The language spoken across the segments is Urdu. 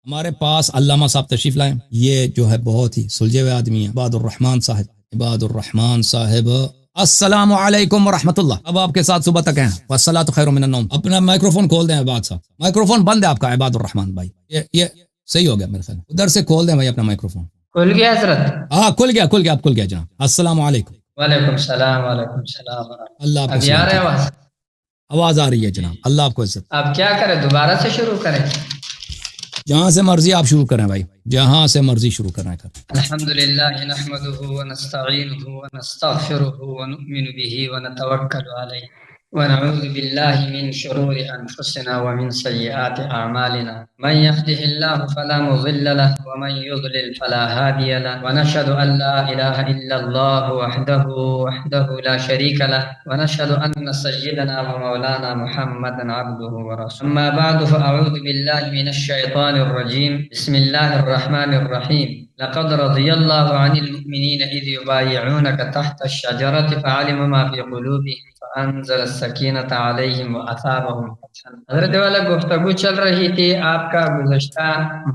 ہمارے پاس علامہ صاحب تشریف لائیں. یہ جو ہے بہت ہی سلجھے ہوئے آدمی ہیں. عباد الرحمان صاحب. عباد الرحمان صاحب السلام علیکم ورحمۃ اللہ. اب آپ کے ساتھ صبح تک ہیں. والصلاۃ خیر من النوم. اپنا مائکروفون کھول دیں عباد صاحب. مائکروفون بند ہے آپ کا عباد الرحمان بھائی. یہ صحیح ہو گیا میرے خیال. ادھر سے کھول دیں بھائی اپنا مائکروفون. کھل گیا حضرت؟ ہاں کھل گیا اب کھل گیا جناب. السلام علیکم. وعلیکم السلام. وعلیکم السلام. اللہ آپ کو اب آ رہا ہے آواز آ رہی ہے جناب. اللہ آپ کو عزت. اب کیا کریں دوبارہ سے شروع کریں؟ جہاں سے مرضی آپ شروع کریں بھائی. جہاں سے مرضی شروع کریں. الحمدللہ نحمده ونستعینه ونستغفره ونؤمن به ونتوکل علیہ ونعوذ باللہ من شرور انفسنا ومن سیئات اعمالنا من يهده الله فلا مضل له ومن يضلل فلا هادي له ونشهد ان لا اله الا الله وحده لا شريك له ونشهد ان سيدنا ومولانا محمدا عبده ورسوله. اما بعد فاعوذ بالله من الشيطان الرجيم. بسم الله الرحمن الرحيم. لقد رضي الله عن المؤمنين إذ يبايعونك تحت الشجرة فعلم ما في قلوبهم فأنزل السكينة عليهم وأثابهم فتحا. حضرت والا گفتگو چل رہی تھی آپ کا گزشتہ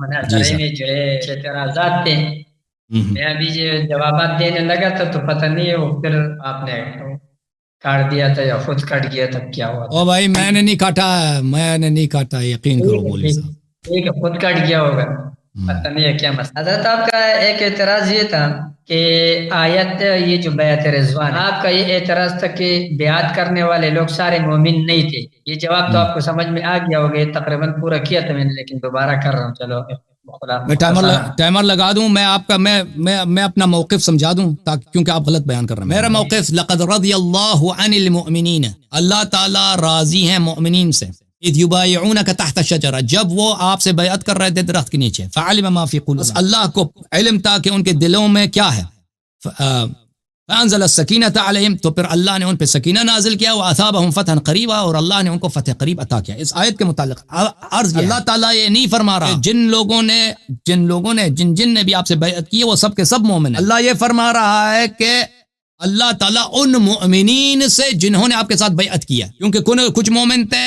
مناظرے میں جو ہے اعتراضات تھے. میں ابھی جو جوابات دینے لگا تھا تو پتہ نہیں وہ پھر آپ نے کاٹ دیا تھا یا خود کٹ گیا تھا کیا ہوا تھا؟ او بھائی میں نے نہیں کاٹا یقین کرو مولوی صاحب. ٹھیک ہے خود کٹ گیا ہوگا پتہ نہیں ہے کیا مسئلہ. حضرت آپ کا ایک اعتراض یہ تھا کہ آیت یہ جو بیعت رضوان آپ کا یہ اعتراض تھا کہ بیعت کرنے والے لوگ سارے مومن نہیں تھے. یہ جواب تو آپ کو سمجھ میں آ گیا ہوگا. تقریباً پورا کیا تھا میں نے لیکن دوبارہ کر رہا ہوں. چلو میں ٹائمر لگا دوں. میں آپ کا میں اپنا موقف سمجھا دوں تاکہ کیونکہ آپ غلط بیان کر رہے ہیں. میرا موقف لقد رضی اللہ عن المؤمنین. اللہ تعالی راضی ہیں مؤمنین سے. اذ یبایعونک تحت الشجرہ جب وہ آپ سے بیعت کر رہے تھے درخت کے نیچے. فعلم ما فی قلوبہم اللہ کو علم تھا کہ ان کے دلوں میں کیا ہے. فانزل السکینۃ علیہم تو پھر اللہ نے ان پہ سکینہ نازل کیا. واثابہم فتحا قریبا اور اللہ نے ان کو فتح قریب عطا کیا. اس آیت کے متعلق عرض اللہ تعالیٰ یہ نہیں فرما رہا جن لوگوں نے بھی آپ سے بیعت کی وہ سب کے سب مومن ہیں. اللہ یہ فرما رہا ہے کہ اللہ تعالیٰ ان مؤمنین سے جنہوں نے آپ کے ساتھ بیعت کیا کیونکہ کچھ مومن تھے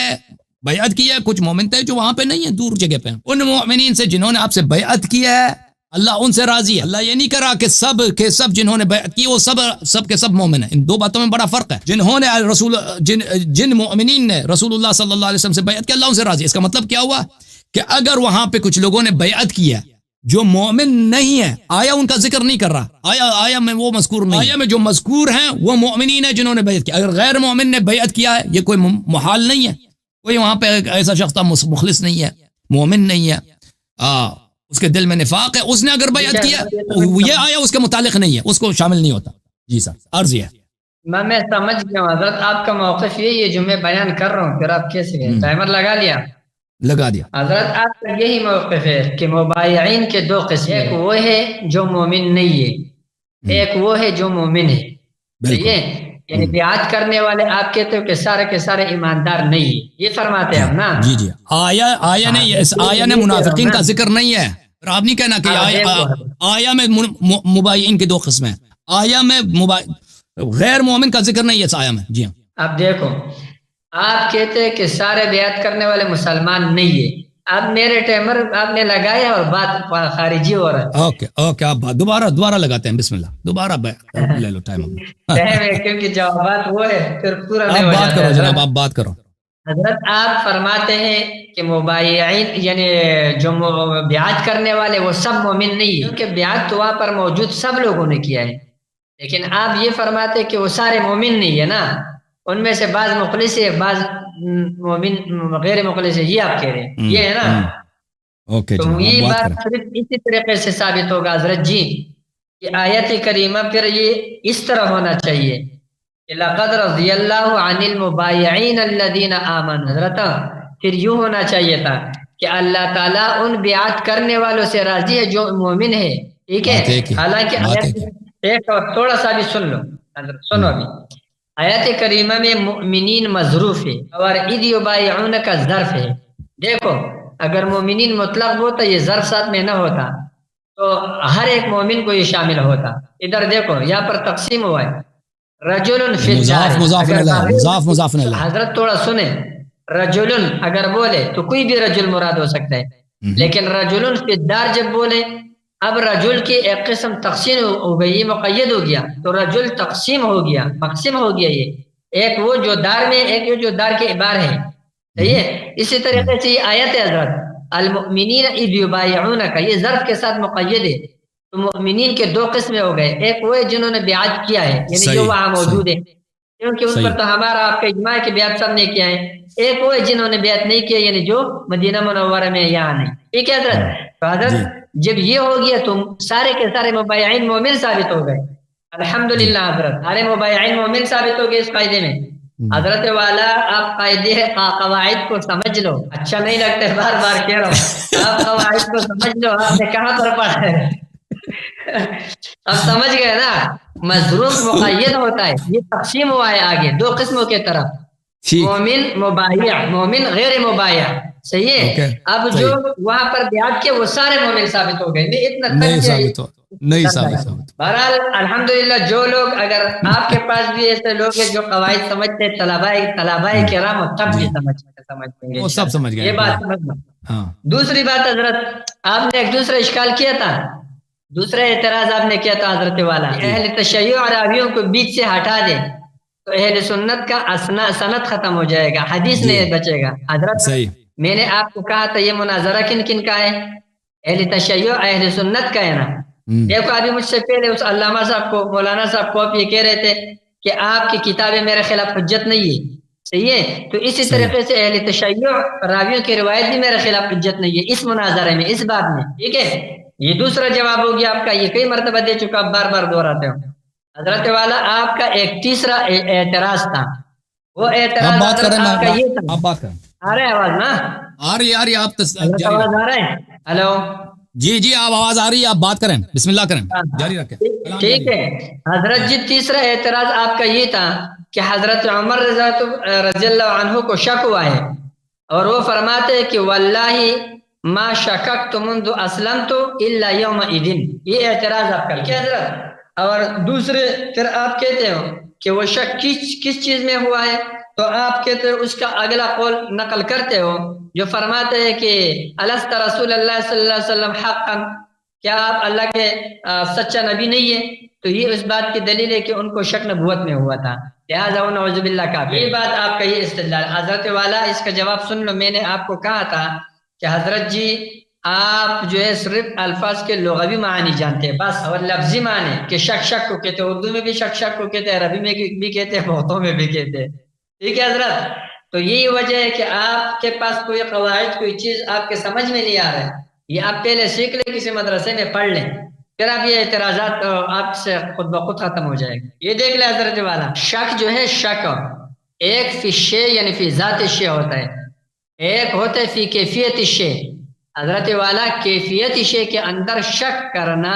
بیعت کی ہے کچھ مومن تھے جو وہاں پہ نہیں ہیں دور جگہ پہ. ان مومنین سے جنہوں نے آپ سے بیعت کی ہے اللہ ان سے راضی ہے. اللہ یہ نہیں کرا کہ سب کے سب جنہوں نے بیعت کی وہ سب کے سب مومن ہیں. ان دو باتوں میں بڑا فرق ہے. جنہوں نے جن مومنین نے رسول اللہ صلی اللہ علیہ وسلم سے بیعت کی اللہ ان سے راضی. اس کا مطلب کیا ہوا کہ اگر وہاں پہ کچھ لوگوں نے بیعت کی ہے جو مومن نہیں ہے آیا ان کا ذکر نہیں کر رہا. آیا میں وہ مذکور نہیں. آیا میں جو مذکور ہیں وہ مومنین ہیں جنہوں نے بیعت کی. اگر غیر مومن نے بیعت کیا ہے یہ کوئی محال نہیں ہے. کوئی وہاں پہ ایسا شخص تھا مخلص نہیں ہے مومن نہیں ہے اس کے دل میں نفاق ہے اس نے اگر بیعت کیا یہ آیا اس کے متعلق نہیں ہے اس کو شامل نہیں ہوتا. جی سر عرض یہ ہے. میں سمجھ گیا ہوں حضرت آپ کا موقف یہی ہے جو میں بیان کر رہا ہوں. پھر آپ کیسے ٹائمر لگا دیا حضرت آپ کا یہی موقف ہے کہ مبایعین کے دو قسم. ایک وہ ہے جو مومن نہیں ہے ایک وہ ہے جو مومن ہے. یعنی بیعت کرنے والے آپ کہتے ہو کہ سارے کے سارے ایماندار نہیں یہ فرماتے ہیں ہم نا. جی آیا نہیں اس آیا نے منافقین کا ذکر نہیں ہے. آپ نہیں کہنا کہ آیا میں مبایعین کے دو قسم ہیں. آیا میں غیر مومن کا ذکر نہیں ہے اس آیا میں. جی ہاں اب دیکھو آپ کہتے ہیں کہ سارے بیعت کرنے والے مسلمان نہیں ہے. اب میرے ٹائمر آپ نے لگایا اور بات خارجی ہو رہا ہے. اوکے آپ دوبارہ لگاتے ہیں. بسم اللہ دوبارہ لے لو ٹائم کیونکہ جوابات وہ ہے پھر پورا آپ بات کرو جناب آپ بات کرو. حضرت آپ فرماتے ہیں کہ مبایعین یعنی جو بیعت کرنے والے وہ سب مومن نہیں ہے کیونکہ بیعت تو وہاں پر موجود سب لوگوں نے کیا ہے. لیکن آپ یہ فرماتے ہیں کہ وہ سارے مومن نہیں ہے نا. ان میں سے بعض مخلص ہے بعض مومن غیر مخلص ہے یہ آپ کہہ رہے ہیں یہ ہے نا. تو یہ بات صرف اسی طریقے سے ثابت ہوگا حضرت جی کہ آیت کریمہ پھر یہ اس طرح ہونا چاہیے کہ لقد رضی اللہ عن المبایعین الذین آمنوا. حضرت پھر یوں ہونا چاہیے تھا کہ اللہ تعالیٰ ان بیعت کرنے والوں سے راضی ہے جو مومن ہے. ٹھیک ہے حالانکہ ایک اور تھوڑا سا بھی سن لو حضرت سنو ابھی. آیت کریمہ میں مؤمنین مظروف ہے اور اذ یبایعونک کا ظرف ہے. دیکھو اگر مومنین مطلق ہوتا یہ ظرف ساتھ میں نہ ہوتا تو ہر ایک مومن کو یہ شامل ہوتا. ادھر دیکھو یہاں پر تقسیم ہوا ہے رجل فی الدار. حضرت تھوڑا سنیں رجل اگر بولے تو کوئی بھی رجل مراد ہو سکتا ہے لیکن رجل فی الدار جب بولے، اب رجل کی ایک قسم تقسیم ہو گئی، مقید ہو گیا، تو رجل تقسیم ہو گیا، مقسم ہو گیا، یہ ایک وہ جو دار میں، ایک وہ جو دار کے عبار ہے، صحیح ہے؟ اسی طریقے سے یہ آیت ہے حضرت المؤمنین اذ یبایعونک، یہ ظرف کے ساتھ مقید ہے، تو مؤمنین کے دو قسمیں ہو گئے، ایک وہ ہے جنہوں نے بیعت کیا ہے، یعنی جو وہاں موجود ہے، کیونکہ ان پر تو ہمارا آپ کا اجماع ہے کہ بیعت سب نے کیا ہے، ایک وہ ہے جنہوں نے بیعت نہیں کیا، یعنی جو مدینہ منورہ میں یہاں نہیں، ٹھیک ہے حضرت؟ تو حضرت جب یہ ہو گیا تو سارے کے سارے مبایعین مومن ثابت ہو گئے، الحمدللہ حضرت، سارے مبایعین مومن ثابت ہو گئے اس قاعدے میں۔ حضرت والا آپ قاعدے قواعد کو سمجھ لو، اچھا نہیں لگتا بار بار کہہ رہا ہوں، آپ قواعد کو سمجھ لو، آپ نے کہاں پر پڑھا ہے؟ اب سمجھ گئے نا، مظروف مقید ہوتا ہے، یہ تقسیم ہوا ہے آگے دو قسموں کے طرف، مومن مبایع، مومن غیر مبایع، صحیح ہے؟ اب جو وہاں پر بیعت کے وہ سارے مومن ثابت ہو گئے، نہیں ثابت ہو، بہرحال الحمدللہ جو لوگ، اگر آپ کے پاس بھی ایسے لوگ ہیں جو قواعد سمجھتے ہیں، طلباء کرام تب بھی سمجھتے ہیں، وہ سب سمجھ گئے، یہ بات سمجھنا۔ دوسری بات حضرت، آپ نے ایک دوسرا اشکال کیا تھا، دوسرا اعتراض آپ نے کیا تھا حضرت والا، اہل تشیع اور راویوں کو بیچ سے ہٹا دے تو اہل سنت کا سند ختم ہو جائے گا، حدیث نہیں بچے گا۔ حضرت میں نے آپ کو کہا تھا یہ مناظرہ کن کن کا ہے؟ اہل تشیع اہل سنت کا ہے نا۔ دیکھو ابھی مجھ سے پہلے اس علامہ صاحب کو، مولانا صاحب کو یہ کہہ رہے تھے کہ آپ کی کتابیں میرے خلاف حجت نہیں ہے، صحیح ہے؟ تو اسی طریقے سے اہل تشیع راویوں کی روایت بھی میرے خلاف حجت نہیں ہے اس مناظرے میں، اس بات میں، ٹھیک ہے؟ یہ دوسرا جواب ہو گیا آپ کا، یہ کئی مرتبہ دے چکا، آپ بار بار دہراتے ہو۔ حضرت والا آپ کا ایک تیسرا اعتراض تھا، وہ اعتراض آپ کا یہ تھا، آ رہا ہے آواز نا؟ آ رہی آپ آواز آ رہا ہے؟ ہلو جی آپ آواز آ رہی ہے، آپ بات کریں، بسم اللہ کریں، جاری رکھیں، ٹھیک ہے حضرت جی۔ تیسرا اعتراض آپ کا یہ تھا کہ حضرت عمر رضی اللہ عنہ کو شک ہوا ہے، اور وہ فرماتے ہیں کہ واللہ ما شککت منذ اسلمت الا یومئذ، یہ اعتراض آپ کا کیا حضرت؟ اور دوسرے پھر آپ کہتے ہو کہ وہ شک کس چیز میں ہوا ہے، تو آپ کہتے ہو اس کا اگلا قول نقل کرتے ہو جو فرماتے ہیں کہ الست رسول اللہ صلی اللہ علیہ وسلم حقا، کیا آپ اللہ کے سچا نبی نہیں ہے؟ تو یہ اس بات کی دلیل ہے کہ ان کو شک نبوت میں ہوا تھا، لہٰذا نعوذ باللہ کا یہ بات آپ کا یہ استدلال۔ حضرت والا اس کا جواب سن لو، میں نے آپ کو کہا تھا کہ حضرت جی آپ جو ہے صرف الفاظ کے لغوی معنی جانتے ہیں بس، اور لفظی معنی کہ شک کو کہتے ہیں، اردو میں بھی شک کو کہتے ہیں، عربی میں بھی کہتے ہیں، بہتوں میں بھی کہتے ہیں، ٹھیک ہے حضرت؟ تو یہی وجہ ہے کہ آپ کے پاس کوئی قواعد، کوئی چیز آپ کے سمجھ میں نہیں آ رہا ہے، یہ آپ پہلے سیکھ لیں، کسی مدرسے میں پڑھ لیں، پھر آپ یہ اعتراضات آپ سے خود بخود ختم ہو جائے گا۔ یہ دیکھ لیں حضرت والا، شک جو ہے، شک ایک فی الشیء یعنی فی ذات الشیء ہوتا ہے، ایک ہوتا ہے فی کیفیت الشیء۔ حضرت والا کیفیت شیء کے اندر شک کرنا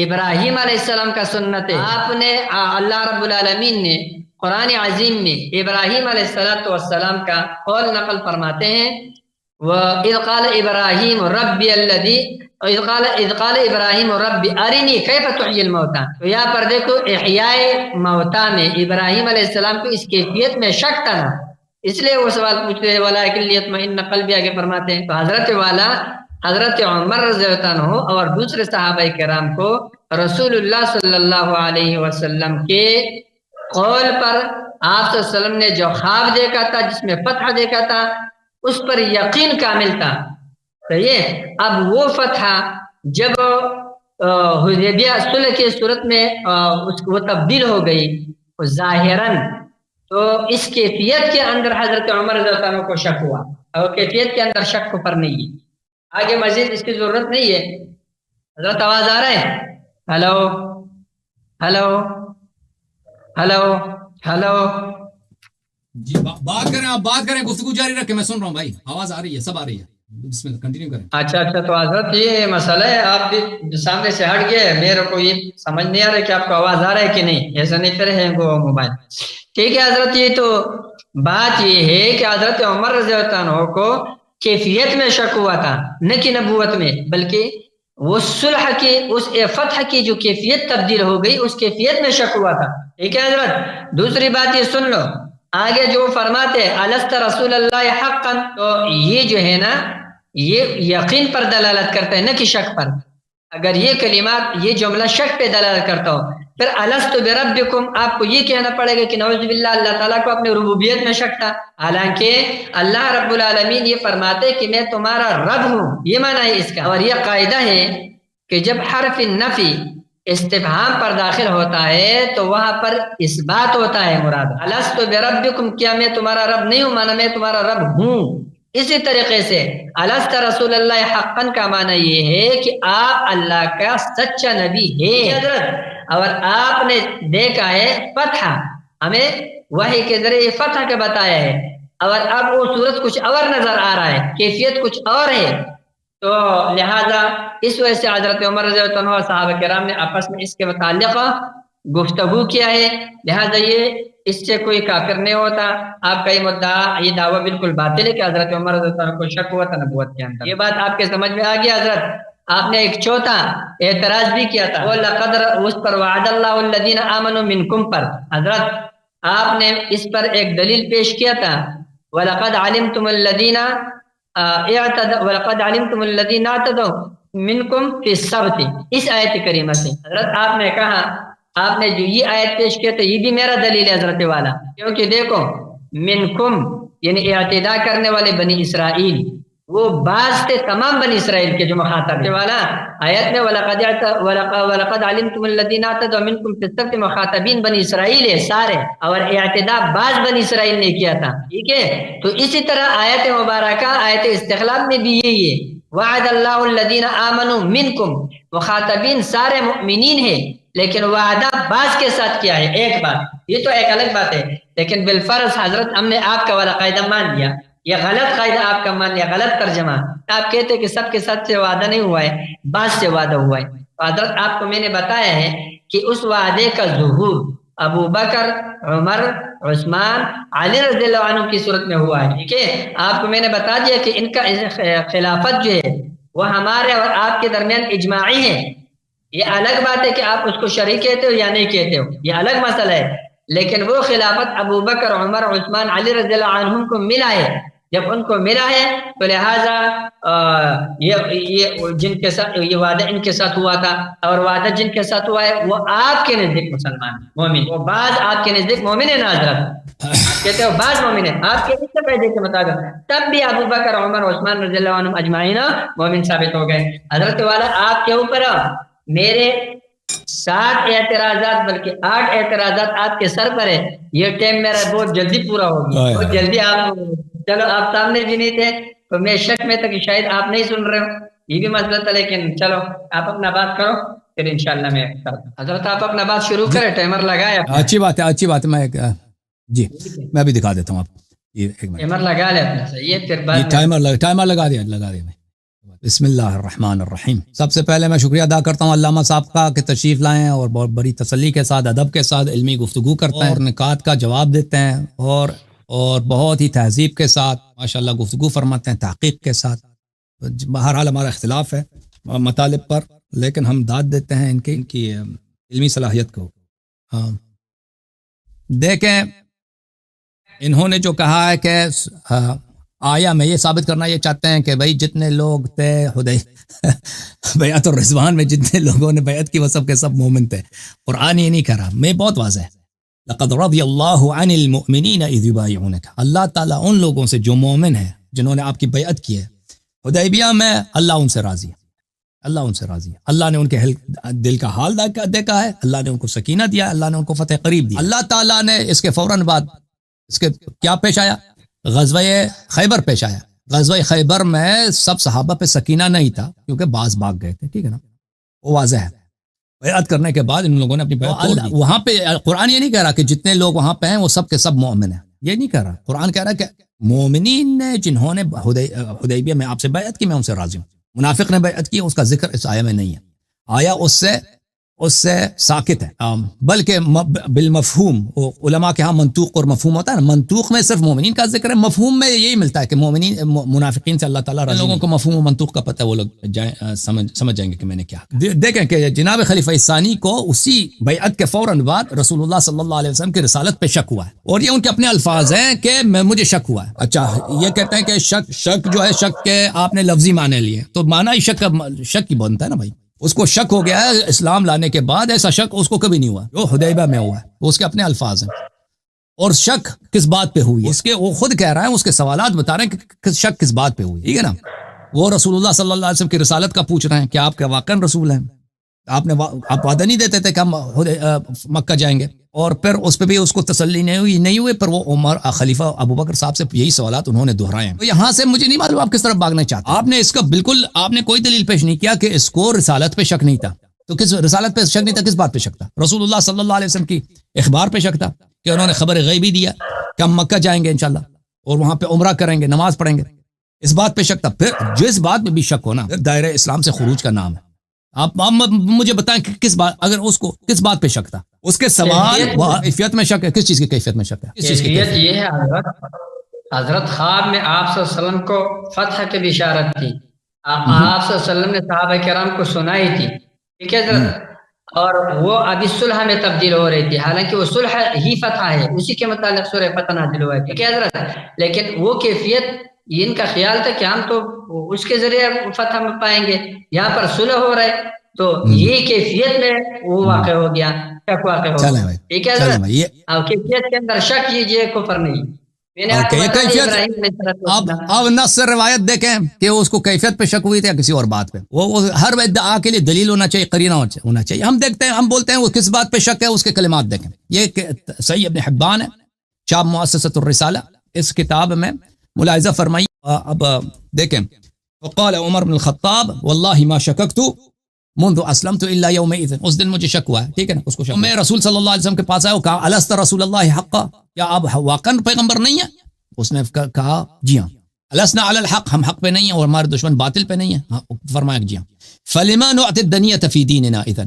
ابراہیم علیہ السلام کا سنت ہے، آپ نے اللہ رب العالمین نے قرآن عظیم میں ابراہیم علیہ السلام کا قول نقل فرماتے ہیں، وَإِذْ قَالَ إِبْرَاهِيمُ رَبِّيَ الَّذِي إِذْ قَالَ إِبْرَاهِيمُ رَبِّ أَرِنِي كَيْفَ تُحْيِي الْمَوْتَى، تو یہاں پر دیکھو احیاء موتا میں ابراہیم علیہ السلام کو اس کیفیت میں شک تھا نا، اس لیے وہ سوال پوچھتے ہیں وَلَٰكِن لِيَطْمَئِنَّ قَلْبِي آگے فرماتے ہیں۔ تو حضرت والا حضرت عمر رضی اللہ عنہ اور دوسرے صحابہ کرام کو رسول اللہ صلی اللہ علیہ وسلم کے قول پر آپ صلی اللہ علیہ وسلم نے جو خواب دیکھا تھا، جس میں فتح دیکھا تھا، اس پر یقین کامل تھا، صحیح ہے؟ اب وہ فتح جب حدیبیہ صلح کی صورت میں وہ تبدیل ہو گئی ظاہراً، تو اس کیفیت کے اندر حضرت عمر رضی اللہ عنہ کو شک ہوا، اور کیفیت کے اندر شک پر نہیں ہے، آگے مزید اس کی ضرورت نہیں ہے۔ حضرت آواز آ رہا ہے؟ ہلو ہلو ہلو ہلو جی بات کریں، آپ بات کریں، گفتگو جاری رکھیں، میں سن رہا ہوں بھائی، آواز آ رہی ہے، سب آ رہی ہے، بسم اللہ کنٹینیو کریں۔ اچھا تو حضرت یہ مسئلہ ہے، آپ بھی سامنے سے ہٹ گئے، میرے کو یہ سمجھ نہیں آ رہا کہ آپ کو آواز آ رہا ہے کہ نہیں، ایسا نہیں پھر ہے وہ موبائل، ٹھیک ہے حضرت؟ یہ تو بات یہ ہے کہ حضرت عمر رضی اللہ عنہ کو کیفیت میں شک ہوا تھا، نہ کہ نبوت میں، بلکہ وہ صلح کی، اس فتح کی جو کیفیت تبدیل ہو گئی، اس کیفیت میں شک ہوا تھا، ٹھیک ہے حضرت؟ دوسری بات یہ سن لو، آگے جو فرماتے الست رسول اللہ حقا، تو یہ جو ہے نا یہ یقین پر دلالت کرتا ہے نہ کہ شک پر. اگر یہ کلمات یہ جملہ شک پہ دلالت کرتا ہو پھر الست بربکم آپ کو یہ کہنا پڑے گا کہ نعوذ باللہ اللہ تعالیٰ کو اپنے ربوبیت میں شک تھا. حالانکہ اللہ رب العالمین یہ فرماتے کہ میں تمہارا رب ہوں، یہ معنی ہے اس کا. اور یہ قاعدہ ہے کہ جب حرف نفی استفہام پر داخل ہوتا ہے تو وہاں پر اس بات ہوتا ہے مراد. الست بربکم کیا میں تمہارا رب نہیں ہوں، معنی میں تمہارا رب ہوں. اسی طریقے سے الست رسول اللہ حقا کا معنی یہ ہے کہ آپ اللہ کا سچا نبی ہے حضرت. اور آپ نے دیکھا ہے فتح، ہمیں وحی کے ذریعے فتح کا بتایا ہے، اور اب وہ صورت کچھ اور نظر آ رہا ہے، کیفیت کچھ اور ہے. تو لہذا اس وجہ سے حضرت عمر رضی اللہ عنہ صحابہ کرام نے آپس میں اس کے متعلق گفتگو کیا ہے. لہذا یہ اس سے کوئی کافر نہیں ہوتا. آپ کا یہ مدعا یہ دعویٰ بالکل باطل ہے کہ حضرت عمر رضی اللہ عنہ کو شک ہوا تھا نبوت کے اندر. یہ بات آپ کے سمجھ میں آ گیا حضرت. آپ نے ایک چوتھا اعتراض بھی کیا تھا وہ لقد اس پر وعد اللہ الذین آمنوا منکم پر. حضرت آپ نے اس پر ایک دلیل پیش کیا تھا وَلَقَدْ عَلِمْتُمُ الَّذِينَ وَلَقَدْ عَلِمْتُمُ الَّذِينَ اعْتَدَوْا مِنْكُمْ فِي السَّبْتِ. اس آیت کریمہ سے حضرت آپ نے کہا، آپ نے جو یہ آیت پیش کیا تھا یہ بھی میرا دلیل ہے حضرت والا. کیونکہ دیکھو منکم یعنی اعتداء کرنے والے بنی اسرائیل وہ بعض تھے تمام بنی اسرائیل کے جو مخاطب ہے والا. آیت میں وَلَقَدْ عَلِمْتُمُ الَّذِينَ اعْتَدَوْا مِنْكُمْ فِي السَّبْتِ مخاطبین بنی اسرائیل ہے سارے، اور اعتداء بعض بنی اسرائیل نے کیا تھا. ٹھیک ہے، تو اسی طرح آیت مبارکہ آیت استخلاف میں بھی یہی ہے وعد اللہ الذین آمنوا منکم، مخاطبین سارے مؤمنین ہیں لیکن وعدہ بعض کے ساتھ کیا ہے ایک بات، یہ تو ایک الگ بات ہے. لیکن بالفرض حضرت ہم نے آپ کا والا قاعدہ مان لیا، یہ غلط قاعدہ آپ کا مان لیا، غلط ترجمہ. آپ کہتے کہ سب کے ساتھ سے وعدہ نہیں ہوا ہے، بعض سے وعدہ ہوا ہے. حضرت آپ کو میں نے بتایا ہے کہ اس وعدے کا ظہور ابو بکر، عمر، عثمان، علی رضی اللہ عنہ کی صورت میں ہوا ہے. ٹھیک ہے، آپ کو میں نے بتا دیا کہ ان کا خلافت جو ہے وہ ہمارے اور آپ کے درمیان اجماعی ہے. یہ الگ بات ہے کہ آپ اس کو شریک کہتے ہو یا نہیں کہتے ہو، یہ الگ مسئلہ ہے. لیکن وہ خلافت ابو بکر، عمر، عثمان، علی رضی اللہ عنہم کو ملا ہے. جب ان کو ملا ہے تو لہٰذا یہ جن کے ساتھ یہ وعدہ ان کے ساتھ ہوا تھا، اور وعدہ جن کے ساتھ ہوا ہے وہ آپ کے نزدیک مسلمان مومن، وہ بعض آپ کے نزدیک مومن ہے نا حضرت، کہتے ہو بعض مومن ہے آپ کے اس سے پہلے کے مطابق، تب بھی ابو بکر، عمر، عثمان رضی اللہ عنہم اجمعین مومن ثابت ہو گئے. حضرت والا آپ کے اوپر میرے 7 اعتراضات بلکہ 8 اعتراضات آپ کے سر پر ہے. یہ ٹائم میرا بہت جلدی پورا ہو گیا، بہت جلدی. آپ چلو آپ سامنے بھی نہیں تھے تو میں شک میں تھا کہ شاید آپ نہیں سن رہے ہو، یہ بھی مسئلہ تھا. لیکن چلو آپ اپنا بات کرو پھر انشاءاللہ میں کرتا ہوں. حضرت آپ اپنا بات شروع کریں، ٹائمر لگایا. اچھی بات ہے، اچھی بات ہے. میں جی میں بھی دکھا دیتا ہوں آپ کو. ٹائمر لگا لے اپنا صحیح ہے، پھر بعد ٹائمر لگا دیا میں. بسم اللہ الرحمن الرحیم. سب سے پہلے میں شکریہ ادا کرتا ہوں علامہ صاحب کا کہ تشریف لائیں اور بہت بڑی تسلی کے ساتھ ادب کے ساتھ علمی گفتگو کرتے ہیں اور نکات کا جواب دیتے ہیں اور بہت ہی تہذیب کے ساتھ ماشاءاللہ گفتگو فرماتے ہیں، تحقیق کے ساتھ. بہرحال ہمارا اختلاف ہے مطالب پر، لیکن ہم داد دیتے ہیں ان کی علمی صلاحیت کو. دیکھیں انہوں نے جو کہا ہے کہ آیا میں یہ ثابت کرنا یہ چاہتے ہیں کہ بھائی جتنے لوگ تھے بیعت الرضوان میں جتنے لوگوں نے بیعت کی وہ سب کے سب مومن تھے. قرآن یہ نہیں کہہ رہا، میں بہت واضح ہے. لقد رضی اللہ عن المؤمنین اذ یبایعونک، اللہ تعالیٰ ان لوگوں سے جو مومن ہیں جنہوں نے آپ کی بیعت کی ہے حدیبیہ میں، اللہ ان سے راضی ہے. اللہ ان سے راضی ہے. اللہ نے ان کے دل کا حال دیکھا ہے، اللہ نے ان کو سکینہ دیا، اللہ نے ان کو فتح قریب دیا. اللہ تعالیٰ نے اس کے فوراً بعد اس کے کیا پیش آیا؟ غزوہ خیبر پیش آیا. غزوہ خیبر میں سب صحابہ پہ سکینہ نہیں تھا کیونکہ بعض بھاگ گئے تھے. ٹھیک ہے نا، وہ واضح ہے. بیعت کرنے کے بعد ان لوگوں نے اپنی بیعت توڑ دی. وہاں پہ قرآن یہ نہیں کہہ رہا کہ جتنے لوگ وہاں پہ ہیں وہ سب کے سب مومن ہیں، یہ نہیں کہہ رہا. قرآن کہہ رہا کہ مومنین نے جنہوں نے حدیبیہ میں آپ سے بیعت کی میں ان سے راضی ہوں. منافق نے بیعت کی اس کا ذکر اس آیہ میں نہیں ہے. آیا اس سے اس سے ساکت ہے، بلکہ بالمفہوم، علماء کے ہاں منطوق اور مفہوم ہوتا ہے نا، منطوق میں صرف مومنین کا ذکر ہے، مفہوم میں یہی ملتا ہے کہ مومنین منافقین سے اللہ تعالیٰ راضی۔ لوگوں کو مفہوم و منطوق کا پتہ ہے، وہ لوگ سمجھ جائیں گے کہ میں نے کیا۔ دیکھیں کہ جناب خلیفہ ثانی کو اسی بیعت کے فوراً بعد رسول اللہ صلی اللہ علیہ وسلم کی رسالت پہ شک ہوا ہے، اور یہ ان کے اپنے الفاظ ہیں کہ مجھے شک ہوا ہے۔ اچھا، یہ کہتے ہیں کہ شک جو ہے، شک کے آپ نے لفظی معنی لیے، تو معنی ہی شک کی بنتا ہے نا بھائی۔ اس کو شک ہو گیا ہے اسلام لانے کے بعد، ایسا شک اس کو کبھی نہیں ہوا جو حدیبیہ میں ہوا ہے، وہ اس کے اپنے الفاظ ہیں۔ اور شک کس بات پہ ہوئی ہے، اس کے وہ خود کہہ رہا ہے، اس کے سوالات بتا رہے ہیں کہ شک کس بات پہ ہوئی، ٹھیک ہے نا۔ وہ رسول اللہ صلی اللہ علیہ وسلم کی رسالت کا پوچھ رہے ہیں کہ آپ کے واقعاً رسول ہیں، آپ وعدہ نہیں دیتے تھے کہ ہم مکہ جائیں گے، اور پھر اس پہ بھی اس کو تسلی نہیں ہوئی، پر وہ عمر خلیفہ ابوبکر صاحب سے یہی سوالات انہوں نے دہرائے ہیں۔ تو یہاں سے مجھے نہیں معلوم آپ کس طرف بھاگنا چاہتے ہیں۔ آپ نے اس کا بالکل آپ نے کوئی دلیل پیش نہیں کیا کہ اس کو رسالت پہ شک نہیں تھا، تو کس رسالت پہ شک نہیں تھا، کس بات پہ شک تھا؟ رسول اللہ صلی اللہ علیہ وسلم کی اخبار پہ شک تھا کہ انہوں نے خبر غیبی دیا کہ ہم مکہ جائیں گے انشاءاللہ، اور وہاں پہ عمرہ کریں گے، نماز پڑھیں گے، اس بات پہ شک تھا۔ پھر جس بات میں بھی شک ہونا دائرہ اسلام سے خروج کا نام ہے۔ آپ مجھے بتائیں کہ کس بات، اگر اس کو کس بات پہ شک تھا، اس کے سوال کیفیت میں شک ہے، کس چیز کی کیفیت میں شک ہے؟ کیفیت یہ ہے حضرت خواب میں آپ صلی اللہ علیہ وسلم کو فتح کی بشارت تھی، آپ صلی اللہ علیہ وسلم نے صحابہ کرام کو سنائی تھی، ٹھیک ہے حضرت، اور وہ ابھی صلح میں تبدیل ہو رہی تھی، حالانکہ وہ صلح ہی فتح ہے، اسی کے متعلق سورہ فتح نازل ہوا ہے، ٹھیک ہے حضرت، لیکن وہ کیفیت ان کا خیال تھا کہ ہم تو اس کے ذریعے فتح میں پائیں گے، یہاں پر صلح ہو رہا ہے، تو یہ کیفیت میں وہ واقع ہو گیا، شک واقع ہو گیا، ٹھیک ہے حضرت۔ اور کیفیت کے اندر شک یہ کفر نہیں۔ اب نص روایت دیکھیں کہ اس کو کیفیت پہ شک ہوئی تھی یا کسی اور بات پہ، وہ ہر ادعا کے لیے دلیل ہونا چاہیے، قرینہ ہونا چاہیے۔ ہم دیکھتے ہیں، ہم بولتے ہیں وہ کس بات پہ شک ہے، اس کے کلمات دیکھیں۔ یہ صحیح ابن حبان ہے، چاپ مؤسسۃ الرسالہ، اس کتاب میں ملاحظہ فرمائی۔ اب دیکھیں، وقال عمر بن الخطاب واللہ ما شککت منذ اسلمت الا یومئذ، اس دن مجھے شک ہوا ہے، ٹھیک ہے نا، اس کو شک۔ میں رسول صلی اللہ علیہ وسلم کے پاس آیا، وہ کہا الست رسول اللہ حقا، کیا آپ واقعا پیغمبر نہیں ہیں؟ اس نے کہا جی ہاں۔ السنا علی الحق، ہم حق پہ نہیں ہیں اور ہمارے دشمن باطل پہ نہیں ہیں؟ فرمایا جی ہاں۔ فلما نعطي الدنیۃ فی دیننا اذا،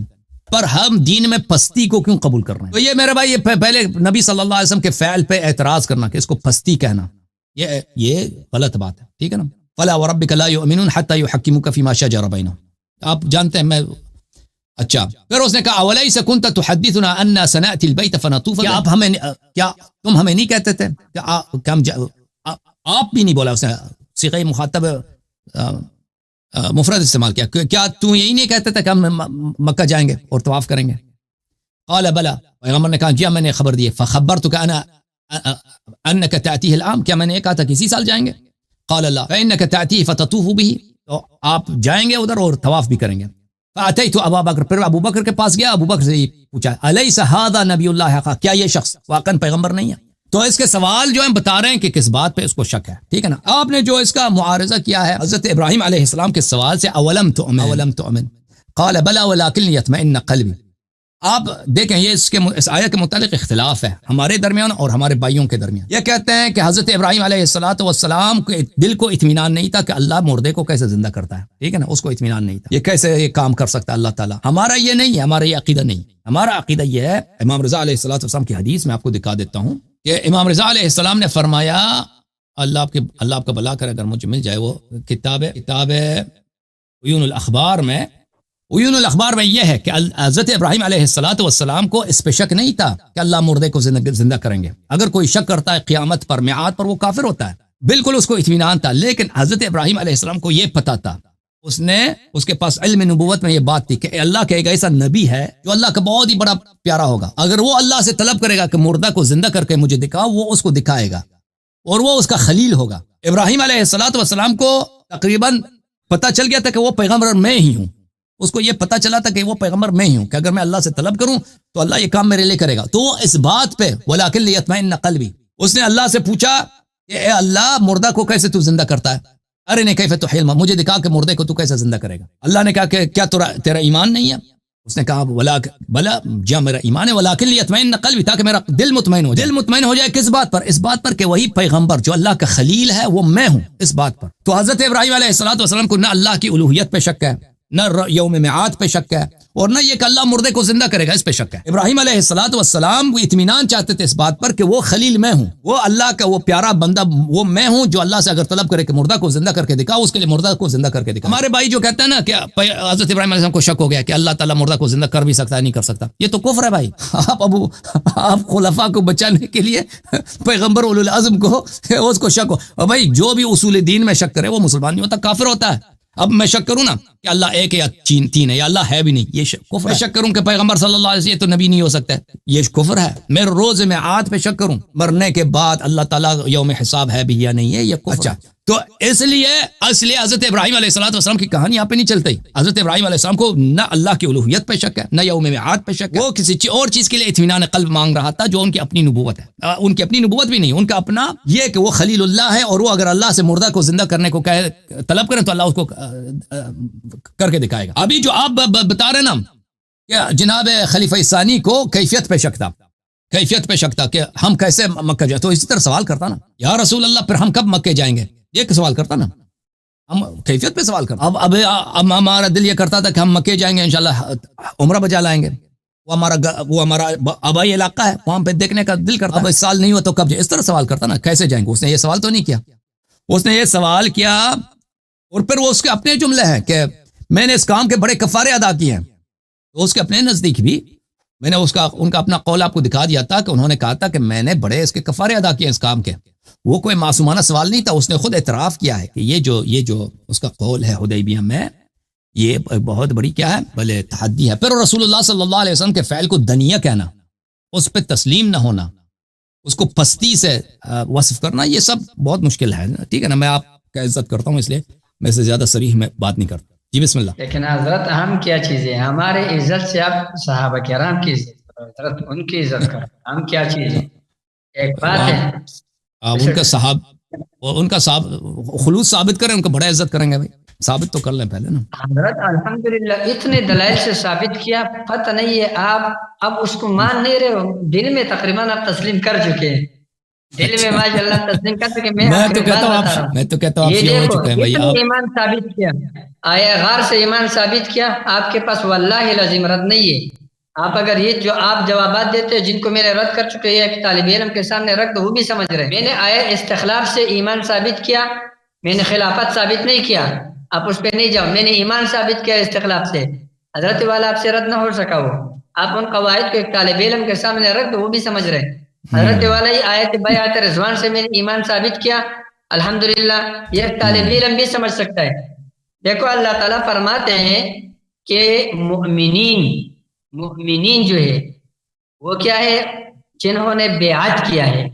پر ہم دین میں پستی کو کیوں قبول کر رہے ہیں؟ تو یہ میرے بھائی، یہ پہلے نبی صلی اللہ علیہ وسلم کے فعل پہ اعتراض کرنا کہ اس کو پستی کہنا، یہ غلط بات ہے، ٹھیک ہے نا۔ فلا وربک لا یؤمنون حتی یحکموک فیما شجر بینہم، آپ جانتے ہیں میں۔ اچھا، پھر اس نے کہا اولیس کنت تحدثنا ان سنأتی البیت فنطوف، کیا تم ہمیں نہیں کہتے تھے کہ ہم آپ بھی نہیں بولا، اس نے صیغہ مخاطب مفرد استعمال کیا، کیا تم یہی نہیں کہتے تھے کہ ہم مکہ جائیں گے اور طواف کریں گے؟ قال بلا، پیغمبر نے کہا جی میں نے خبر دی، فخبرتک انا انک تأتیہ العام، کیا میں نے یہ کہا تھا کہ اسی سال جائیں گے؟ قال لا فانک تأتیہ فتطوف به، تو آپ جائیں گے ادھر اور طواف بھی کریں گے۔ فاتیت ابا بکر، پھر ابو بکر کے پاس گیا، ابو بکر سے پوچھا الیس ھذا نبی اللہ حقا، کیا یہ شخص واقعا پیغمبر نہیں ہے؟ تو اس کے سوال جو ہم بتا رہے ہیں کہ کس بات پہ اس کو شک ہے، ٹھیک ہے نا۔ آپ نے جو اس کا معارضہ کیا ہے حضرت ابراہیم علیہ السلام کے سوال سے، اولم تؤمن قال بلا ولکن لیطمئن قلبی۔ آپ دیکھیں، یہ اس آیت کے متعلق اختلاف ہے ہمارے درمیان اور ہمارے بھائیوں کے درمیان۔ یہ کہتے ہیں کہ حضرت ابراہیم علیہ السلام کے دل کو اطمینان نہیں تھا کہ اللہ مردے کو کیسے زندہ کرتا ہے، ٹھیک ہے نا، اس کو اطمینان نہیں تھا، یہ کیسے یہ کام کر سکتا ہے اللہ تعالیٰ۔ ہمارا یہ نہیں ہے، ہمارا یہ عقیدہ نہیں، ہمارا عقیدہ یہ ہے، امام رضا علیہ السلام کی حدیث میں آپ کو دکھا دیتا ہوں کہ امام رضا علیہ السلام نے فرمایا، اللہ آپ کا بھلا کرے اگر مجھے مل جائے وہ کتاب عیون الاخبار میں، عیون الاخبار میں یہ ہے کہ حضرت ابراہیم علیہ السلام کو اس پہ شک نہیں تھا کہ اللہ مردے کو زندہ کریں گے۔ اگر کوئی شک کرتا ہے قیامت پر، میعاد پر، وہ کافر ہوتا ہے، بالکل اس کو اطمینان تھا۔ لیکن حضرت ابراہیم علیہ السلام کو یہ پتا تھا، اس کے پاس علم نبوت میں یہ بات تھی کہ اللہ کا ایک ایسا نبی ہے جو اللہ کا بہت ہی بڑا پیارا ہوگا، اگر وہ اللہ سے طلب کرے گا کہ مردہ کو زندہ کر کے مجھے دکھاؤ، وہ اس کو دکھائے گا اور وہ اس کا خلیل ہوگا۔ ابراہیم علیہ السلام کو تقریباً پتہ چل گیا تھا کہ وہ پیغمبر میں ہی ہوں، اس کو یہ پتا چلا تھا کہ وہ پیغمبر میں ہی ہوں، کہ اگر میں اللہ سے طلب کروں تو اللہ یہ کام میرے لیے کرے گا۔ تو وہ اس بات پہ وَلَٰكِن لِيَطْمَئِنَّ قَلْبِي، اس نے اللہ سے پوچھا کہ اے اللہ مردہ کو کیسے تو زندہ کرتا ہے، ارنی کیف تحیی الموتى، مجھے دکھا کہ مردے کو تو کیسے زندہ کرے گا۔ اللہ نے کہا کہ کیا تیرا ایمان نہیں ہے؟ اس نے کہا بلا جا میرا ایمان ہے، وَلَٰكِن لِيَطْمَئِنَّ قَلْبِي، تاکہ میرا دل مطمئن ہو جائے۔ دل مطمئن ہو جائے کس بات پر؟ اس بات پر کہ وہی پیغمبر جو اللہ کا خلیل ہے وہ میں ہوں، اس بات پر۔ تو حضرت ابراہیم علیہ السلام کو نہ اللہ کی الوہیت پہ شک ہے، نہ یوم میعاد پہ شک ہے، اور نہ یہ کہ اللہ مردے کو زندہ کرے گا، اس پہ شک ہے۔ ابراہیم علیہ الصلوۃ والسلام وہ اطمینان چاہتے تھے اس بات پر کہ وہ خلیل میں ہوں، وہ اللہ کا وہ پیارا بندہ وہ میں ہوں جو اللہ سے اگر طلب کرے کہ مردہ کو زندہ کر کے دکھاؤ، اس کے لیے مردہ کو زندہ کر کے دکھاؤ۔ ہمارے بھائی جو کہتے ہیں نا کہ حضرت ابراہیم علیہ السلام کو شک ہو گیا کہ اللہ تعالیٰ مردہ کو زندہ کر بھی سکتا ہے نہیں کر سکتا، یہ تو کفر ہے بھائی۔ آپ خلفاء کو بچانے کے لیے پیغمبر اولو العزم کو اس کو شک ہو، اور بھائی جو بھی اصول دین میں شک کرے وہ مسلمان نہیں ہوتا، کافر ہوتا ہے۔ اب میں شک کروں نا کہ اللہ ایک ہے یا تین ہے یا اللہ ہے بھی نہیں، یہ کفر ہے۔ میں شک کروں کہ پیغمبر صلی اللہ علیہ وسلم یہ تو نبی نہیں ہو سکتا ہے، یہ کفر ہے۔ میں روز میعاد پہ شک کروں، مرنے کے بعد اللہ تعالیٰ یوم حساب ہے بھی یا نہیں ہے، یہ کفر۔ اچھا تو اس لیے حضرت ابراہیم علیہ الصلوۃ والسلام کی کہانی یہاں پہ نہیں چلتی۔ حضرت ابراہیم علیہ السلام کو نہ اللہ کی الوہیت پہ شک ہے، نہ یوم میعاد پہ شک ہے، وہ کسی اور چیز کے لیے اطمینان قلب مانگ رہا تھا جو ان کی اپنی نبوت ہے۔ ان کی اپنی نبوت بھی نہیں، ان کا اپنا یہ کہ وہ خلیل اللہ ہے، اور وہ اگر اللہ سے مردہ کو زندہ کرنے کو طلب کریں تو اللہ اس کو کر کے دکھائے گا۔ ابھی جو آپ بتا رہے نا کہ جناب خلیفہ ثانی کو کیفیت پہ شک تھا، کیفیت پہ شک تھا کہ ہم کیسے مکہ جائیں، تو اسی طرح سوال کرتا نا یا رسول اللہ پھر ہم کب مکے جائیں گے، یہ سوال کرتا نا، ہم کیفیت پہ سوال کرتا۔ اب ہمارا دل یہ کرتا تھا کہ ہم مکے جائیں گے انشاءاللہ عمرہ بجا لائیں گے، وہ ہمارا آبائی علاقہ ہے، وہاں پہ دیکھنے کا دل کرتا، اب اس سال نہیں ہوا تو کب جائیں، اس طرح سوال کرتا نا کیسے جائیں گے۔ اس نے یہ سوال تو نہیں کیا، اس نے یہ سوال کیا، اور پھر وہ اس کے اپنے جملے ہیں کہ میں نے اس کام کے بڑے کفارے ادا کیے ہیں، تو اس کے اپنے نزدیک بھی میں نے ان کا اپنا قول آپ کو دکھا دیا تھا کہ انہوں نے کہا تھا کہ میں نے بڑے اس کے کفارے ادا کیے اس کام کے۔ وہ کوئی معصومانہ سوال نہیں تھا، اس نے خود اعتراف کیا ہے کہ یہ جو اس کا قول ہے حدیبیہ میں، یہ بہت بڑی کیا ہے بھلے تحدی ہے۔ پھر رسول اللہ صلی اللہ علیہ وسلم کے فعل کو دنیہ کہنا، اس پہ تسلیم نہ ہونا، اس کو پستی سے وصف کرنا، یہ سب بہت مشکل ہے، ٹھیک ہے نا۔ میں آپ کا عزت کرتا ہوں، اس لیے میں سے زیادہ صریح میں بات نہیں کرتا۔ جی بسم اللہ۔ لیکن حضرت ہم کیا چیزیں، ہمارے عزت سے آپ صحابہ کرام کی عزت کرو، حضرت ان کی عزت کرو، ہم کیا چیزیں، ایک بات ہے۔ ان کا خلوص ثابت کریں، ان کا بڑا عزت کریں گے بھائی، ثابت تو کر لیں پہلے نا۔ حضرت الحمدللہ اتنے دلائل سے ثابت کیا، پتہ نہیں ہے آپ اب اس کو مان نہیں رہے ہو، دل میں تقریباً آپ تسلیم کر چکے ہیں، دل میں ماشاءاللہ تسلیم کر چکے۔ میں تو کہتا ہوں یہ دیکھو اتنے ایمان ثابت کیا، آیا غار سے ایمان ثابت کیا، آپ کے پاس واللہ العظیم رد نہیں ہے۔ آپ اگر یہ جو آپ جوابات دیتے ہیں جن کو میں نے رد کر چکے ہیں، ایک طالب علم کے سامنے رکھ دو وہ بھی سمجھ رہے ہیں۔ میں نے آیا استخلاف سے ایمان ثابت کیا، میں نے خلافت ثابت نہیں کیا، آپ اس پہ نہیں جاؤ، میں نے ایمان ثابت کیا استخلاف سے، حضرت والا آپ سے رد نہ ہو سکا، وہ آپ ان قواعد کو ایک طالب علم کے سامنے رکھ دو وہ بھی سمجھ رہے ہیں۔ حضرت والا ہی آیت بیعت رضوان سے میں نے ایمان ثابت کیا، الحمدللہ یہ ایک طالب علم بھی سمجھ سکتا ہے۔ دیکھو اللہ تعالیٰ فرماتے ہیں کہ مؤمنین جو ہے وہ کیا ہے، جنہوں نے بیعت کیا ہے،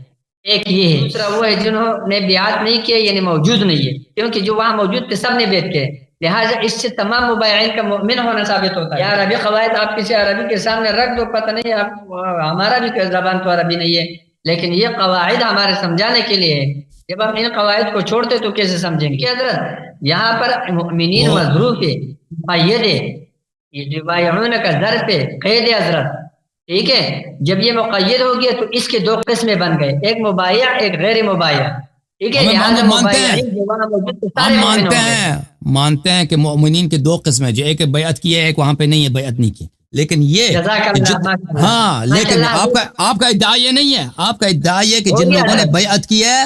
ایک یہ ہے، دوسرا وہ ہے جنہوں نے بیعت نہیں کیا یعنی موجود نہیں ہے، کیونکہ جو وہاں موجود تھے سب نے بیعت کیا، لہٰذا اس سے تمام مبایعین کا مؤمن ہونا ثابت ہوتا ہے۔ یا عربی قواعد آپ کسی عربی کے سامنے رکھ دو، پتہ نہیں آپ ہمارا بھی زبان تو عربی نہیں ہے، لیکن یہ قواعد ہمارے سمجھانے کے لیے ہے، جب ہم ان قواعد کو چھوڑتے تو کیسے سمجھیں گے؟ کہ حضرت یہاں پر مؤمنین مظروف ہے، مقید ہے، یہ جو بایعون کا ظرف ہے، قید ہے حضرت، ٹھیک ہے۔ جب یہ مقید ہو گیا تو اس کے دو قسمیں بن گئے، ایک مبایع ایک غیر مبایع، ٹھیک ہے۔ مانتے ہیں کہ مومنین کے دو قسمیں، جو ایک بیعت کی ہے ایک وہاں پہ نہیں ہے، بیعت نہیں کی، لیکن یہ ہاں، لیکن آپ کا ادعا یہ نہیں ہے، آپ کا ادعا یہ کہ جن لوگوں نے بیعت کی ہے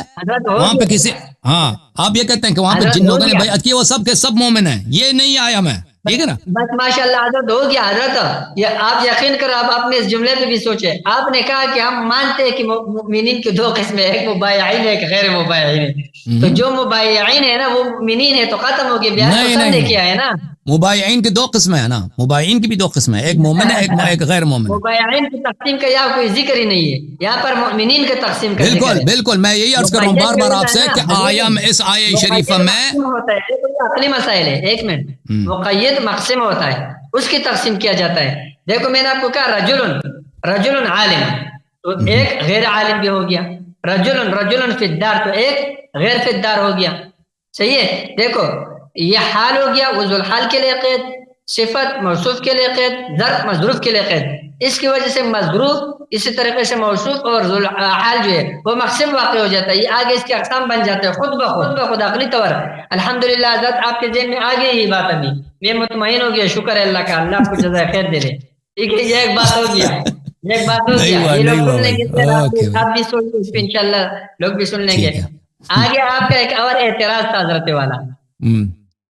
وہاں پہ کسی، ہاں آپ یہ کہتے ہیں کہ وہاں پہ جن لوگوں نے بیعت کی وہ سب کے سب مومن ہیں، یہ نہیں آیا میں، ٹھیک ہے نا۔ بس ماشاءاللہ حضرت ہو گیا حضرت، یہ آپ یقین کرو، آپ اپنے اس جملے پہ بھی سوچے، آپ نے کہا کہ ہم مانتے ہیں کہ مومنین کے دو قسمیں، ایک مبایعین ایک غیر مبایعین، تو جو مبایعین ہے نا وہ مومنین ہے تو ختم ہو گیا، بیعت تو سب نے کیا ہے نا۔ مبایعین کی دو قسمیں ہیں نا، مبایعین کی بھی دو قسمیں، ایک مومن ہے ایک غیر مومن۔ مبایعین کی تقسیم کا یہاں کوئی ذکر ہی نہیں ہے، یہاں پر مؤمنین کی تقسیم کا بالکل بالکل، میں یہی عرض کر رہا ہوں بار بار آپ سے کہ اس آیہ شریفہ میں عقلی مسائل ہے، ایک منٹ، مقید مقسم ہوتا ہے، اس کی تقسیم کیا جاتا ہے۔ دیکھو میں نے آپ کو کہا رجل عالم، تو ایک غیر عالم بھی ہو گیا، رجل فی الدار، تو ایک غیر فی الدار ہو گیا، صحیح ہے۔ دیکھو یہ حال ہو گیا، وہ ذوالحال کے لیے قید، صفت موصوف کے لیے قید، ظرف مظروف کے لیے قید، اس کی وجہ سے مضروب اسی طریقے سے موصوف اور ذوالحال جو ہے وہ مقصد واقع ہو جاتا ہے. یہ آگے اس کے اقسام بن جاتے ہیں خود بخود عقلی طور. الحمدللہ حضرت آپ کے ذہن میں آگے یہ بات ابھی میں مطمئن ہو گیا. شکر ہے اللہ کا, اللہ آپ کو جزائے خیر دے دے. ٹھیک ہے, یہ ایک بات ہو گیا, ایک بات ہو گیا. یہ لوگ سن لیں گے, آپ بھی سن لیں گے انشاءاللہ, لوگ بھی سن لیں گے. آگے آپ کا ایک اور اعتراض تھا حضرت والا.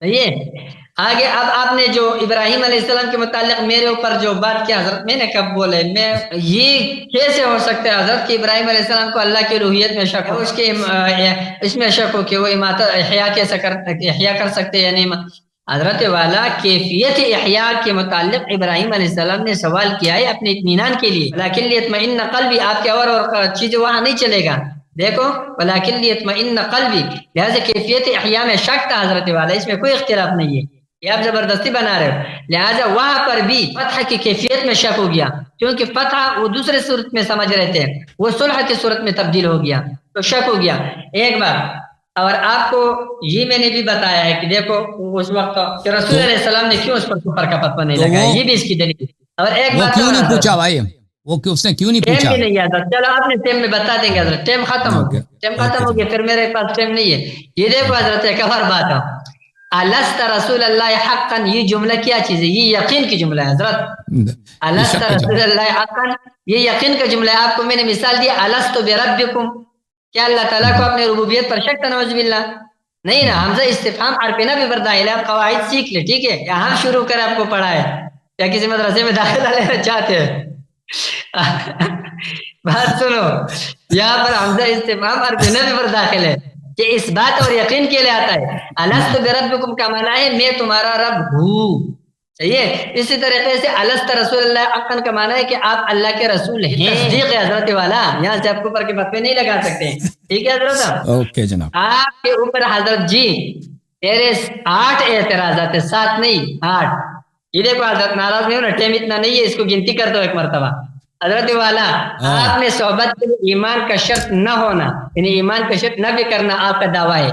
یہ آگے اب آپ نے جو ابراہیم علیہ السلام کے متعلق میرے اوپر جو بات کیا حضرت, میں نے کب بولے میں یہ کیسے ہو سکتا ہے حضرت کہ ابراہیم علیہ السلام کو اللہ کی الوہیت میں شک ہو, اس میں شک ہو کہ وہ احیاء کر سکتے یا نہیں. حضرت والا کیفیت احیاء کے متعلق ابراہیم علیہ السلام نے سوال کیا ہے اپنے اطمینان کے لیے. لیکن لیطمئن قلبی, آپ کے اور چیز وہاں نہیں چلے گا. دیکھو ولیکن لیطمئن قلبی, لہذا کیفیت احیاء میں شک تھا حضرت والا, اس میں کوئی اختلاف نہیں ہے. یہ آپ زبردستی بنا رہے ہو. لہذا وہاں پر بھی فتح کی کیفیت میں شک ہو گیا, کیونکہ فتح وہ دوسرے صورت میں سمجھ رہے تھے, وہ صلح کی صورت میں تبدیل ہو گیا, تو شک ہو گیا. ایک بار اور آپ کو یہ میں نے بھی بتایا ہے کہ دیکھو اس وقت کہ رسول علیہ السلام نے کیوں اس پر کفر کا فتویٰ نہیں لگایا, یہ بھی اس کی دلیل. اور ایک بات کیوں نہیں پوچھا بھائی, وہ اس نے کیوں نہیں پوچھا؟ ٹائم بھی نہیں آتا. چلو آپ نے ٹائم میں بتا دیں گے حضرت, ٹائم ختم ہو گیا, ٹائم ختم ہو گیا, پھر میرے پاس ٹائم نہیں ہے. یہ دیکھو حضرت ایک اور بات ہے, الست رسول اللہ حقا, یہ جملہ کیا چیز ہے؟ یہ یقین کی جملہ ہے حضرت. الست رسول اللہ حقا, یہ یقین کا جملہ ہے. آپ کو میں نے مثال دی, الست بربکم, کیا اللہ تعالیٰ کو اپنے ربوبیت پر شک تھا؟ نعوذ باللہ نہیں نا. حمزہ استفہام حرف نفی پر داخل ہے. آپ قواعد سیکھ لیں, ٹھیک ہے, یہاں شروع کر آپ کو پڑھا ہے, یا کسی مدرسے میں داخلہ لینا چاہتے ہیں. بات سنو, یہاں پر حمزہ استفہام حرف نفی پر داخل ہے کہ اس بات اور یقین کے لیے آتا ہے. الست بربکم کا معنی ہے میں تمہارا رب ہوں, صحیح ہے. اسی طریقے سے الست رسول اللہ حقا کا معنی ہے کہ آپ اللہ کے رسول ہیں. تصدیق ہے حضرت والا, یہاں سے آپ کو اوپر کے فتوے نہیں لگا سکتے. ٹھیک ہے حضرت, اوکے جناب. آپ کے اوپر حضرت جی تیرے 8 اعتراضات ہیں, 7 نہیں 8. یہ دیکھو حضرت ناراض نہیں ہونا, ٹائم اتنا نہیں ہے, اس کو گنتی کر دو ایک مرتبہ. حضرت والا آپ نے صحبت کے لیے ایمان کا شرط نہ ہونا, یعنی ایمان کا شرط نہ بھی کرنا آپ کا دعویٰ ہے,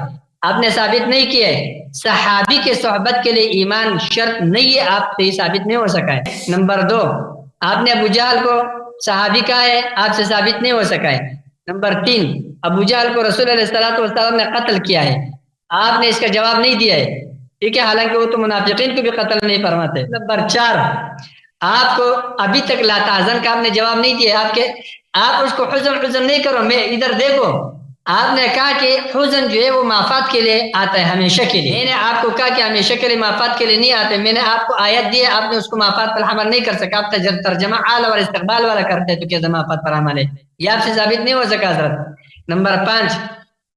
آپ نے ثابت نہیں کیا ہے. صحابی کے صحبت کے لیے ایمان شرط نہیں ہے, آپ سے ثابت نہیں ہو سکا ہے. نمبر 2, آپ نے ابو جہل کو صحابی کہا ہے, آپ سے ثابت نہیں ہو سکا ہے. نمبر 3, ابو جہل کو رسول علیہ السلام نے قتل کیا ہے, آپ نے اس کا جواب نہیں دیا ہے, ٹھیک ہے, حالانکہ وہ تو منافقین کو بھی قتل نہیں فرماتے. نمبر 4, آپ کو ابھی تک لا تحزن کا آپ نے جواب نہیں دیا. آپ اس کو حزن نہیں کرو, میں ادھر دیکھو, آپ نے کہا کہ حزن جو ہے وہ مافات کے لیے آتا ہے, ہمیشہ کے لیے. میں نے آپ کو کہا کہ ہمیشہ کے لیے مافات کے لیے نہیں آتے. میں نے آپ کو آیت دی ہے, آپ نے اس کو مافات پر حمل نہیں کر سکا. آپ ترجمہ حال اور استقبال والا کرتے ہیں, تو کیا مافات پر حمل ہے, یہ آپ سے ثابت نہیں ہو سکا حضرت. نمبر 5,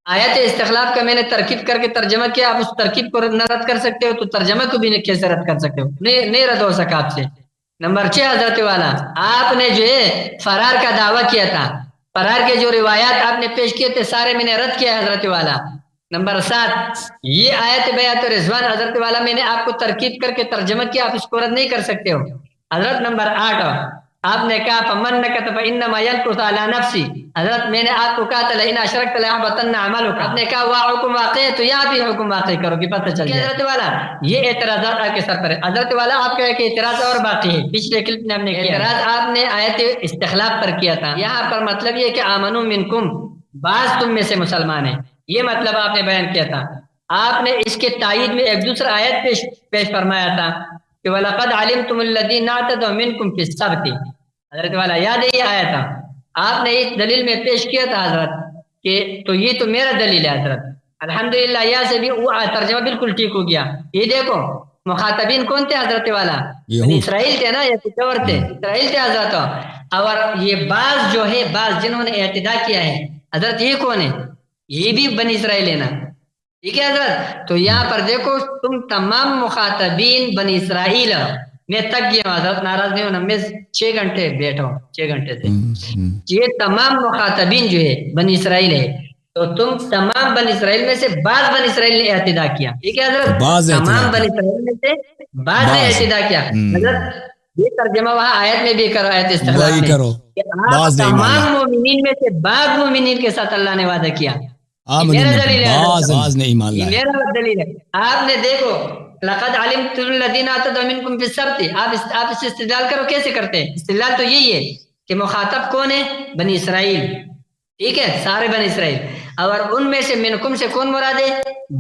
آیت استخلاف کا میں نے ترکیب کر کے ترجمہ کیا, آپ اس ترکیب کو نہ رد کر سکتے ہو, تو ترجمہ کو بھی کیسے رد کر سکتے ہو؟ نہیں رد ہو سکا آپ سے. نمبر 6 حضرت والا, آپ نے جو ہے فرار کا دعویٰ کیا تھا, فرار کے جو روایات آپ نے پیش کیے تھے سارے میں نے رد کیا حضرت والا. نمبر 7, یہ آیت بیعت رضوان حضرت والا میں نے آپ کو ترکیب کر کے ترجمہ کیا, آپ اس کو رد نہیں کر سکتے ہو حضرت. نمبر 8, آپ نے کہا فمن نکت فانما ينكث على نفسه, حضرت میں نے آپ کو کہا تھا لئن اشرکت ليحبطن عملك, آپ نے کہا وہ حکم واقع ہے تو یہاں بھی حکم واقع کرو کہ پتہ چل جائے. حضرت والا یہ اعتراضات آپ کے سر پر ہے. حضرت والا آپ کا ایک اعتراض اور باقی ہے, پچھلے کلپ میں ہم نے کیا اعتراض, آپ نے آیت استخلاف پر کیا تھا. یہاں پر مطلب یہ کہ آمنو منکم, بعض تم میں سے مسلمان ہیں, یہ مطلب آپ نے بیان کیا تھا. آپ نے اس کے تائید میں ایک دوسرا آیت پیش فرمایا تھا کہ وَلَقَدْ عَلِمْتُمُ الَّذِينَ اعْتَدَوْا مِنْكُمْ فِي السَّبْتِ. حضرت والا یاد ہے یہ آیا تھا, آپ نے اس دلیل میں پیش کیا تھا حضرت کہ تو یہ تو میرا دلیل ہے حضرت. الحمدللہ یہاں سے بھی وہ ترجمہ بالکل ٹھیک ہو گیا. یہ دیکھو مخاطبین کون تھے حضرت والا, اسرائیل تھے نا, یا کچھ اور تھے؟ اسرائیل تھے حضرت. اور یہ بعض جو ہے, بعض جنہوں نے اعتداء کیا ہے حضرت, یہ کون ہے؟ یہ بھی بنی اسرائیل ہے نا, ٹھیک ہے حضرت. تو یہاں پر دیکھو تم تمام مخاطبین بنی اسرائیل, میں تک گیا ہوں حضرت, ناراض نہیں ہونا, میں 6 گھنٹے بیٹھا ہوں, 6 گھنٹے سے. یہ تمام مخاطبین جو ہے بنی اسرائیل ہے, تو تم تمام بنی اسرائیل میں سے بعض بنی اسرائیل نے اعتداء کیا, ٹھیک ہے حضرت, تمام بنی اسرائیل میں سے بعض نے اعتداء کیا حضرت. یہ ترجمہ وہاں آیت میں بھی کرو, آیت استخلاف میں تمام مومنین میں سے بعض مومنین کے ساتھ اللہ نے وعدہ کیا. میرا دلیل ہے, میرا دلیل ہے. آپ نے دیکھو لقد علمتم الذین اعتدوا منکم فی السبت، آپ اس استدلال کرو کیسے کرتے ہیں؟ استدلال تو یہی ہے کہ مخاطب کون ہے؟ بنی اسرائیل، ٹھیک ہے، سارے بنی اسرائیل، اور ان میں سے منکم سے کون مراد ہے؟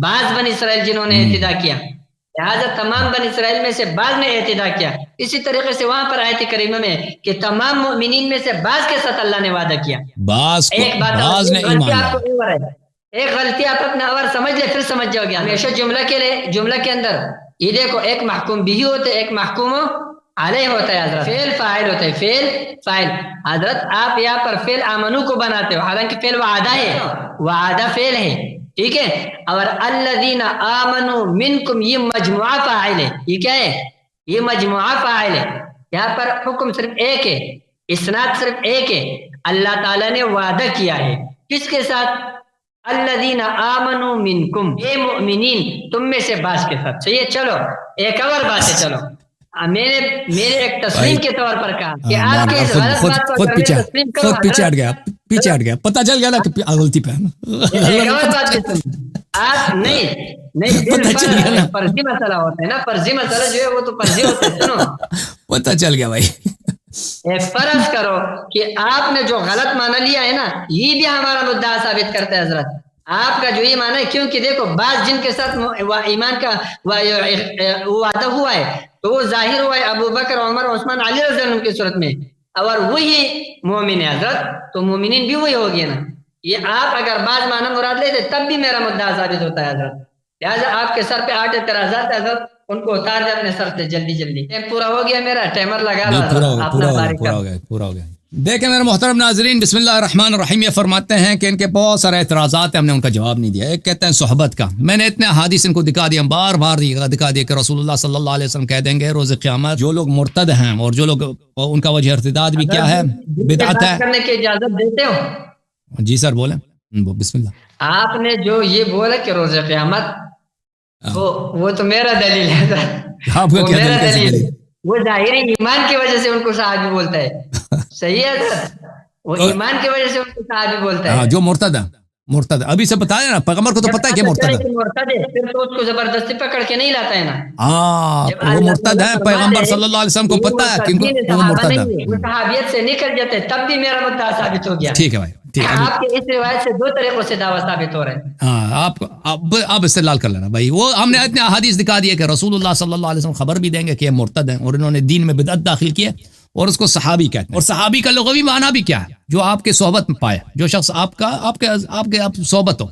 بعض بنی اسرائیل جنہوں نے اعتداء کیا، لہٰذا تمام بنی اسرائیل میں سے بعض نے اعتداء کیا۔ اسی طریقے سے وہاں پر آیت کریمہ میں کہ تمام مؤمنین میں سے بعض کے ساتھ اللہ نے وعدہ کیا۔ ایک بات ایک غلطی آپ اپنا اور سمجھ لے پھر سمجھ جاؤ گے۔ ہمیشہ جملہ کے اندر یہ دیکھو، ایک محکوم بھی ہوتا ہے، ایک محکوم علیہ ہوتا ہے حضرت، فعل فاعل ہوتا ہے، فعل فاعل۔ حضرت آپ یہاں پر فعل آمنو کو بناتے ہو، حالانکہ فعل وعدہ ہے، وعدہ فعل ہے، ٹھیک ہے، اور الذین آمنوا منکم یہ مجموعہ فاعل ہے، یہ کیا ہے؟ یہ مجموعہ فاعل ہے۔ یہاں پر حکم صرف ایک ہے، اسناد صرف ایک ہے، اللہ تعالیٰ نے وعدہ کیا ہے کس کے ساتھ؟ الذین آمنوا منکم، اے مؤمنین تم میں سے بعض کے ساتھ۔ صحیح ہے، چلو ایک اور بات ہے، چلو میرے ایک تسلیم کے طور پر کہا کہ آپ کے اس غلط بات کو اگر میں تسلیم کروں، پیچھے ہٹ گیا، پتہ چل گیا نا کہ غلطی پہ ایک اور بات بھی سن، آپ نہیں فرضی مسئلہ ہوتا ہے نا، فرضی مسئلہ جو ہے وہ تو فرضی ہوتا ہے، سنو پتہ چل گیا بھائی۔ فرض کرو کہ آپ نے جو غلط معنی لیا ہے نا، یہ بھی ہمارا مدعا ثابت کرتا ہے حضرت، آپ کا جو یہ معنی ہے، کیونکہ دیکھو بعض جن کے ساتھ ایمان کا وعدہ ہوا ہے تو وہ ظاہر ہوا ہے ابو بکر، عمر، عثمان، علی رضی اللہ عنہ کی صورت میں، اور وہی مومن ہے حضرت، تو مومنین بھی وہی ہوگی نا۔ یہ آپ اگر بعض معنی مراد لیتے تب بھی میرا مدعا ثابت ہوتا ہے حضرت، لہٰذا آپ کے سر پہ 8 اعتراضات ہیں حضرت، ان کو اتار دے اپنے سر سے جلدی جلدی۔ پورا ہو گیا میرا ٹائمر لگا لا، پورا ہو گیا۔ دیکھیں میرے محترم ناظرین، بسم اللہ الرحمن الرحیم، یہ فرماتے ہیں کہ ان کے بہت سارے اعتراضات ہیں، ہم نے ان کا جواب نہیں دیا۔ ایک کہتے ہیں صحبت کا، میں نے اتنے احادیث ان کو دکھا دیا، بار بار دکھا دیا کہ رسول اللہ صلی اللہ علیہ وسلم کہہ دیں گے روز قیامت جو لوگ مرتد ہیں اور جو لوگ ان کا وجہ ارتداد بھی کیا ہے، بدعت ہے۔ کرنے کی اجازت دیتے ہو؟ جی سر بولیں، بسم اللہ۔ آپ نے جو یہ بولا کہ روز قیامت، وہ تو میرا دلیل ہے، آپ کا کیا دلیل ہے؟ وہ ظاہری ایمان کی وجہ سے ان کو صحابی بولتا ہے، صحیح ہے سر، وہ ایمان کی وجہ سے ان کو صحابی بولتا ہے، جو مرتد ہے، مرتد ابھی سے بتایا نا، پیغمبر کو تو پتہ ہے کہ مرتد ہے، پھر تو اس کو زبردستی پکڑ کے نہیں لاتا ہے نا۔ وہ مرتد ہے، پیغمبر صلی اللہ علیہ وسلم کو پتہ ہے کہ وہ مرتد ہے، وہ صحابیت سے نکل جاتے، تب بھی میرا مدعا ثابت ہو گیا۔ ٹھیک ہے بھائی، آپ کے اس روایت سے 2 طریقوں سے دعویٰ ثابت ہو رہے ہیں۔ ہاں آپ استدلال کر لینا بھائی، وہ ہم نے اتنے احادیث دکھا دیے کہ رسول اللہ صلی اللہ علیہ وسلم خبر بھی دیں گے کہ یہ مرتد ہیں اور انہوں نے دین میں بدعت داخل کی ہے، اور اس کو صحابی کہتے ہیں۔ اور صحابی کا لغوی معنی بھی کیا ہے؟ جو آپ کے صحبت میں پائے، جو شخص آپ کے صحبت ہو،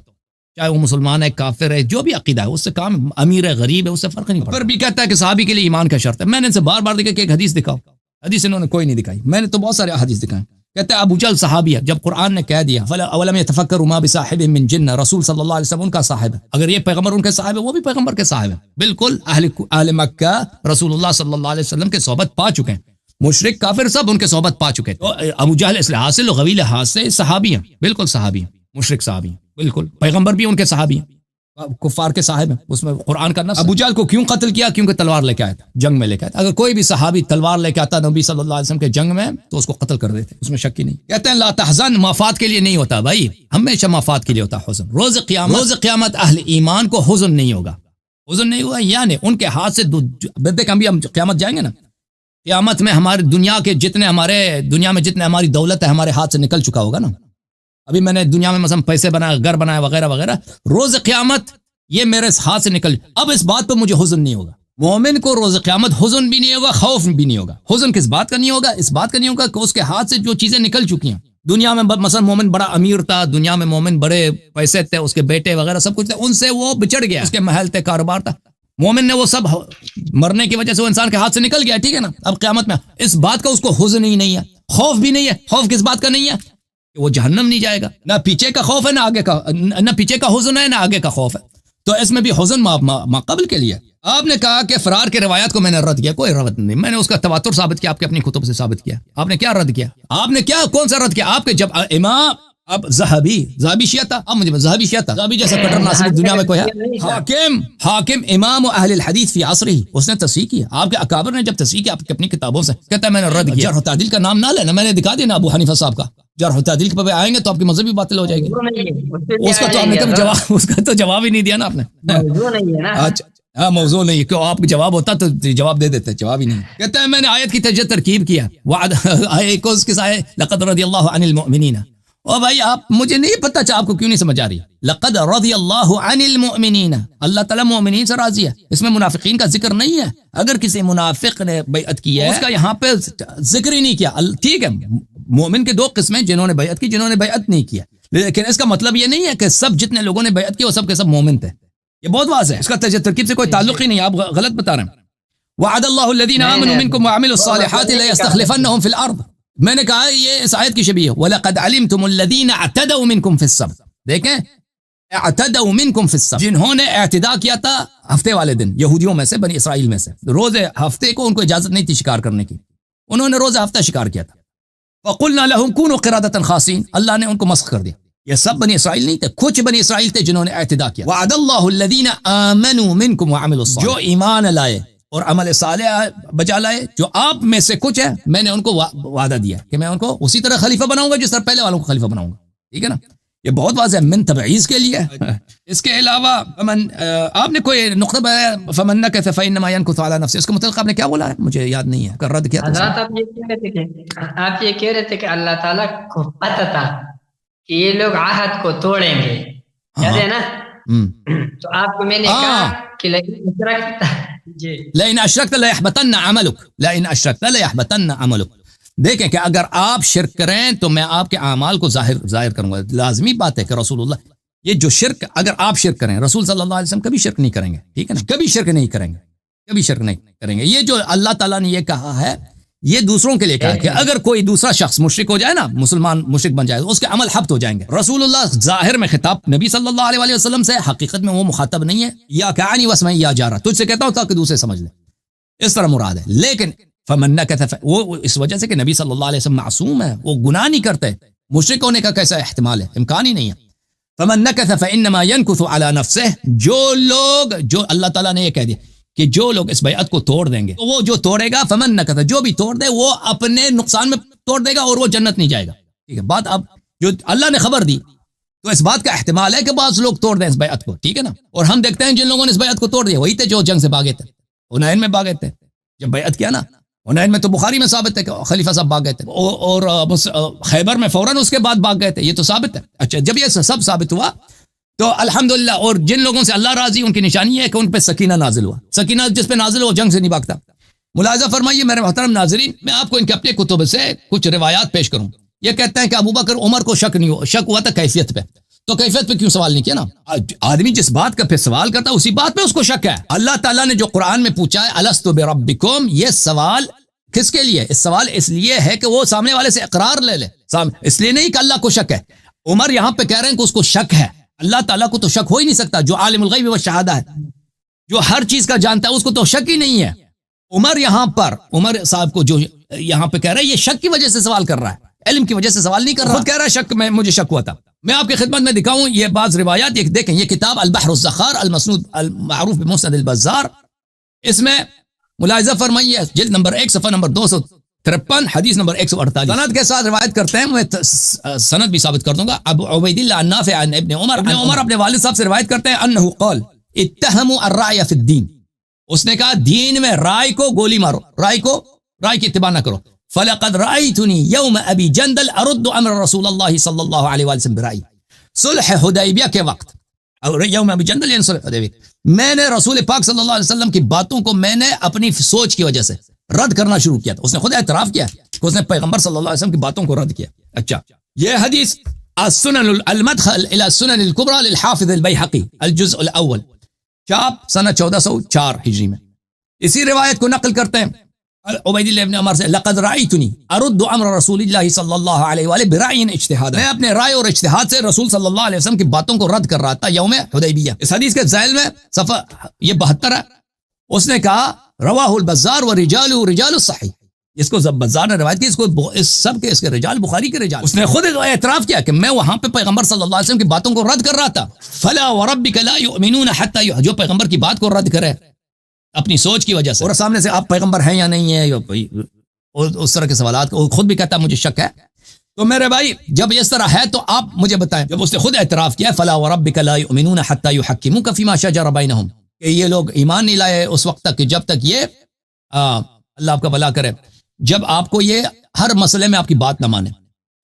چاہے وہ مسلمان ہے، کافر ہے، جو بھی عقیدہ ہے، اس سے کام امیر ہے، غریب ہے، اس سے فرق نہیں پڑتا۔ پھر بھی کہتا ہے کہ صحابی کے لیے ایمان کا شرط ہے۔ میں نے ان سے بار بار دیکھا کہ ایک حدیث دکھاؤ، حدیث انہوں نے کوئی نہیں دکھائی، میں نے تو بہت سارے حدیث دکھائے۔ کہتے ہیں ابو جہل صحابی ہے، جب قرآن نے کہہ دیا اولم یتفکروا ما بصاحب من جنہ، رسول صلی اللہ علیہ وسلم ان کا صاحب ہے، اگر یہ پیغمبر ان کے صاحب ہے، وہ بھی پیغمبر کے صاحب ہے، بالکل اہل مکہ رسول اللہ صلی اللہ علیہ وسلم کے صحبت پا چکے ہیں، مشرک کافر سب ان کے صحبت پا چکے ہیں۔ تو ابو جہل اس لحاظ سے لغوی لحاظ سے صحابی ہیں، بالکل صحابی ہیں، مشرک صحابی ہیں، بالکل پیغمبر بھی ان کے صحابی ہیں، کفار کے صاحب ہیں، اس میں قرآن کا نص۔ ابو جہل کو کیوں قتل کیا؟ کیونکہ تلوار لے کے آیا تھا، جنگ میں لے کے آیا تھا۔ اگر کوئی بھی صحابی تلوار لے کے آتا نبی صلی اللہ علیہ وسلم کے جنگ میں تو اس کو قتل کر دیتے، اس میں شک ہی نہیں۔ کہتے ہیں لا تحزن، مفاد کے لیے نہیں ہوتا بھائی، ہمیشہ مفاد کے لیے ہوتا حزن۔ روز قیامت اہل ایمان کو حزن نہیں ہوگا، حزن نہیں ہوگا، یعنی ان کے ہاتھ سے دیکھ ہم قیامت جائیں گے نا، قیامت میں ہمارے دنیا میں جتنے ہماری دولت ہے ہمارے ہاتھ سے نکل چکا ہوگا نا۔ ابھی میں نے دنیا میں مثلا پیسے بنائے، گھر بنائے وغیرہ وغیرہ، روز قیامت یہ میرے ہاتھ سے نکل، اب اس بات پہ مجھے حزن نہیں ہوگا۔ مومن کو روز قیامت حزن بھی نہیں ہوگا، خوف بھی نہیں ہوگا۔ حزن کس بات کا نہیں ہوگا؟ اس بات کا نہیں ہوگا کہ اس کے ہاتھ سے جو چیزیں نکل چکی ہیں دنیا میں، مثلا مومن بڑا امیر تھا، دنیا میں مومن بڑے پیسے تھے، اس کے بیٹے وغیرہ سب کچھ تھے، ان سے وہ بچڑ گیا، اس کے محل تھے، کاروبار تھا، مومن نے وہ سب مرنے کی وجہ سے وہ انسان کے ہاتھ سے نکل گیا، ٹھیک ہے نا۔ اب قیامت میں اس بات کا اس کو حزن ہی نہیں ہے، خوف بھی نہیں ہے۔ خوف کس بات کا نہیں ہے؟ کہ وہ جہنم نہیں جائے گا، نہ پیچھے کا خوف ہے نہ آگے کا، نہ پیچھے کا حزن ہے نہ آگے کا خوف ہے، تو اس میں بھی حزن ما قبل کے لیے۔ آپ نے کہا کہ فرار کے روایات کو میں نے رد کیا، کوئی رد نہیں، میں نے اس کا تواتر ثابت کیا، آپ کے اپنی کتب سے ثابت کیا۔ آپ نے کیا رد کیا؟ آپ نے کیا کون سا رد کیا؟ آپ کے جب امام اب زہبی شیعہ تھا، اب مجھے زہبی شیعہ تھا، زہبی جیسا کٹر ناصری دنیا میں کوئی ہے؟ حاکم امام و اہل الحدیث فی عصرہ، اس نے تصحیح کی، آپ کے اکابر نے جب تصحیح کی آپ کی اپنی کتابوں سے، کہتا ہے میں نے رد کیا۔ جرح و تعدیل کا نام نہ لینا، میں نے دکھا دیا نا ابو حنیفہ صاحب کا، جرح و تعدیل پہ آئیں گے تو آپ کی مذہبی باطل ہو جائے گی، اس کا تو آپ نے کبھی جواب، اس کا تو جواب ہی نہیں دیا نا آپ نے۔ ہاں موضوع نہیں، کہ آپ کو جواب ہوتا تو جواب دے دیتے، جواب ہی نہیں. کہتا ہے میں نے آیت کی ترکیب کیا، وعد ایک اس کے ساتھ لقد رضی اللہ عن المؤمنین. او بھائی آپ مجھے نہیں پتا آپ کو کیوں نہیں سمجھ آ رہی. لقد رضی اللہ عن المؤمنین، اللہ تعالیٰ مومنین سے راضی ہے. اس میں منافقین کا ذکر نہیں ہے. اگر کسی منافق نے بیعت کی ہے اس کا یہاں پہ ذکر ہی نہیں کیا. ٹھیک ہے، مومن کے دو قسمیں، جنہوں نے بیعت کی، جنہوں نے بیعت نہیں کیا. لیکن اس کا مطلب یہ نہیں ہے کہ سب جتنے لوگوں نے بیعت کی وہ سب کے سب مومن تھے. یہ بہت واضح ہے، اس کا ترکیب سے کوئی تعلق ہی نہیں. آپ غلط بتا رہے ہیں. وعد اللہ الذین آمنوا منکم وعملوا الصالحات لیستخلفنہم فی الارض. میں نے کہا یہ اس آیت کی شبیہ ہے. وَلَقَدْ عَلِمْتُمُ الَّذِينَ اعْتَدَوْا مِنْكُمْ فِي السَّبْتِ. دیکھیں اعتدوا منکم فی السبت، جنہوں نے اعتداء کیا تھا ہفتے والے دن، یہودیوں میں سے، بنی اسرائیل میں سے. روز ہفتے کو ان کو اجازت نہیں تھی شکار کرنے کی، انہوں نے روز ہفتہ شکار کیا تھا. فَقُلْنَا لَهُمْ كُونُوا قِرَادَةً خَاسِئِينَ. اللہ نے ان کو مسخ کر دیا. یہ سب بنی اسرائیل نہیں تھے، کچھ بنی اسرائیل تھے جنہوں نے اعتداء کیا. وعد اللہ الذین آمنوا منکم وعملوا الصالحات، جو ایمان لائے اور عمل صالح بجا لائے، جو آپ میں سے کچھ ہے، میں نے ان کو وعدہ دیا کہ میں ان کو اسی طرح خلیفہ بناؤں گا جس طرح پہلے والوں کو خلیفہ بناؤں گا. ٹھیک ہے نا، یہ بہت واضح ہے من تبعیض کے لیے. اس کے علاوہ آپ نے کوئی نقطہ بتایا فمن نکث فانما ينكث على نفسه، اس کے متعلق آپ نے کیا بولا ہے مجھے یاد نہیں ہے، رد کیا تھا. آپ یہ کہہ رہے تھے کہ اللہ تعالیٰ کو پتہ تھا کہ یہ لوگ عہد کو توڑیں گے، یاد ہے نا؟ تو آپ کو میں نے کہا کہ لئن اشرکت لیحبطن عملک، لئن اشرکت لیحبطن عملک. دیکھیں کہ اگر آپ شرک کریں تو میں آپ کے اعمال کو ظاہر کروں گا. لازمی بات ہے کہ رسول اللہ، یہ جو شرک، اگر آپ شرک کریں، رسول صلی اللہ علیہ وسلم کبھی شرک نہیں کریں گے. ٹھیک ہے نا، کبھی شرک نہیں کریں گے، کبھی شرک نہیں کریں گے. یہ جو اللہ تعالیٰ نے یہ کہا ہے، یہ دوسروں کے لیے کہا کہ اگر کوئی دوسرا شخص مشرک ہو جائے نا، مسلمان مشرک بن جائے، اس کے عمل حبط ہو جائیں گے. رسول اللہ ظاہر میں خطاب نبی صلی اللہ علیہ وسلم سے، حقیقت میں وہ مخاطب نہیں ہے. یا کہانی واسمعی یا جارا، تجھ سے کہتا ہوں تاکہ دوسرے سمجھ لیں، اس طرح مراد ہے. لیکن فمن نکث، وہ اس وجہ سے کہ نبی صلی اللہ علیہ وسلم معصوم ہے، وہ گناہ نہیں کرتے. مشرک ہونے کا کیسا احتمال ہے؟ امکان ہی نہیں ہے. فمن نکث فانما ينكث على نفسه، جو اللہ تعالیٰ نے یہ کہہ دیا کہ جو لوگ اس بیعت کو توڑ دیں گے، تو وہ جو توڑے گا، فمن نکث، جو بھی توڑ دے وہ اپنے نقصان میں توڑ دے گا اور وہ جنت نہیں جائے گا. ٹھیک ہے، بات اب جو اللہ نے خبر دی تو اس بات کا احتمال ہے کہ بعض لوگ توڑ دیں اس بیعت کو. ٹھیک ہے نا، اور ہم دیکھتے ہیں جن لوگوں نے اس بیعت کو توڑ دیا وہی تھے جو جنگ سے بھاگے تھے، حنین میں بھاگے تھے. جب بیعت کیا نا حنین میں، تو بخاری میں ثابت ہے کہ خلیفہ صاحب بھاگ گئے تھے، اور خیبر میں فوراً اس کے بعد بھاگ گئے تھے، یہ تو ثابت ہے. اچھا، جب یہ سب ثابت ہوا تو الحمدللہ، اور جن لوگوں سے اللہ راضی ان کی نشانی ہے کہ ان پہ سکینہ نازل ہوا. سکینہ جس پہ نازل ہو جنگ سے نہیں بھاگتا. ملاحظہ فرمائیے میرے محترم ناظرین، میں آپ کو ان کے اپنے کتب سے کچھ روایات پیش کروں. یہ کہتے ہیں کہ ابوبکر عمر کو شک نہیں ہوا، شک ہوا تھا کیفیت پہ. تو کیفیت پہ کیوں سوال نہیں کیا نا؟ آدمی جس بات کا پہ سوال کرتا ہے اسی بات پہ اس کو شک ہے. اللہ تعالیٰ نے جو قرآن میں پوچھا ہے الست بربکم، یہ سوال کس کے لیے؟ اس سوال اس لیے ہے کہ وہ سامنے والے سے اقرار لے لے، اس لیے نہیں کہ اللہ کو شک ہے. عمر یہاں پہ کہہ رہے ہیں کہ اس کو شک ہے. اللہ تعالیٰ کو تو شک ہو ہی نہیں سکتا، جو عالم الغیب والشہادہ ہے، جو ہر چیز کا جانتا ہے، اس کو تو شک ہی نہیں ہے. عمر یہاں پر، عمر صاحب کو جو یہاں پہ کہہ رہا ہے، یہ شک کی وجہ سے سوال کر رہا ہے، علم کی وجہ سے سوال نہیں کر رہا. خود کہہ رہا ہے شک میں، مجھے شک ہوا تھا. میں آپ کی خدمت میں دکھاؤں یہ بعض روایات. یہ دیکھیں، یہ کتاب البحر الزخار المسنود المعروف بمسند البزار، اس میں ملاحظہ فرمائیے جلد نمبر 1 صفحہ نمبر 253 حدیث نمبر 148 سند کے ساتھ روایت کرتے ہیں. میں سند بھی ثابت کر دوں گا. ابو عبید اللہ نافع عن ابن عمر اپنے والد صاحب سے روایت کرتے ہیں انه قال اتهموا الرأي في الدين، اس نے کہا دین میں رائے کو گولی مارو، رائے کی اتباع نہ کرو. فلقد رأيتني يوم ابي جندل ارد امر رسول الله صلی اللہ علیہ وسلم برأي، صلح حدیبیہ کے وقت، اور یوم ابی جندل یعنی صلح حدیبیہ، میں نے رسول پاک صلی اللہ علیہ وسلم کی باتوں کو میں نے اپنی سوچ کی وجہ سے رد کرنا شروع کیا تھا. اس نے خود اعتراف کیا کہ اس نے پیغمبر صلی اللہ علیہ وسلم کی باتوں کو رد کیا. اچھا، یہ حدیث السنن المدخل الى السنن الكبرى للحافظ البیہقی الجزء الاول، چاپ سنہ 1404 ہجری میں. اسی روایت کو نقل کرتے ہیں عبید اللہ ابن عمر سے، لقد رأیتنی ارد امر رسول اللہ صلی اللہ علیہ وآلہ برأی اجتہاد، میں اپنے رائے اور اجتہاد سے رسول صلی اللہ علیہ وسلم کی باتوں کو رد کر رہا تھا یوم حدیبیہ. اس حدیث کے ذیل میں صفحہ یہ 72 ہے. اس نے کہا رواہ البزار ورجال رجال الصحیح، اس کو بزار نے روایت کی، اس کو اس سب کے اس کے رجال بخاری کے رجال. اس نے خود اعتراف کیا کہ میں وہاں پہ پیغمبر صلی اللہ علیہ وسلم کی باتوں کو رد کر رہا تھا. فلا وربک لا یؤمنون حتی، جو پیغمبر کی بات کو رد کرے اپنی سوچ کی وجہ سے، اور سامنے سے آپ پیغمبر ہیں یا نہیں ہے، اور اس طرح کے سوالات کو خود بھی کہتا ہے مجھے شک ہے. تو میرے بھائی جب اس طرح ہے تو آپ مجھے بتائیں، جب اس نے خود اعتراف کیا فلا وربک لا یؤمنون حتی یحکموک فیما شجر بینہم، کہ یہ لوگ ایمان نہیں لائے اس وقت تک کہ جب تک یہ اللہ آپ کا بھلا کرے، جب آپ کو یہ ہر مسئلے میں آپ کی بات نہ مانے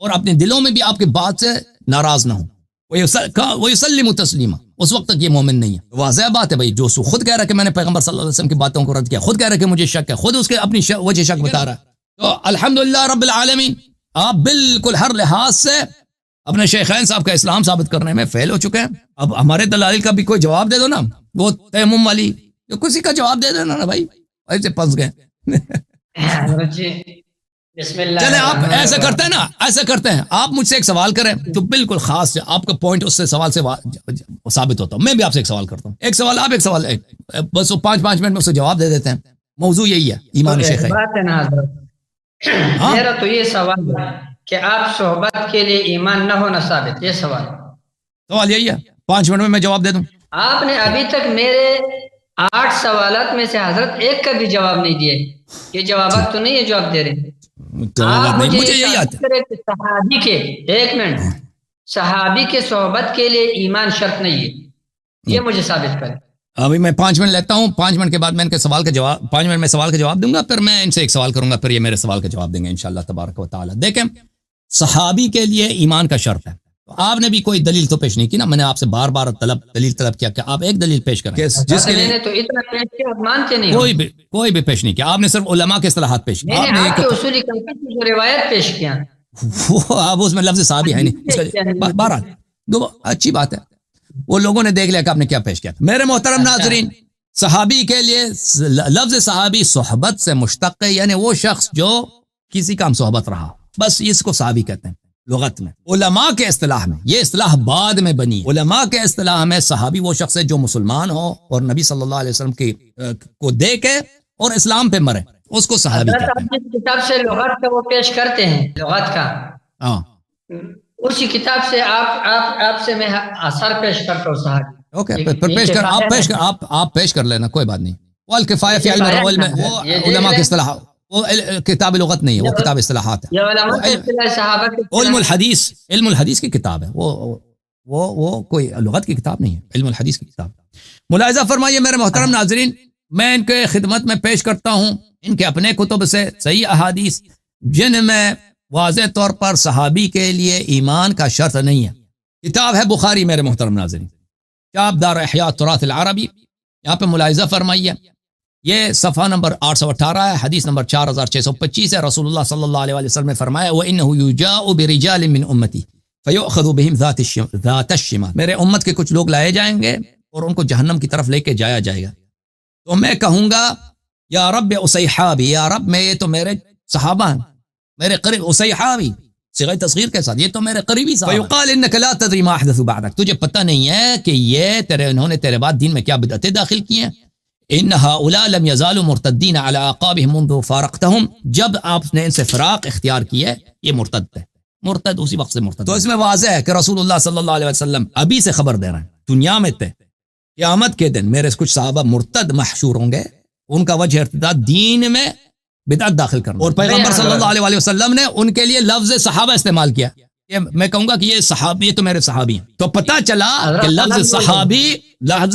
اور اپنے دلوں میں بھی آپ کی بات سے ناراض نہ ہو، وَيُسَلِّمُ تَسْلِيمًا، اس وقت تک یہ مومن نہیں ہے۔ واضح بات ہے بھائی، جو خود کہہ رہا ہے کہ میں نے پیغمبر صلی اللہ علیہ وسلم کی باتوں کو رد کیا، خود کہہ رہا ہے کہ مجھے شک ہے، خود اس کے اپنی وجہ شک بتا رہا ہے، تو الحمدللہ رب العالمین آپ بالکل ہر لحاظ سے اپنے شیخین صاحب کا اسلام ثابت کرنے میں فیل ہو چکے ہیں۔ اب ہمارے دلائل کا بھی کوئی جواب دے دو نا، وہ تیمم والی کسی کا جواب دے دینا نا بھائی، ایسے پھنس گئے۔ بسم اللہ، چلے آپ ایسا کرتے ہیں نا، ایسا کرتے ہیں آپ مجھ سے ایک سوال کریں جو بالکل خاص ہے، آپ کا پوائنٹ اس سے سوال سے ثابت ہوتا ہوں۔ میں بھی آپ سے ایک سوال کرتا ہوں، ایک سوال آپ، ایک سوال ایک، بس وہ 5 منٹ میں اس سے جواب دے دیتے ہیں۔ موضوع یہی ہے، ایمان شیخ ہے۔ بات ہے نا حضرت، میرا تو یہ سوال ہے کہ آپ صحبت کے لیے ایمان نہ ہونا ثابت، یہ سوال یہی ہے، 5 منٹ میں میں جواب دے دوں۔ آپ نے ابھی تک میرے 8 سوالات میں سے حضرت ایک کا بھی جواب نہیں دیے، یہ جوابات تو نہیں ہے جو آپ دے رہے ہیں۔ آپ مجھے یہی آتا ہے، صحابی کے، ایک منٹ، صحابی کے صحبت کے لیے ایمان شرط نہیں ہے، یہ مجھے ثابت کریں۔ ابھی میں 5 منٹ لیتا ہوں، 5 منٹ کے بعد میں ان کے سوال کا جواب، 5 منٹ میں سوال کا جواب دوں گا، پھر میں ان سے ایک سوال کروں گا، پھر یہ میرے سوال کا جواب دیں گے انشاءاللہ تبارک و تعالی۔ دیکھیں، صحابی کے لیے ایمان کا شرط ہے، تو آپ نے بھی کوئی دلیل تو پیش نہیں کی نا، میں نے آپ سے بار بار دلیل طلب کیا کہ آپ ایک دلیل پیش کریں جس کے لیے تو اتنا پیش کیا آپ مانتے نہیں، کوئی بھی پیش نہیں کیا آپ نے، صرف علماء کے اصطلاحات پیش کیا، آپ نے آپ کے اصولی کنفیس جو روایت پیش کیا، وہ آپ اس میں لفظ صحابی ہے نہیں، بہرحال اچھی بات ہے، وہ لوگوں نے دیکھ لیا کہ آپ نے کیا پیش کیا تھا۔ میرے محترم ناظرین، صحابی کے لیے لفظ صحابی صحبت سے مشتق ہے، یعنی وہ شخص جو کسی کا ہم صحبت رہا، بس اس کو صحابی کہتے ہیں لغت میں۔ علماء کے اصطلاح میں، یہ اصطلاح بعد میں بنی ہے، علماء کے اصطلاح میں صحابی وہ شخص ہے جو مسلمان ہو اور نبی صلی اللہ علیہ وسلم کو دیکھے اور اسلام پہ مرے، اس کو صحابی کہتے ہیں۔ جس کتاب سے لغت کا وہ پیش کرتے ہیں، لغت کا، اسی کتاب سے آپ سے میں اثر پیش کرتا ہوں صحابی۔ اوکے، پھر پیش کر، آپ پیش کر لینا، کوئی بات نہیں۔ والکفایہ فی علم الرجل میں وہ علماء کے اصطلاح، وہ کتاب لغت نہیں ہے، وہ کتاب اصطلاحات ہے، علم الحدیث کی کتاب ہے، وہ کوئی لغت کی کتاب نہیں ہے، علم الحدیث کی کتاب۔ ملاحظہ فرمائیے میرے محترم ناظرین، میں ان کے خدمت میں پیش کرتا ہوں ان کے اپنے کتب سے صحیح احادیث جن میں واضح طور پر صحابی کے لیے ایمان کا شرط نہیں ہے۔ کتاب ہے بخاری میرے محترم ناظرین، کتاب دار احیاء تراث العربی، یہاں پہ ملاحظہ فرمائیے، یہ صفحہ نمبر 818 ہے، حدیث نمبر 4625 ہے۔ رسول اللہ صلی اللہ علیہ وسلم نے فرمایا وَإِنَّهُ يُجَاءُ بِرِجَالٍ مِّنْ أُمَّتِي فَيُؤْخَذُ بِهِمْ ذَاتَ الشِّمَالِ، میرے امت کے کچھ لوگ لائے جائیں گے اور ان کو جہنم کی طرف لے کے جایا جائے گا، تو میں کہوں گا یا رب اصحابی، یا رب میں یہ تو میرے صحابہ ہیں، میرے قریب، اصحابی صیغہ تصغیر کے ساتھ، یہ تو میرے قریبی صحابہ۔ فیقال انک لا تدری ما احدث بعدک، تجھے پتہ نہیں ہے کہ یہ انہوں نے تیرے بعد دین میں کیا بدعتیں داخل کی ہیں۔ ان هؤلاء لم يزالوا مرتدین علی اعقابهم منذ فارقتهم، جب آپ نے ان سے فراق اختیار کی ہے یہ مرتد ہے، مرتد اسی وقت سے مرتد۔ تو اس میں واضح ہے کہ رسول اللہ صلی اللہ علیہ وسلم ابھی سے خبر دے رہے ہیں، دنیا میں تھے، قیامت کے دن میرے کچھ صحابہ مرتد محشور ہوں گے، ان کا وجہ ارتداد دین میں بدعت داخل کرنا، اور پیغمبر صلی اللہ علیہ وسلم نے ان کے لیے لفظ صحابہ استعمال کیا، کہ میں کہوں گا کہ یہ صحابی، یہ تو میرے صحابی ہیں، تو پتہ چلا کہ لفظ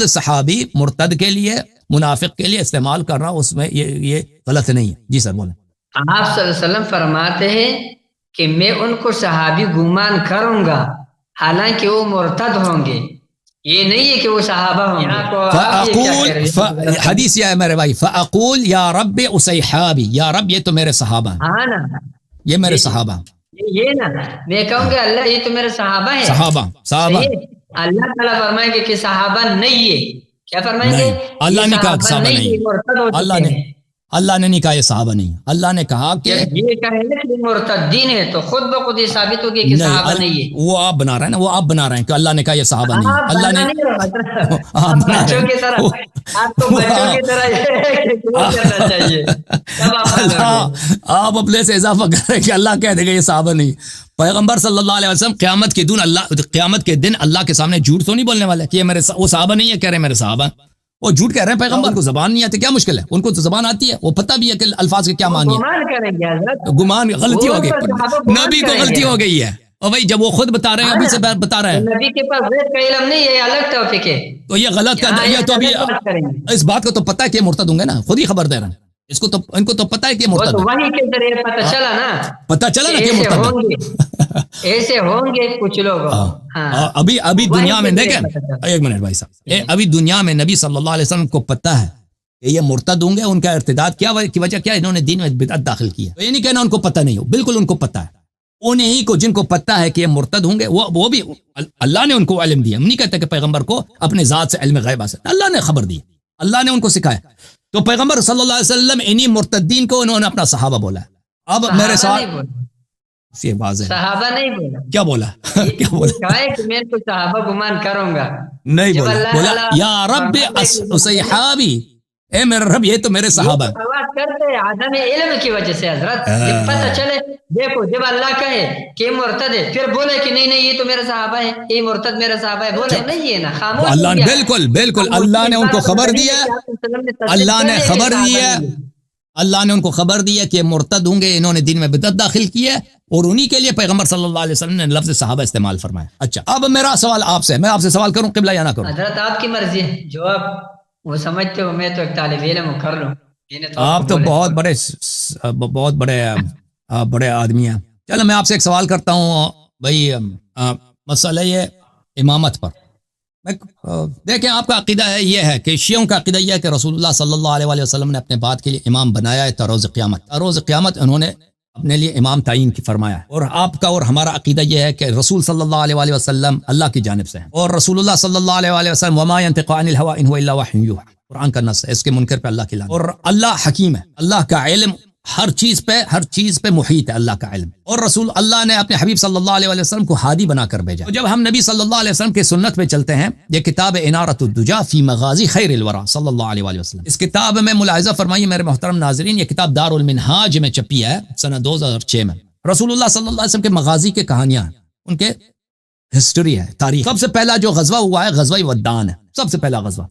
صحابی مرتد کے لیے، منافق کے لیے استعمال کرنا اس میں یہ غلط نہیں ہے۔ جی سر بولیں۔ آپ صلی اللہ علیہ وسلم فرماتے ہیں کہ میں ان کو صحابی گمان کروں گا حالانکہ وہ مرتد ہوں گے، یہ نہیں ہے کہ وہ صحابہ ہوں گے۔ فأقول، حدیث یہ ہے میرے بھائی، فأقول یا رب اصحابی، یا رب یہ تو میرے صحابہ ہیں، ہاں نا، یہ میرے صحابہ ہیں، یہ نا میں کہوں گا اللہ یہ تو میرے صحابہ ہیں، صحابہ اللہ تعالیٰ فرمائیں گے کہ صحابہ نہیں ہے، کیا فرمائیں گے؟ اللہ نے کہا صحابہ نہیں، اللہ نے نہیں کہا یہ صحابہ نہیں، اللہ نے کہا کہ یہ کہیں مرتدین ہے، تو خود بخود یہ ثابت ہوگی کہ صحابہ نہیں ہے، وہ آپ بنا رہے ہیں نا، وہ آپ بنا رہے ہیں کہ اللہ نے کہا یہ صحابہ نہیں ہے، اللہ نے بچوں کی طرح، آپ کو بچوں کی طرح کرنا چاہیے، آپ اپنے سے اضافہ کر رہے ہیں کہ اللہ کہہ دے گا یہ صحابہ نہیں۔ پیغمبر صلی اللہ علیہ وسلم قیامت کے دن اللہ کے سامنے جھوٹ تو نہیں بولنے والے کہ یہ میرے وہ صحابہ نہیں ہے، کہہ رہے ہیں میرے صحابہ، وہ جھوٹ کہہ رہے ہیں۔ پیغمبر کو زبان نہیں آتی، کیا مشکل ہے، ان کو تو زبان آتی ہے، وہ پتہ بھی ہے کہ الفاظ کے کیا معنی ہے، گمان غلطی ہو گئی، نبی کو غلطی ہو گئی ہے، اور بھائی جب وہ خود بتا رہے ہیں ابھی سے بتا رہے ہیں نبی کے پاس غیب کا علم نہیں ہے، یہ الگ توفیق ہے. تو یہ غلط کا یہ تو ابھی اس بات کو تو پتہ ہے کہ مرتد ہوں گے نا، خود ہی خبر دے رہے ہیں اس کو، تو ان کو تو پتہ ہے کہ مرتد ہے. وہی کے ذریعے پتہ چلا نا، پتہ چلا نا کہ مرتد ایسے ہوں گے کچھ لوگ. ابھی دنیا میں دیکھیں، ایک منٹ بھائی صاحب، ابھی دنیا میں نبی صلی اللہ علیہ وسلم کو پتہ ہے کہ یہ مرتد ہوں گے. ان کا ارتداد کیا کی وجہ کیا؟ انہوں نے دین میں بدعت داخل کی ہے. تو یہ نہیں کہنا ان کو پتہ نہیں ہو، بالکل ان کو پتہ ہے. انہیں کو جن کو پتہ ہے کہ یہ مرتد ہوں گے وہ بھی اللہ نے ان کو علم دیا. ہم نہیں کہتے کہ پیغمبر کو اپنے ذات سے علم غیب حاصل، اللہ نے خبر دی، اللہ نے ان کو سکھایا. تو پیغمبر صلی اللہ علیہ وسلم انہی مرتدین کو انہوں نے اپنا صحابہ بولا. اب میرے ساتھ یہ واضح ہے، صحابہ نہیں بولا. کیا بولا؟ کیا بولا؟ کہ میں تو صحابہ گمان کروں گا، نہیں بولا یا رب صحابی، اے میرے رب یہ تو میرے صحابہ ہیں. بات کرتے ہیں عدم علم کی وجہ سے حضرت. جب پتہ چلے، دیکھو جب اللہ کہے کہ مرتد ہے، پھر بولے کہ نہیں یہ تو میرے صحابہ ہے، یہ مرتد میرے صحابہ ہے، بولے نہیں ہے نا، خاموش. اللہ نے بالکل اللہ نے ان کو خبر دیا، اللہ نے خبر دیا، اللہ نے ان کو خبر دیا کہ مرتد ہوں گے، انہوں نے دین میں بدعت داخل کی ہے، اور انہی کے لیے پیغمبر صلی اللہ علیہ وسلم نے لفظ صحابہ استعمال فرمایا. اچھا اب میرا سوال آپ سے، میں آپ سے سوال کروں قبلہ یا نہ کروں؟ حضرت آپ کی مرضی ہے، جو آپ وہ سمجھتے ہو. میں تو ایک طالب علم کر لوں. آپ تو بہت بڑے آدمی ہیں. چلو میں آپ سے ایک سوال کرتا ہوں بھائی، مسئلہ یہ امامت پر. دیکھیں آپ کا عقیدہ ہے، یہ ہے کہ شیعوں کا عقیدہ یہ ہے کہ رسول اللہ صلی اللہ علیہ وسلم نے اپنے بعد کے لیے امام بنایا ہے تا روز قیامت. روز قیامت انہوں نے اپنے لیے امام تعین کی فرمایا ہے. اور آپ کا اور ہمارا عقیدہ یہ ہے کہ رسول صلی اللہ علیہ وسلم اللہ کی جانب سے ہیں، اور رسول اللہ صلی اللہ علیہ وسلم وما ينطق عن الهوى ان هو الا وحي يوحى، قرآن کا نص ہے. اس کے منکر پہ اللہ کی لعنت. اور اللہ حکیم ہے، اللہ کا علم ہر چیز پہ محیط ہے، اللہ کا علم. اور رسول اللہ نے اپنے حبیب صلی اللہ علیہ وسلم کو ہادی بنا کر بھیجا. تو جب ہم نبی صلی اللہ علیہ وسلم کے سنت پہ چلتے ہیں، یہ کتاب انارۃ الدجا فی مغازی خیر الورا صلی اللہ علیہ وسلم، اس کتاب میں ملاحظہ فرمائیے میرے محترم ناظرین، یہ کتاب دار المنہاج میں چھپی ہے سنہ 2006 میں. رسول اللہ صلی اللہ علیہ وسلم کے مغازی کے کہانیاں ہیں، ان کے ہسٹری ہے، تاریخ. سب سے پہلا جو غزوہ ہوا ہے غزوہ ودان ہے، سب سے پہلا غزوہ.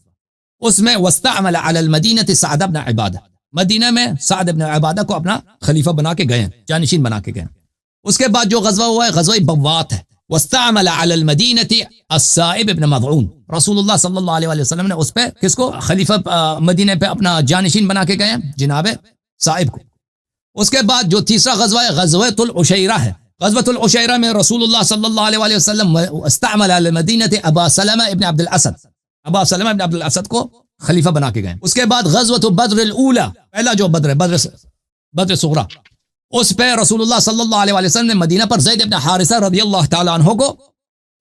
اس میں واستعمل علی المدینہ سعد بن عبادہ، مدینہ میں سعد بن عبادہ کو اپنا خلیفہ بنا کے گئے، جانشین بنا کے گئے. اس کے بعد جو غزوہ ہوا ہے غزوہ بوات ہے. واستعمل علی المدینہ السائب بن مضعون، رسول اللہ صلی اللہ علیہ وسلم نے اس پہ کس کو خلیفہ مدینہ پہ اپنا جانشین بنا کے گئے؟ جناب صائب کو. اس کے بعد جو تیسرا غزوہ ہے غزوۃ العشیرہ ہے. غزوۃ العشیرہ میں رسول اللہ صلی اللہ علیہ وسلم استعمل علی المدینہ ابا سلمہ ابن عبد الاسد، ابا سلمہ ابن عبد الاسد کو خلیفہ بنا کے گئے. اس کے بعد غزوۃ بدر الاولی، پہلا جو بدر ہے بدر صغریٰ، اس پہ رسول اللہ صلی اللہ علیہ وسلم نے مدینہ پر زید بن حارثہ رضی اللہ تعالیٰ عنہ کو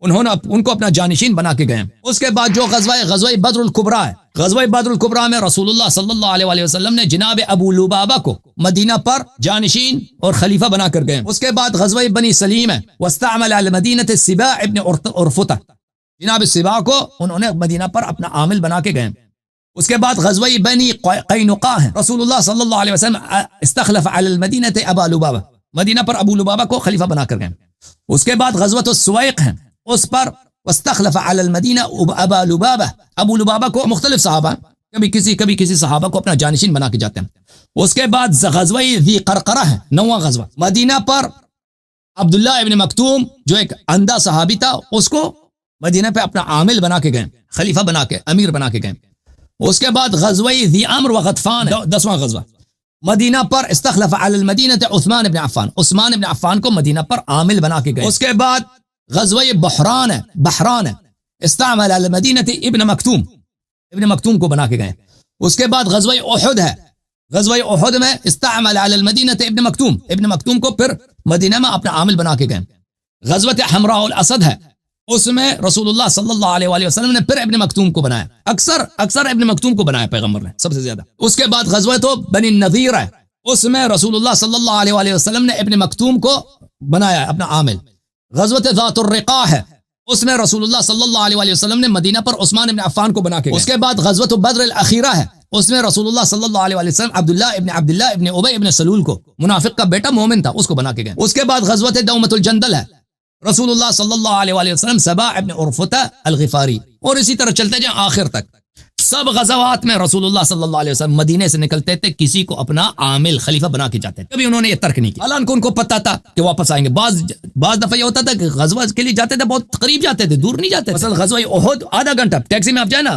ان کو اپنا جانشین بنا کے گئے. اس کے بعد جو غزوہ ہے غزوہ بدر الکبریٰ ہے. غزوہ بدر الکبریٰ میں رسول اللہ صلی اللہ علیہ وسلم نے جناب ابو لبابہ کو مدینہ پر جانشین اور خلیفہ بنا کر گئے. اس کے بعد غزوہ بنی سلیم ہے. واستعمل علی مدینہ السباع ابن عرفطہ، جناب السباع کو انہوں نے مدینہ پر اپنا عامل بنا کے گئے. اس کے بعد غزوہ بنی قینقاع ہے. رسول اللہ صلی اللہ علیہ وسلم استخلف علی المدینہ ابا لبابہ، مدینہ پر ابو لبابہ کو خلیفہ بنا کر گئے. اس کے بعد غزوۃ السویق ہے، اس پر واستخلف علی المدینہ ابا لبابہ، ابو لبابہ کو مختلف صحابہ کبھی کسی صحابہ کو اپنا جانشین بنا کے جاتے ہیں. اس کے بعد غزوہ ذی قرقرہ ہے، 9واں غزوہ. مدینہ پر عبداللہ ابن مکتوم جو ایک اندھا صحابی تھا، اس کو مدینہ پہ اپنا عامل بنا کے گئے، خلیفہ بنا کے، امیر بنا کے گئے. اس کے بعد غزوہ ذی امر و غطفان 10واں غزوہ. مدینہ پر استخلف علی المدینہ عثمان ابن عفان، عثمان ابن عفان کو مدینہ پر عامل بنا کے گئے. اس کے بعد غزوہ بحران ہے، استعمل علی المدینہ ابن مکتوم کو بنا کے گئے. اس کے بعد غزوہ احد ہے. غزوہ احد میں استعمل علی المدینہ ابن مکتوم کو پھر مدینہ میں اپنا عامل بنا کے گئے. غزوہ حمراء الاسد ہے، اس میں رسول اللہ صلی اللہ علیہ وسلم نے پھر ابن مکتوم کو بنایا. اکثر ابن مکتوم کو بنایا پیغمبر نے سب سے زیادہ. اس کے بعد غزوہ تو بنی النضیر ہے، اس میں رسول اللہ صلی اللہ علیہ وسلم نے ابن مکتوم کو بنایا اپنا عامل. غزوہ ذات الرقاع ہے، اس میں رسول اللہ صلی اللہ علیہ وسلم نے مدینہ پر عثمان ابن عفان کو بنا کے. اس کے بعد غزوہ بدر الاخیرہ ہے، اس میں رسول اللہ صلی اللہ علیہ وسلم عبداللہ ابن ابی ابن سلول کو، منافق کا بیٹا مومن تھا، اس کو بنا کے گئے. اس کے بعد غزوہ دومۃ الجندل ہے، رسول اللہ صلی اللہ علیہ وسلم سبا ابن عرفطہ الغفاری، اور اسی طرح چلتے جائیں آخر تک. سب غزوات میں رسول اللہ صلی اللہ علیہ وسلم مدینے سے نکلتے تھے، کسی کو اپنا عامل خلیفہ بنا کے جاتے تھے، کبھی انہوں نے یہ ترک نہیں کیا، حالانکہ ان کو پتا تھا کہ واپس آئیں گے۔ بعض دفعہ یہ ہوتا تھا کہ غزوہ کے لیے جاتے تھے، بہت قریب جاتے تھے، دور نہیں جاتے تھے۔ مثلا غزوہ احد آدھا گھنٹہ ٹیکسی میں آپ جائیں نا،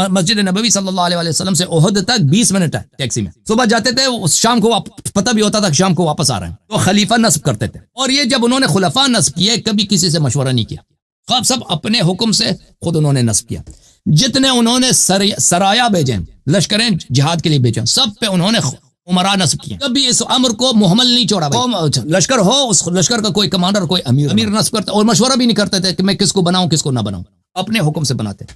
مسجد نبوی صلی اللہ علیہ وسلم سے احد تک 20 منٹ ہے ٹیکسی میں، صبح جاتے تھے، شام کو پتہ بھی ہوتا تھا کہ شام کو واپس آ رہے ہیں، تو خلیفہ نصب کرتے تھے۔ اور یہ جب انہوں نے خلفاء نصب کیے، کبھی کسی سے مشورہ نہیں کیا، خواب سب اپنے حکم سے خود انہوں نے نصب کیا۔ جتنے انہوں نے سرایا بھیجیں، لشکریں جہاد کے لیے بھیجیں، سب پہ انہوں نے عمرا نصب کیا، کبھی اس امر کو محمل نہیں چھوڑا۔ لشکر ہو، اس لشکر کا کوئی کمانڈر، کوئی امیر نصب کرتا، اور مشورہ بھی نہیں کرتے تھے کہ میں کس کو بناؤں کس کو نہ بناؤں، اپنے حکم سے بناتے تھے۔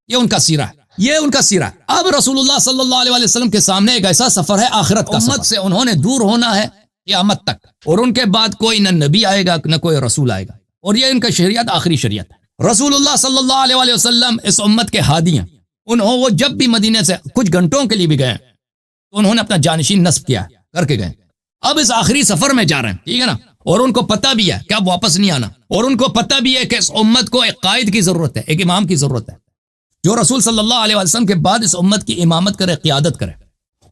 یہ ان کا سیرہ ہے، یہ ان کا سیرہ ہے۔ اب رسول اللہ صلی اللہ علیہ وسلم کے سامنے ایک ایسا سفر ہے آخرت کا، امت سے انہوں نے دور ہونا ہے قیامت تک، اور ان کے بعد کوئی نہ نبی آئے گا نہ کوئی رسول آئے گا، اور یہ ان کا شریعت آخری شریعت ہے۔ رسول اللہ صلی اللہ علیہ وسلم اس امت کے ہادی ہیں۔ وہ جب بھی مدینے سے کچھ گھنٹوں کے لیے بھی گئے تو انہوں نے اپنا جانشین نصب کیا کر کے گئے۔ اب اس آخری سفر میں جا رہے ہیں، ٹھیک ہے نا، اور ان کو پتہ بھی ہے کہ اب واپس نہیں آنا، اور ان کو پتہ بھی ہے کہ اس امت کو ایک قائد کی ضرورت ہے، ایک امام کی ضرورت ہے، جو رسول صلی اللہ علیہ وسلم کے بعد اس امت کی امامت کرے، قیادت کرے،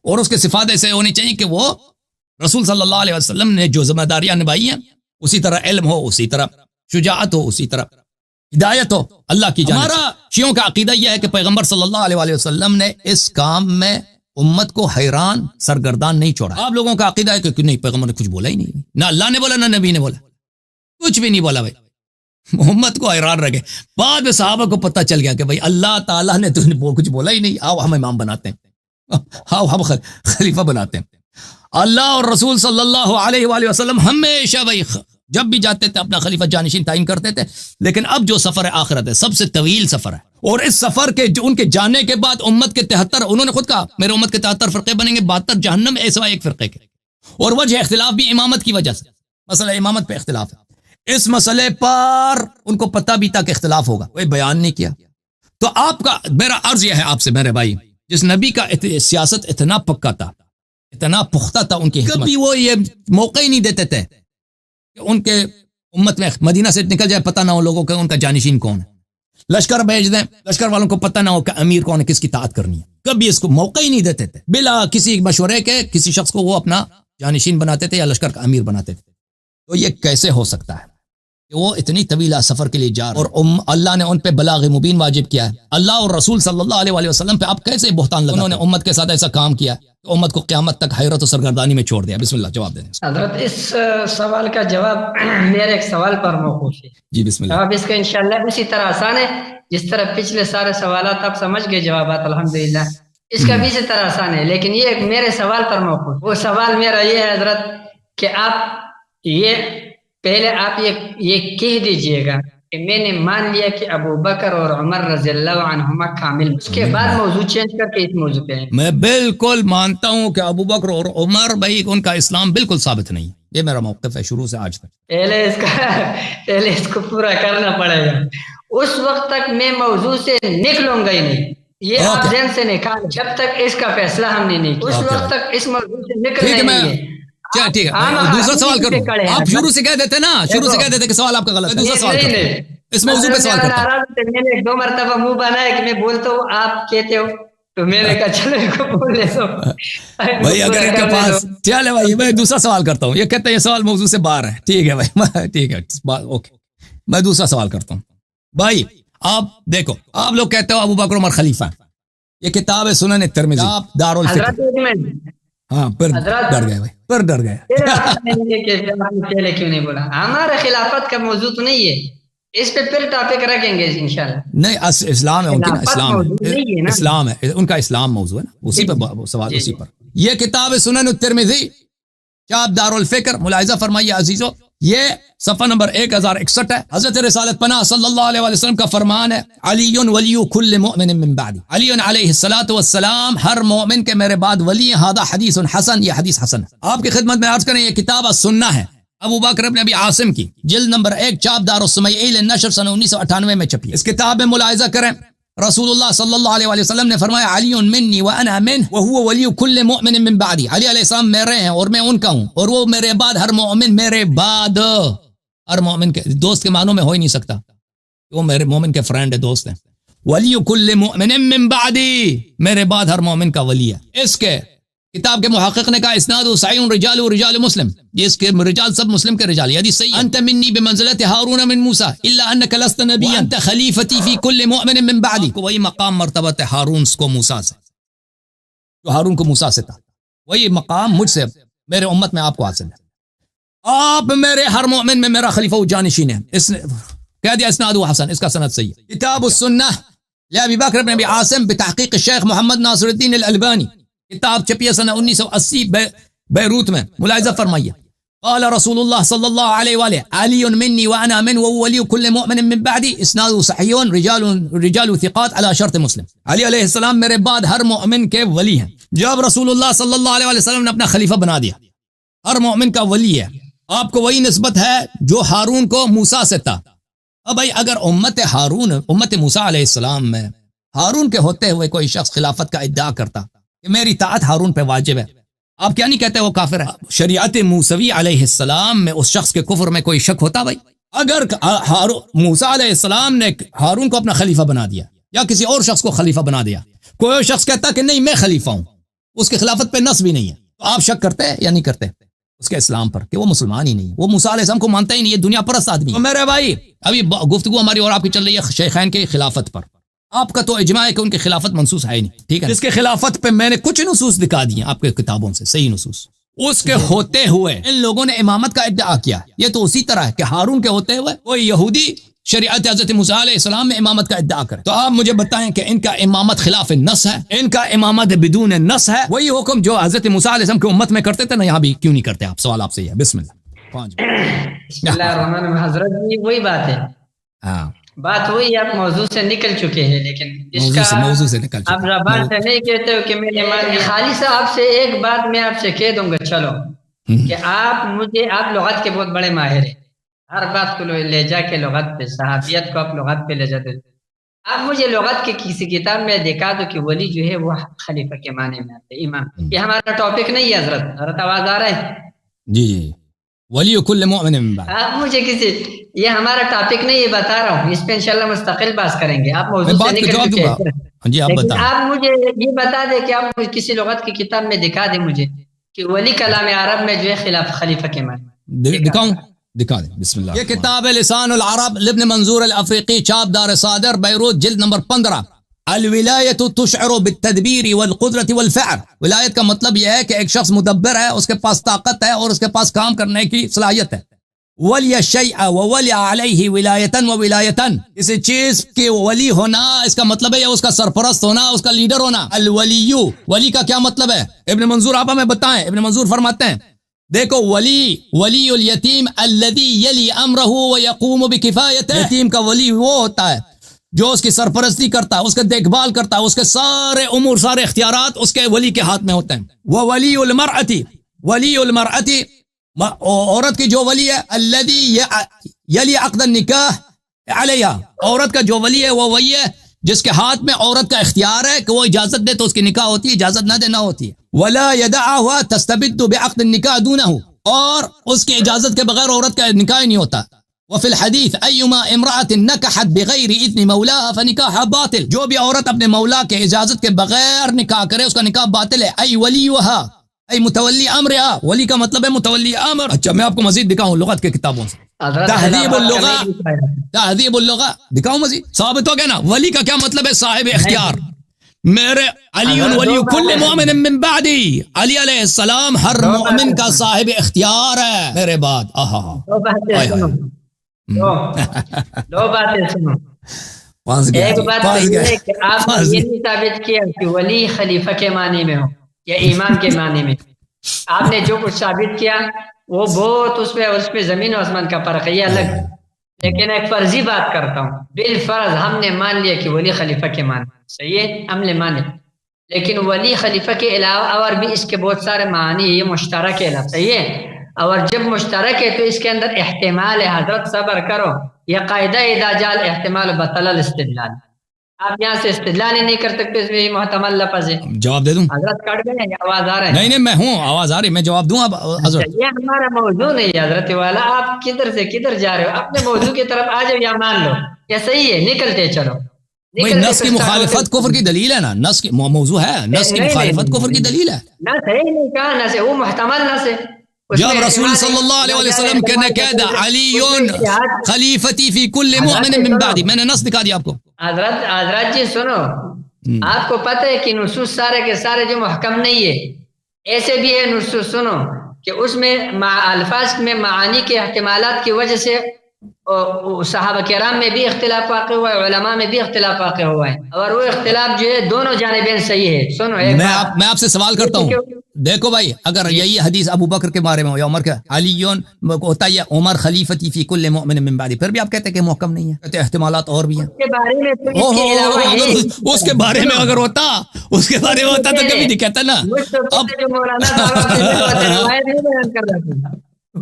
اور اس کے صفات ایسے ہونی چاہیے کہ وہ رسول صلی اللہ علیہ وسلم نے جو ذمہ داریاں نبھائی ہیں، اسی طرح علم ہو، اسی طرح شجاعت ہو، اسی طرح ہدایت ہو اللہ کی جانب۔ ہمارا شیعوں کا عقیدہ یہ ہے کہ پیغمبر صلی اللہ علیہ وسلم نے اس کام میں امت کو حیران سرگردان نہیں چھوڑا۔ آپ لوگوں کا عقیدہ ہے کہ نہیں، پیغمبر نے کچھ بولا ہی نہیں، نہ اللہ نے بولا نہ نبی نے بولا، کچھ بھی نہیں بولا بھائی، محمد کو حیران رکھے۔ بعد میں صحابہ کو پتہ چل گیا کہ بھائی اللہ تعالیٰ نے تو کچھ بولا ہی نہیں، آؤ ہم امام بناتے ہیں، آؤ ہم خلیفہ بناتے ہیں۔ اللہ اور رسول صلی اللہ علیہ وآلہ وسلم ہمیشہ بھائی جب بھی جاتے تھے اپنا خلیفہ جانشین تعین کرتے تھے، لیکن اب جو سفر ہے آخرت ہے، سب سے طویل سفر ہے، اور اس سفر کے ان کے جانے کے بعد امت کے 73، انہوں نے خود کہا میرے امت کے 73 فرقے بنیں گے، 72 جہنم ایسا ایک فرقے کے، اور وجہ اختلاف بھی امامت کی وجہ سے، مسئلہ امامت پہ اختلاف ہے، اس مسئلے پر ان کو پتہ بھی تھا کہ اختلاف ہوگا، کوئی بیان نہیں کیا۔ تو آپ کا میرا عرض یہ ہے آپ سے میرے بھائی، جس نبی کا سیاست اتنا پکا تھا، اتنا پختہ تھا، ان کی کبھی وہ یہ موقع ہی نہیں دیتے تھے کہ ان کے امت میں مدینہ سے نکل جائے پتہ نہ ہو لوگوں کا ان کا جانشین کون ہے، لشکر بھیج دیں، لشکر والوں کو پتہ نہ ہو کہ امیر کون ہے، کس کی اطاعت کرنی ہے، کبھی اس کو موقع ہی نہیں دیتے تھے، بلا کسی مشورے کے کسی شخص کو وہ اپنا جانشین بناتے تھے یا لشکر کا امیر بناتے تھے۔ تو یہ کیسے ہو سکتا ہے کہ وہ اتنی طویل سفر کے لیے جا رہے ہیں، اور اللہ نے ان پہ بلاغ مبین واجب کیا ہے، اللہ اور رسول صلی اللہ علیہ وسلم پہ آپ کیسے بہتان لگاتے ہیں؟ انہوں نے امت کے ساتھ ایسا کام کیا کہ امت کو قیامت تک حیرت و سرگردانی میں چھوڑ دیا۔ بسم اللہ جواب دیں۔ حضرت اس سوال کا جواب میرے ایک سوال پر موقوف ہے جی بسم اللہ۔ جواب اس کا انشاءاللہ اسی طرح آسان ہے جس طرح پچھلے سارے سوالات آپ سمجھ گئے جوابات الحمدللہ، اس کا بھی اسی طرح آسان ہے، لیکن یہ ایک میرے سوال پر موقوف۔ وہ سوال میرا یہ ہے حضرت کہ آپ یہ پہلے آپ یہ کہہ دیجئے گا کہ میں نے مان لیا کہ ابو بکر اور عمر رضی اللہ عنہما کامل، اس کے بعد موضوع چینج کر کے اس موضوع پہ ہیں۔ میں بالکل مانتا ہوں کہ ابو بکر اور عمر بھائی ان کا اسلام بالکل ثابت نہیں، یہ میرا موقف ہے شروع سے آج تک۔ پہلے اس کو پورا کرنا پڑے گا، اس وقت تک میں موضوع سے نکلوں گا ہی نہیں، یہ آپ ذہن سے نکال، جب تک اس کا فیصلہ ہم نے نہیں کیا، اس وقت تک اس موضوع سے نکلنا نہیں ہے۔ ٹھیک ہے، دوسرا سوال کرو، آپ شروع سے کہہ دیتے نا، شروع سے کہہ دیتے کہ سوال آپ کا غلط ہے، دوسرا سوال کرو، اس موضوع پہ سوال کرو۔ میں نے 2 مرتبہ منہ بنا ہے کہ میں بولتا ہوں آپ کہتے ہو، تو میں نے کہا چلو ان کو بول لیتا ہوں بھائی، اگر ان کے پاس چلے بھائی میں دوسرا سوال کرتا ہوں، یہ کہتے ہیں یہ سوال موضوع سے باہر ہے، ٹھیک ہے بھائی، ٹھیک ہے اوکے، میں دوسرا سوال کرتا ہوں۔ بھائی آپ دیکھو، آپ لوگ کہتے ہو ابو بکر عمر خلیفہ، یہ کتاب ہے سنن ترمذی، آپ دارالفکر، ہاں پھر ڈر گئے بھائی، پھر ڈر گئے، پہلے کیوں نہیں بولا؟ ہمارا خلافت کا موضوع تو نہیں ہے، اس پہ پھر ٹاپک رکھیں گے انشاءاللہ۔ نہیں اسلام ہے ان کی، اسلام ہے ان کا، اسلام موضوع ہے نا، اسی پہ سوال، اسی پر۔ یہ کتاب سنن الترمذی، چاپ دارالفکر، ملاحظہ فرمائیے عزیزو، یہ صفحہ نمبر 1061 ہے۔ حضرت رسالت پناہ صلی اللہ علیہ وسلم کا فرمان ہے، علی ولی کل مؤمن من بعد، علی علیہ الصلوۃ والسلام ہر مومن کے میرے بعد ولی ہیں، ھذا حدیث حسن، یہ حدیث حسن ہے۔ آپ کی خدمت میں عرض کریں، یہ کتاب السنہ ہے، ابو بکر ابن ابی عاصم کی، جلد نمبر 1، چاپ دارالسمیع للنشر سنہ 1998 میں چھپی ہے۔ اس کتاب میں ملاحظہ کریں، رسول اللہ صلی اللہ علیہ وسلم نے فرمایا، علی منی وانا منہ وهو ولی کل مؤمن من بعدی، علی علیہ السلام میرے ہیں اور میں ان کا ہوں، اور وہ میرے بعد ہر مومن میرے بعد، ہر مومن کے دوست کے معنوں میں ہو ہی نہیں سکتا، وہ میرے مومن کے فرینڈ ہے، دوست ہیں۔ ولی کل مؤمن من بعدی، میرے بعد ہر مومن کا ولی ہے۔ اس کے کتاب کے محقق نے کہا اسناد و صحیح رجال و رجال مسلم، یہ اس کے رجال سب مسلم کے رجال، یعنی صحیح انت منی بمنزلت ہارون من موسیٰ الا انک لست نبیا انت خلیفتی فی کل مؤمن من بعدی، وہی مقام مرتبت ہارون کو موسیٰ سے، جو ہارون کو موسیٰ سے تھا، وہی مقام مجھ سے میرے امت میں آپ کو حاصل ہے۔ آپ میرے ہر مومن میں میرا خلیفہ و جانشین ہے۔ اس نے کہہ دیا اسناد و حسن، اس کا سند صحیح ہے۔ کتاب السنہ لأبی بکر بن ابی عاصم بتحقیق الشیخ محمد ناصر الدین الالبانی، کتاب چھپی سنہ 1980 بیروت میں، ملاحظہ فرمائیے۔ قال رسول اللہ صلی اللہ علیہ وآلہ علی منی وانا من وولی کل مؤمن من بعدی اسناد صحیح رجال ثقات علی شرط مسلم، علی علیہ السلام میرے بعد ہر مومن کے ولی ہیں۔ جب رسول اللہ صلی اللہ علیہ وسلم نے اپنا خلیفہ بنا دیا، ہر مومن کا ولی ہے، آپ کو وہی نسبت ہے جو ہارون کو موسیٰ سے تھا۔ اب بھائی اگر امت موسیٰ علیہ السلام میں ہارون کے ہوتے ہوئے کوئی شخص خلافت کا ادعا کرتا کہ میری اطاعت ہارون پہ واجب ہے، آپ کیا نہیں کہتے وہ کافر ہے؟ شریعت موسوی علیہ السلام میں اس شخص کے کفر میں کوئی شک ہوتا؟ بھائی اگر موسیٰ علیہ السلام نے ہارون کو اپنا خلیفہ بنا دیا یا کسی اور شخص کو خلیفہ بنا دیا، کوئی شخص کہتا کہ نہیں میں خلیفہ ہوں، اس کی خلافت پہ نص بھی نہیں ہے، تو آپ شک کرتے ہیں یا نہیں کرتے اس کے اسلام پر کہ وہ مسلمان ہی نہیں، وہ موسیٰ علیہ السلام کو مانتا ہی نہیں، یہ دنیا پرست آدمی ہے۔ تو میرے بھائی ابھی گفتگو ہماری اور آپ کی چل رہی ہے شیخین کی خلافت پر، آپ کا تو اجماع ہے کہ ان کی خلافت منصوص ہے ہی نہیں، ٹھیک ہے؟ اس کے خلافت پہ میں نے کچھ نصوص دکھا دیے آپ کے کتابوں سے، صحیح نصوص، اس کے ہوتے ہوئے ان لوگوں نے امامت کا ادعا کیا۔ یہ تو اسی طرح ہے کہ ہارون کے ہوتے ہوئے کوئی یہودی شریعت حضرت موسیٰ علیہ السلام میں امامت کا ادعا کرے، تو آپ مجھے بتائیں کہ ان کا امامت خلاف نص ہے، ان کا امامت بدون نص ہے، وہی حکم جو حضرت موسیٰ علیہ السلام کی امت میں کرتے تھے نا، یہاں بھی کیوں نہیں کرتے آپ؟ سوال آپ سے یہ ہے۔ بسم اللہ۔ بسم اللہ الرحمن الرحیم۔ حضرت جی وہی بات ہے، ہاں بات وہی، آپ موضوع سے نکل چکے ہیں، لیکن اس کا موضوع سے نکل چکے آپ زبان سے نہیں کہتے ہو کہ میرے مان خالی سے آپ سے ایک بات میں آپ سے کہہ دوں گا، چلو کہ آپ لغت کے بہت بڑے ماہر ہیں، ہر بات کو لے جا کے لغت پہ، صحابیت کو آپ لغت پہ لے جاتے، آپ مجھے لغت کی کسی کتاب میں دکھا دو کہ ولی جو ہے وہ خلیفہ کے معنی میں آتے، امام۔ یہ ہمارا ٹاپک نہیں ہے حضرت آواز آ رہا ہے؟ جی جی، ولی کل مؤمن من بعد، آپ مجھے یہ ہمارا ٹاپک نہیں، یہ بتا رہا ہوں، اس پہ انشاءاللہ مستقل بات کریں گے، آپ موضوع سے نکل چکے ہیں۔ جی آپ لیکن بتائیں، آپ مجھے یہ بتا دیں کہ آپ کسی لغت کی کتاب میں دکھا دیں مجھے کہ ولی کلام عرب میں جو ہے خلیفہ کے معنی دکھاؤں؟ دکھا دیں، بسم اللہ۔ یہ کتاب لسان العرب لابن منظور الافریقی، چاپ دار صادر بیروت، جلد نمبر 15۔ الولایت تشعر بالتدبیر والقدرت والفعل، ولایت کا مطلب یہ ہے کہ ایک شخص مدبر ہے، اس کے پاس طاقت ہے اور اس کے پاس کام کرنے کی صلاحیت ہے۔ ولی الشیء وولی علیہ ولایتن وولایتن، کسی چیز کے ولی ہونا اس کا مطلب ہے اس کا سرپرست ہونا، اس کا لیڈر ہونا۔ الولی، ولی کا کیا مطلب ہے؟ ابن منظور آپ ہمیں بتائیں۔ ابن منظور فرماتے ہیں دیکھو، ولی الیتیم الذی یلی امرہ ویقوم بکفایتہ، یتیم کا ولی وہ ہوتا ہے جو اس کی سرپرستی کرتا ہے، اس کے دیکھ بھال کرتا ہے، اس کے سارے امور، سارے اختیارات اس کے ولی کے ہاتھ میں ہوتے ہیں۔ وولی المرأتی، ولی المرأتی، عورت کی جو ولی ہے، الذی یلی عقد النکاح علیہا، عورت کا جو ولی ہے وہ وہی ہے جس کے ہاتھ میں عورت کا اختیار ہے کہ وہ اجازت دے تو اس کی نکاح ہوتی ہے، اجازت نہ دے نہ ہوتی ہے۔ ولا یدعها تستبد بعقد النکاح دونہ، اور اس کی اجازت کے بغیر عورت کا نکاح نہیں ہوتا۔ وفی الحدیث ایما امرأة نکحت بغیر اذن مولاها فنکاحها باطل، جو بھی عورت اپنے مولا کے اجازت کے بغیر نکاح کرے اس کا نکاح باطل ہے۔ ای ولیها، ای متولی امرها، ولی کا مطلب ہے متولی امر۔ اچھا میں آپ کو مزید دکھاؤں لغت کے کتابوں سے، تہذیب اللغہ، تہذیب اللغہ دکھاؤں مزید، ثابت ہو گیا نا۔ ولی کا کیا مطلب ہے؟ صاحب اختیار۔ میرے علی ولی کل مومن من بعدی، علی علیہ السلام ہر مومن کا صاحب اختیار ہے میرے بعد۔ دو باتیں سنو، دو باتیں سنو۔ ایک بات یہ ہے کہ آپ نے یہ نہیں ثابت کیا کہ ولی خلیفہ کے معنی میں ہو یا امام کے معنی میں، آپ نے جو کچھ ثابت کیا وہ بہت اس پہ زمین و آسمان کا فرق ہے، یہ الگ۔ لیکن ایک فرضی بات کرتا ہوں، بالفرض ہم نے مان لیا کہ ولی خلیفہ کے معنی، صحیح ہے، ہم نے مانے، لیکن ولی خلیفہ کے علاوہ اور بھی اس کے بہت سارے معنی، یہ مشترک ہے، صحیح ہے، اور جب مشترک ہے تو اس کے اندر احتمال ہے۔ حضرت صبر کرو، یہ قاعدہ اذا جاء الاحتمال بطل الاستدلال، آپ یہاں سے استدلال ہی نہیں کر سکتے، اس میں یہ محتمل لفظ ہے۔ جواب دے دوں؟ حضرت کٹ گئے، آواز آ رہا ہے؟ نہیں میں ہوں، آواز آ رہی، میں جواب دوں اب حضرت؟ یہ ہمارا موضوع نہیں ہے حضرت والا، آپ کدھر سے کدھر جا رہے ہو؟ اپنے موضوع کی طرف آ جاؤ یا مان لو، یا صحیح ہے نکلتے چلو۔ بھائی نس کی مخالفت کفر کی دلیل ہے نا، نس کی موضوع ہے، نس کی مخالفت کفر کی دلیل ہے. نس ہے ہی نہیں، کہاں نس ہے، وہ محتمل نس ہے. جب رسول صلی اللہ علیہ وسلم نے کہہ دیا علی خلیفتی فی کل مؤمن من بعدی، میں نے نس دکھا دیا آپ کو. حضرت جی سنو، آپ کو پتہ ہے کہ نصوص سارے کے سارے جو محکم نہیں ہے، ایسے بھی ہے نصوص سنو کہ اس میں الفاظ میں معانی کے احتمالات کی وجہ سے صحابہ کرام میں بھی اختلاف واقع ہوا ہے، علماء میں بھی اختلاف واقع ہوا ہے، اور وہ اختلاف جو ہے دونوں جانبین صحیح ہے. سنو میں آپ سے سوال کرتا ہوں، دیکھو بھائی اگر یہی حدیث ابو بکر کے بارے میں ہو یا عمر کا، علی ہوتا ہے عمر خلیفتی فی کل مؤمن من بعدی، پھر بھی آپ کہتے ہیں کہ محکم نہیں ہے، کہتے ہیں احتمالات اور بھی ہیں. اس کے بارے میں اس کے بارے میں اگر ہوتا، اس کے بارے میں ہوتا تو کبھی نہیں کہتا نا.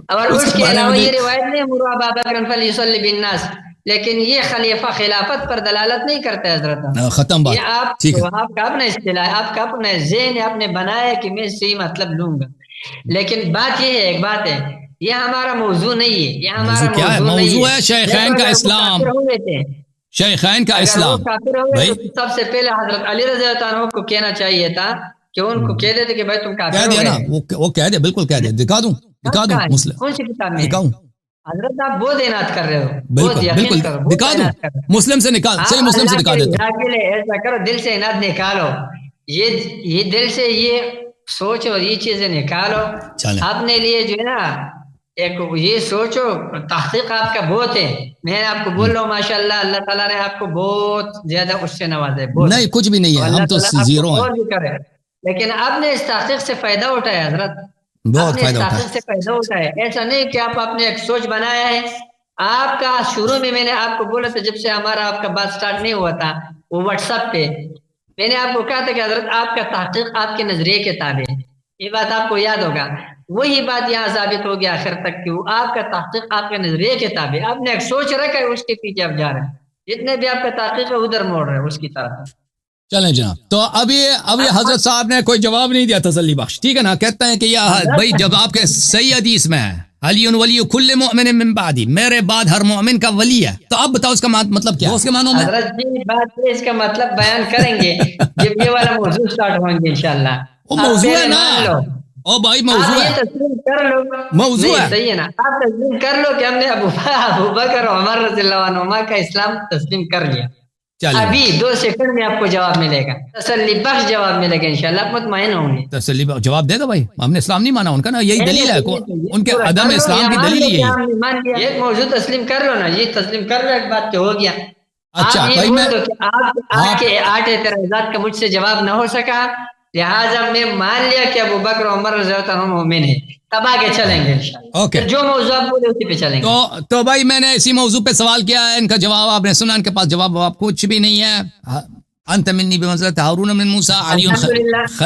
اور اس کے علاوہ یہ روایت نہیں مروا ابا بکر فلیصلی بالناس، لیکن یہ خلیفہ خلافت پر دلالت نہیں کرتا ہے حضرت. ختم بات. یہ آپ کا اپنا اصطلاح، آپ کا اپنا ذہن آپ نے بنایا کہ میں صحیح مطلب لوں گا، لیکن بات یہ ہے، ایک بات ہے، یہ ہمارا موضوع نہیں ہے، یہ ہمارا کیا ہے؟ موضوع ہے شیخین کا اسلام، شیخین کا اسلام. سب سے پہلے حضرت علی رضی اللہ عنہ کو کہنا چاہیے تھا کہ ان کو کہہ دیتے کہ بھائی تم کافر ہو گئے. نا وہ کہہ دے، بالکل کہہ دے. دکھا دوں مسلم کون سی کتاب میں دکھاؤں؟ حضرت آپ بہت اعنات کر رہے ہو، بالکل دکھا دوں، مسلم سے نکال، صحیح مسلم سے دکھا دیتا ہوں. ایسا کرو، دل سے عناد نکالو، یہ دل سے یہ سوچ اور یہ چیزیں نکالو اپنے لیے، جو ہے نا ایک یہ سوچو. تحقیق آپ کا بہت ہے، میں آپ کو بول رہا ہوں ماشاء اللہ، اللہ تعالیٰ نے آپ کو بہت زیادہ اس سے نوازا ہے. نہیں کچھ بھی نہیں ہے، ہم تو زیرو ہیں، لیکن آپ نے اس تحقیق سے فائدہ اٹھایا حضرت، بہت فائدہ اٹھایا. ایسا نہیں کہ آپ نے ایک سوچ بنایا ہے. آپ کا شروع میں نے آپ کو بولا تھا، جب سے ہمارا آپ کا بات سٹارٹ نہیں ہوا تھا وہ واٹس ایپ پہ، میں نے آپ کو کہا تھا کہ حضرت آپ کا تحقیق آپ کے نظریے کے تابع ہے. یہ بات آپ کو یاد ہوگا، وہی بات یہاں ثابت ہو گیا آخر تک کہ آپ کا تحقیق آپ کے نظریے کے تابع. آپ نے ایک سوچ رکھا ہے، اس کے پیچھے آپ جا رہے ہیں، جتنے بھی آپ کا تحقیق ہے ادھر موڑ رہے ہیں اس کی طرف. چلیں جناب، تو ابھی حضرت صاحب نے کوئی جواب نہیں دیا تسلی بخش، ٹھیک ہے نا. کہتے ہیں کہ یہ بھائی جب آپ کے صحیح حدیث میں ہے علی ولی کل مؤمن من بعدی، میرے بعد ہر مومن کا ولی ہے، تو اب بتاؤ اس کا مطلب کیا ہے؟ اس کے معنوں میں حضرت جی بات اس کا مطلب بیان کریں گے جب یہ والا موضوع سٹارٹ ہوں گے انشاءاللہ. وہ موضوع ہے نا، او بھائی موضوع ہے، تسلیم کر لو، موضوع ہے، صحیح ہے نا. آپ تسلیم کر لو کہ ہم نے ابو بکر اور عمر رضی اللہ عنہما کا اسلام تسلیم کر لیا. ابھی 2 سیکنڈ میں آپ کو جواب ملے گا، تسلی بخش جواب ملے گا انشاءاللہ، آپ مطمئن ہوں گے. تسلی جواب دے دو بھائی، ہم نے اسلام نہیں مانا ان کا نا، یہی دلیل ہے، ان کے عدم اسلام کی دلیل یہی ہے. ایک موضوع تسلیم کر لو نا، یہ تسلیم کر لو، ایک بات تو ہو گیا. اچھا بھائی، میں آپ کے 8 اعتراضات کا مجھ سے جواب نہ ہو سکا، لہٰذا میں مان لیا کہ ابو بکر عمر رضی اللہ عنہ مومن ہے، تب آگے چلیں گے انشاءاللہ. جو موضوع آپ بولے اسی پہ چلیں گے. تو بھائی میں نے اسی موضوع پہ سوال کیا ہے، ان کا جواب آپ نے سنا، ان کے پاس جواب کچھ بھی نہیں ہے. انت منی بمنزلۃ ہارون من موسیٰ علی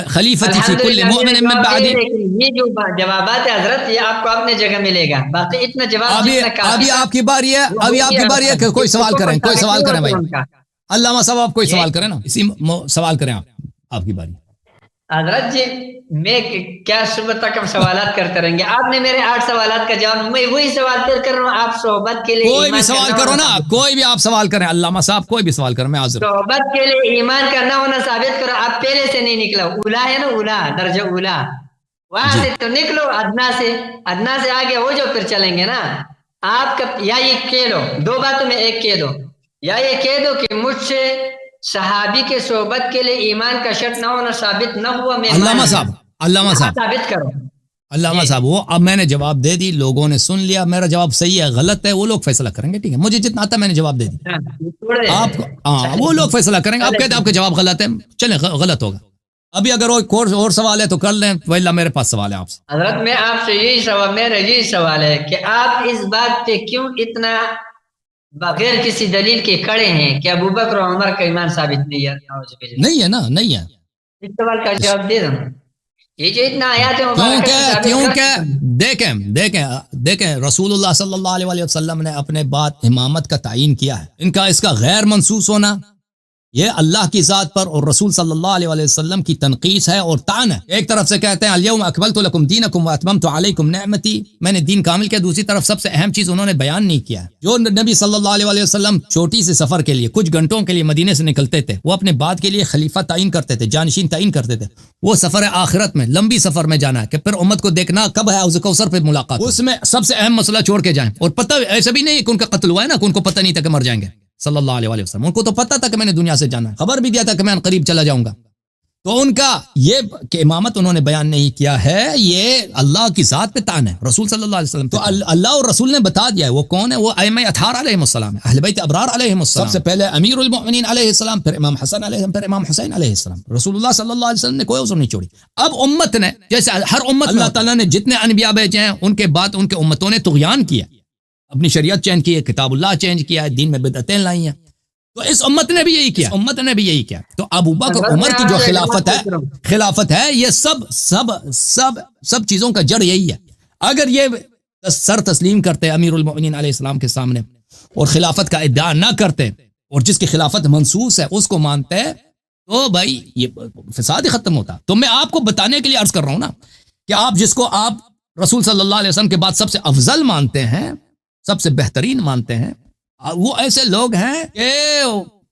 خلیفتی فی کل مؤمن من بعدی. یہ جو جوابات ہے حضرت، یہ آپ کو اپنے جگہ ملے گا، باقی اتنا جواب ابھی آپ کی باری ہے، ابھی آپ کی باری ہے کہ کوئی سوال کریں، کوئی سوال کریں بھائی. علامہ صاحب آپ کوئی سوال کریں نا، اسی سوال کریں آپ کی باری. حضرت جی میں کیا صبح تک ہم سوالات کرتے رہیں گے؟ آپ نے میرے 8 سوالات کا جواب، میں وہی سوال کر رہا ہوں. آپ صحبت کے لیے کوئی بھی سوال کرو نا، کوئی بھی آپ سوال کریں، علامہ صاحب کوئی بھی سوال کریں، میں حاضر. صحبت کے لیے ایمان کا نہ ہونا ثابت کرو. آپ پہلے سے نہیں نکلا، اولا ہے نا، اولا درجہ اولا، وہاں سے تو نکلو، ادنا سے آگے ہو جو، پھر چلیں گے نا. آپ کا یا یہ کہہ لو، 2 باتوں میں ایک کہہ دو، یا یہ کہہ دو کہ مجھ سے صحابی کے صحبت کے لیے ایمان کا شرط نہ ہونا ثابت نہ ہوا. میں علامہ صاحب ثابت کرو. علامہ صاحب وہ اب میں نے جواب دے دی، لوگوں نے سن لیا، میرا جواب صحیح ہے غلط ہے وہ لوگ فیصلہ کریں گے، ٹھیک ہے. مجھے جتنا آتا میں نے جواب دے دی، آپ وہ لوگ فیصلہ کریں گے. آپ کہتے ہیں آپ کا جواب غلط ہے، چلیں غلط ہوگا. ابھی اگر اور سوال ہے تو کر لیں، ویلا میرے پاس سوال ہے آپ سے. حضرت میں آپ سے یہی سوال ہے کہ آپ اس بات پہ کیوں اتنا بغیر کسی دلیل کے کڑے ہیں کہ ابو بکر و عمر کا ایمان ثابت نہیں ہے؟ نہیں ہے نا، نہیں ہے. اس سوال کا جواب دے دوں. یہ جو اتنا آیات ہے کیونکہ دیکھیں رسول اللہ صلی اللہ علیہ وسلم نے اپنے بعد امامت کا تعین کیا ہے. ان کا اس کا غیر منصوص ہونا یہ اللہ کی ذات پر اور رسول صلی اللہ علیہ وسلم کی تنقیص ہے اور طعن ہے. ایک طرف سے کہتے ہیں الیوم اکملت لکم دینکم واتممت علیکم نعمتی، میں نے دین کامل کیا. دوسری طرف سب سے اہم چیز انہوں نے بیان نہیں کیا. جو نبی صلی اللہ علیہ وسلم چھوٹی سی سفر کے لیے کچھ گھنٹوں کے لیے مدینے سے نکلتے تھے، وہ اپنے بعد کے لیے خلیفہ تعین کرتے تھے، جانشین تعین کرتے تھے. وہ سفر آخرت میں لمبی سفر میں جانا ہے کہ پھر امت کو دیکھنا کب ہے حوض کوثر پہ ملاقات. اس میں سب سے اہم مسئلہ چھوڑ کے جائیں. اور پتہ ایسا بھی نہیں کہ ان کا قتل ہوا ہے نا، کہ ان کو پتہ نہیں تھا کہ مر جائیں گے صلی اللہ علیہ وسلم. ان کو تو پتہ تھا کہ میں نے دنیا سے جانا ہے، خبر بھی دیا تھا کہ میں قریب چلا جاؤں گا. تو ان کا یہ کہ امامت انہوں نے بیان نہیں کیا ہے، یہ اللہ کی ذات پہ طعن ہے، رسول صلی اللہ علیہ وسلم. تو اللہ اور رسول نے بتا دیا ہے وہ کون ہے. وہ ائمہ اطہار علیہ السلام، اہل بیت ابرار علیہ السلام. سب سے پہلے امیر المؤمنین علیہ السلام، پھر امام حسن علیہ السلام، پھر امام حسین علیہ السلام. رسول اللہ صلی اللہ علیہ وسلم نے کوئی عذر نہیں چھوڑی. اب امت نے جیسے ہر امت اللہ تعالیٰ نے جتنے انبیاء بھیجے ہیں ان کے بعد ان کے امتوں نے طغیان کیا، اپنی شریعت چینج کی ہے، کتاب اللہ چینج کیا ہے، دین میں بدعتیں لائی ہیں. تو اس امت نے بھی یہی کیا. تو ابو بکر عمر کی جو خلافت ہے یہ سب چیزوں کا جڑ یہی ہے. اگر یہ سر تسلیم کرتے امیر المؤمنین علیہ السلام کے سامنے اور خلافت کا ادعا نہ کرتے اور جس کی خلافت منصوص ہے اس کو مانتے تو بھائی یہ فساد ہی ختم ہوتا. تو میں آپ کو بتانے کے لیے عرض کر رہا ہوں نا کہ آپ جس کو آپ رسول صلی اللہ علیہ وسلم کے بعد سب سے افضل مانتے ہیں، سب سے بہترین مانتے ہیں، وہ ایسے لوگ ہیں کہ